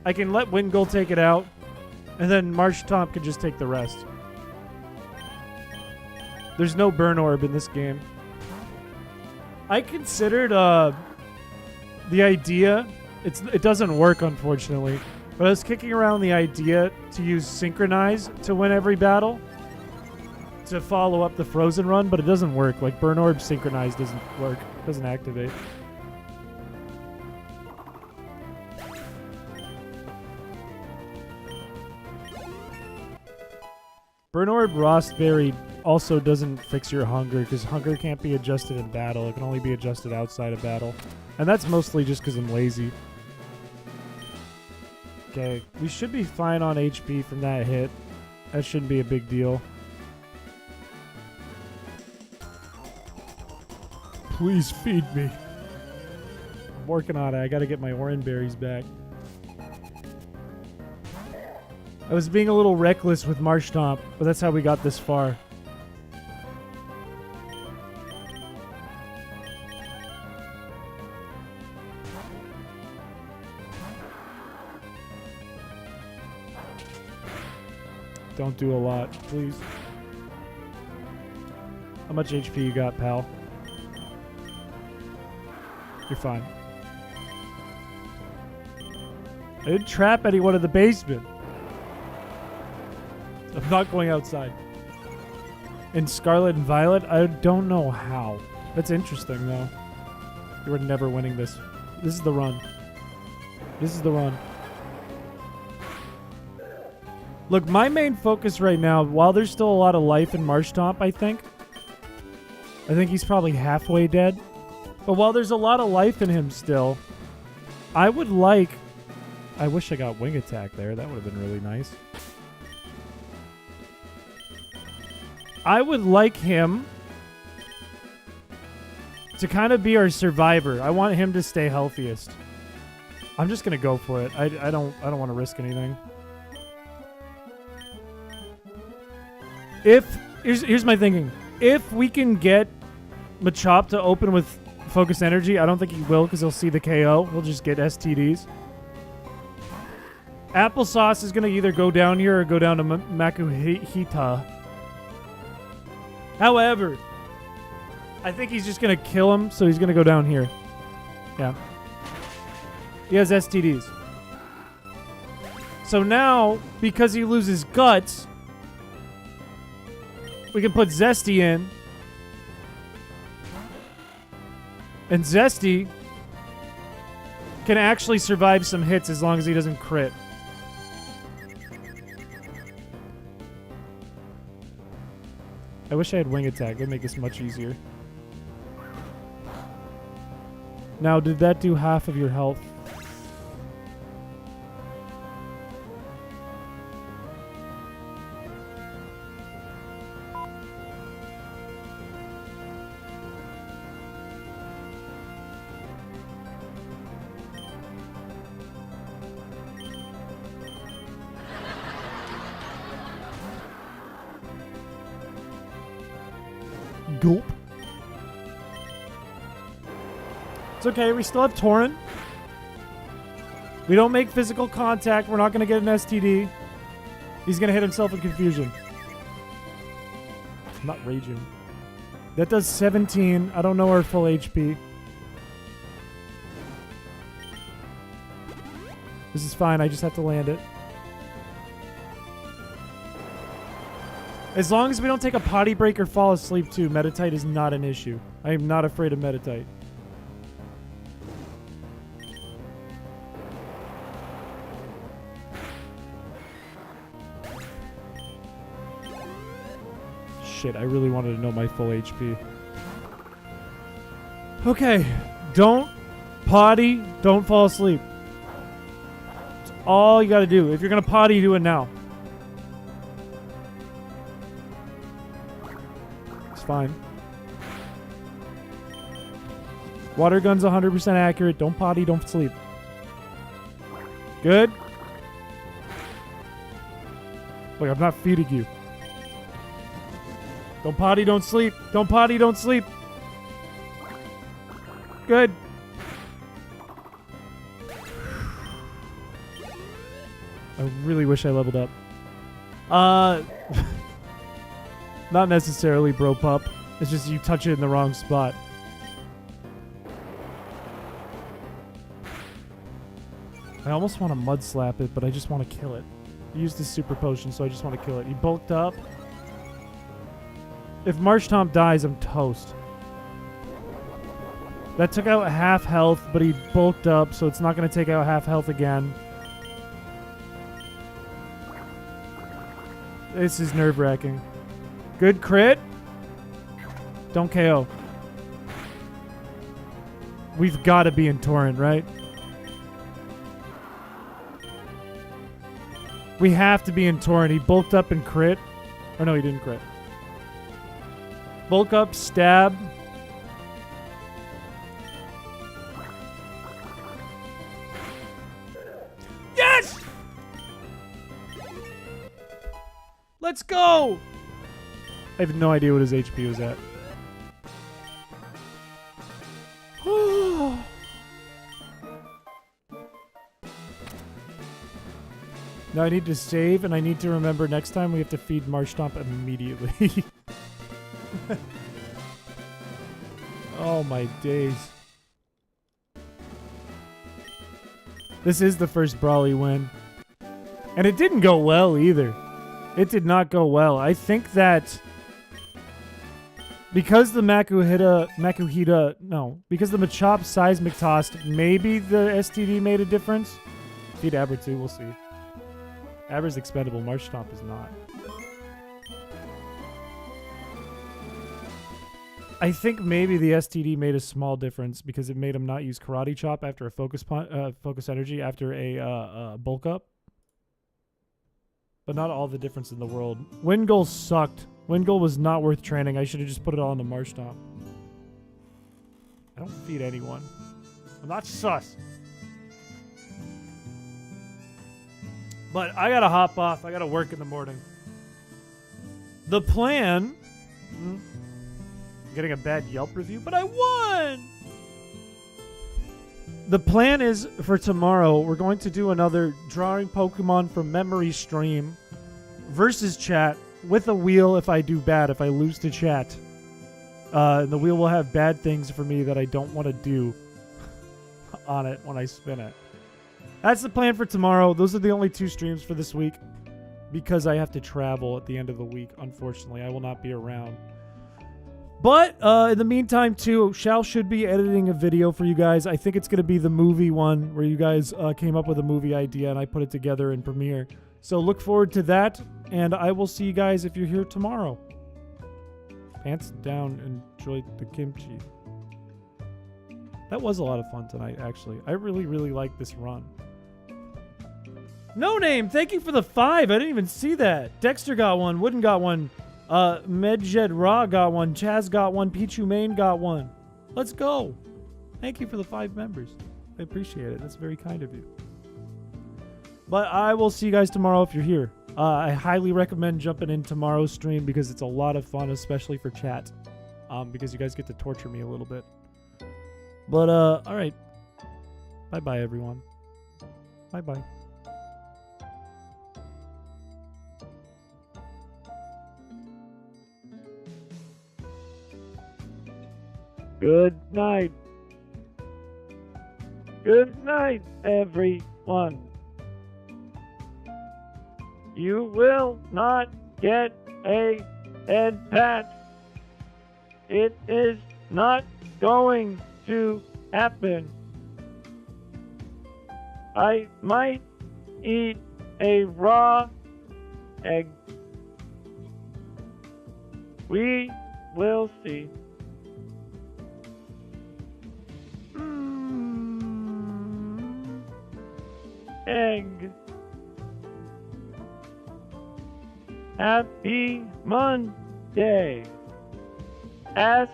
I can let Wingull take it out, and then Marshtomp can just take the rest. There's no burn orb in this game. I considered the idea... It doesn't work, unfortunately. But I was kicking around the idea to use Synchronize to win every battle. To follow up the Frozen Run, but it doesn't work. Like, Burn Orb Synchronize doesn't work. Doesn't activate. Burn Orb Rostberry also doesn't fix your hunger, because hunger can't be adjusted in battle. It can only be adjusted outside of battle. And that's mostly just because I'm lazy. Okay, we should be fine on HP from that hit. That shouldn't be a big deal. Please feed me. I'm working on it. I gotta get my orange berries back. I was being a little reckless with Marshtomp, but that's how we got this far. Don't do a lot, please. How much HP you got, pal? You're fine. I didn't trap anyone in the basement. I'm not going outside. In Scarlet and Violet, I don't know how. That's interesting, though. You were never winning this. This is the run. This is the run. Look, my main focus right now, while there's still a lot of life in Marshtomp, I think he's probably halfway dead. But while there's a lot of life in him still, I would like... I wish I got Wing Attack there. That would have been really nice. I would like him to kind of be our survivor. I want him to stay healthiest. I'm just going to go for it. I don't want to risk anything. Here's my thinking. If we can get Machop to open with Focus Energy, I don't think he will because he'll see the KO. He'll just get STDs. Applesauce is going to either go down here or go down to Makuhita. However, I think he's just going to kill him, so he's going to go down here. Yeah. He has STDs. So now, because he loses guts, we can put Zesty in. And Zesty can actually survive some hits as long as he doesn't crit. I wish I had Wing Attack. That'd make this much easier. Now, did that do half of your health? Gulp. It's okay, we still have Tauren. We don't make physical contact. We're not going to get an STD. He's going to hit himself in confusion. I'm not raging. That does 17. I don't know our full HP. This is fine. I just have to land it. As long as we don't take a potty break or fall asleep too, Meditite is not an issue. I am not afraid of Meditite. Shit, I really wanted to know my full HP. Okay, don't potty, don't fall asleep. That's all you gotta do. If you're gonna potty, do it now. Fine. Water gun's 100% accurate. Don't potty, don't sleep. Good? Look, I'm not feeding you. Don't potty, don't sleep. Don't potty, don't sleep. Good. I really wish I leveled up. Not necessarily, bro pup. It's just you touch it in the wrong spot. I almost want to mud slap it, but I just want to kill it. He used his super potion, so I just want to kill it. He bulked up. If Marshtomp dies, I'm toast. That took out half health, but he bulked up, so it's not going to take out half health again. This is nerve-wracking. Good crit. Don't KO. We've got to be in Torrent, right? We have to be in Torrent. He bulked up and crit. Or no, he didn't crit. Bulk up, stab. Yes! Let's go! I have no idea what his HP was at. Now I need to save, and I need to remember next time we have to feed Marshtomp immediately. Oh my days. This is the first Brawly win. And it didn't go well either. It did not go well. I think that because the because the Machop seismic tossed, maybe the STD made a difference. Feed Aber too, we'll see. Aber's expendable, Marshtomp is not. I think maybe the STD made a small difference because it made him not use Karate Chop after a focus energy after a bulk up. But not all the difference in the world. Wingull sucked. Wingull was not worth training. I should have just put it all into Marshtomp. I don't feed anyone. I'm not sus. But I gotta hop off. I gotta work in the morning. The plan... getting a bad Yelp review, but I won! The plan is for tomorrow, we're going to do another drawing Pokemon from memory stream versus chat with a wheel if I do bad, if I lose to chat. The wheel will have bad things for me that I don't want to do on it when I spin it. That's the plan for tomorrow. Those are the only 2 streams for this week because I have to travel at the end of the week. Unfortunately, I will not be around. But in the meantime, too, Shal should be editing a video for you guys. I think it's going to be the movie one where you guys came up with a movie idea and I put it together in Premiere. So look forward to that, and I will see you guys if you're here tomorrow. Pants down, enjoy the kimchi. That was a lot of fun tonight, actually. I really, really like this run. No Name, thank you for the 5. I didn't even see that. Dexter got one. Wooden got one. Medjed Ra got one. Chaz got one. Pichu Main got one. Let's go. Thank you for the 5 members. I appreciate it. That's very kind of you. But I will see you guys tomorrow if you're here. I highly recommend jumping in tomorrow's stream because it's a lot of fun, especially for chat. Because you guys get to torture me a little bit. But, alright. Bye-bye, everyone. Bye-bye. Good night. Good night, everyone. You will not get a head pat. It is not going to happen. I might eat a raw egg. We will see. Egg. Happy Monday. Ask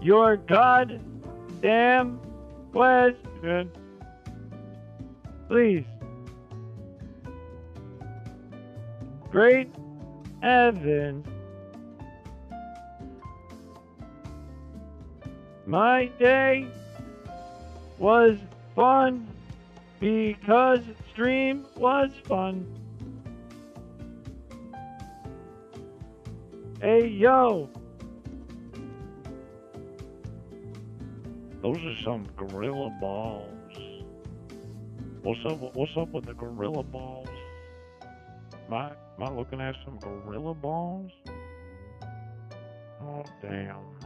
your goddamn question. Please. Great heavens. My day was fun because stream was fun. Hey yo. Those are some gorilla balls. What's up with the gorilla balls? Am I looking at some gorilla balls? Oh damn.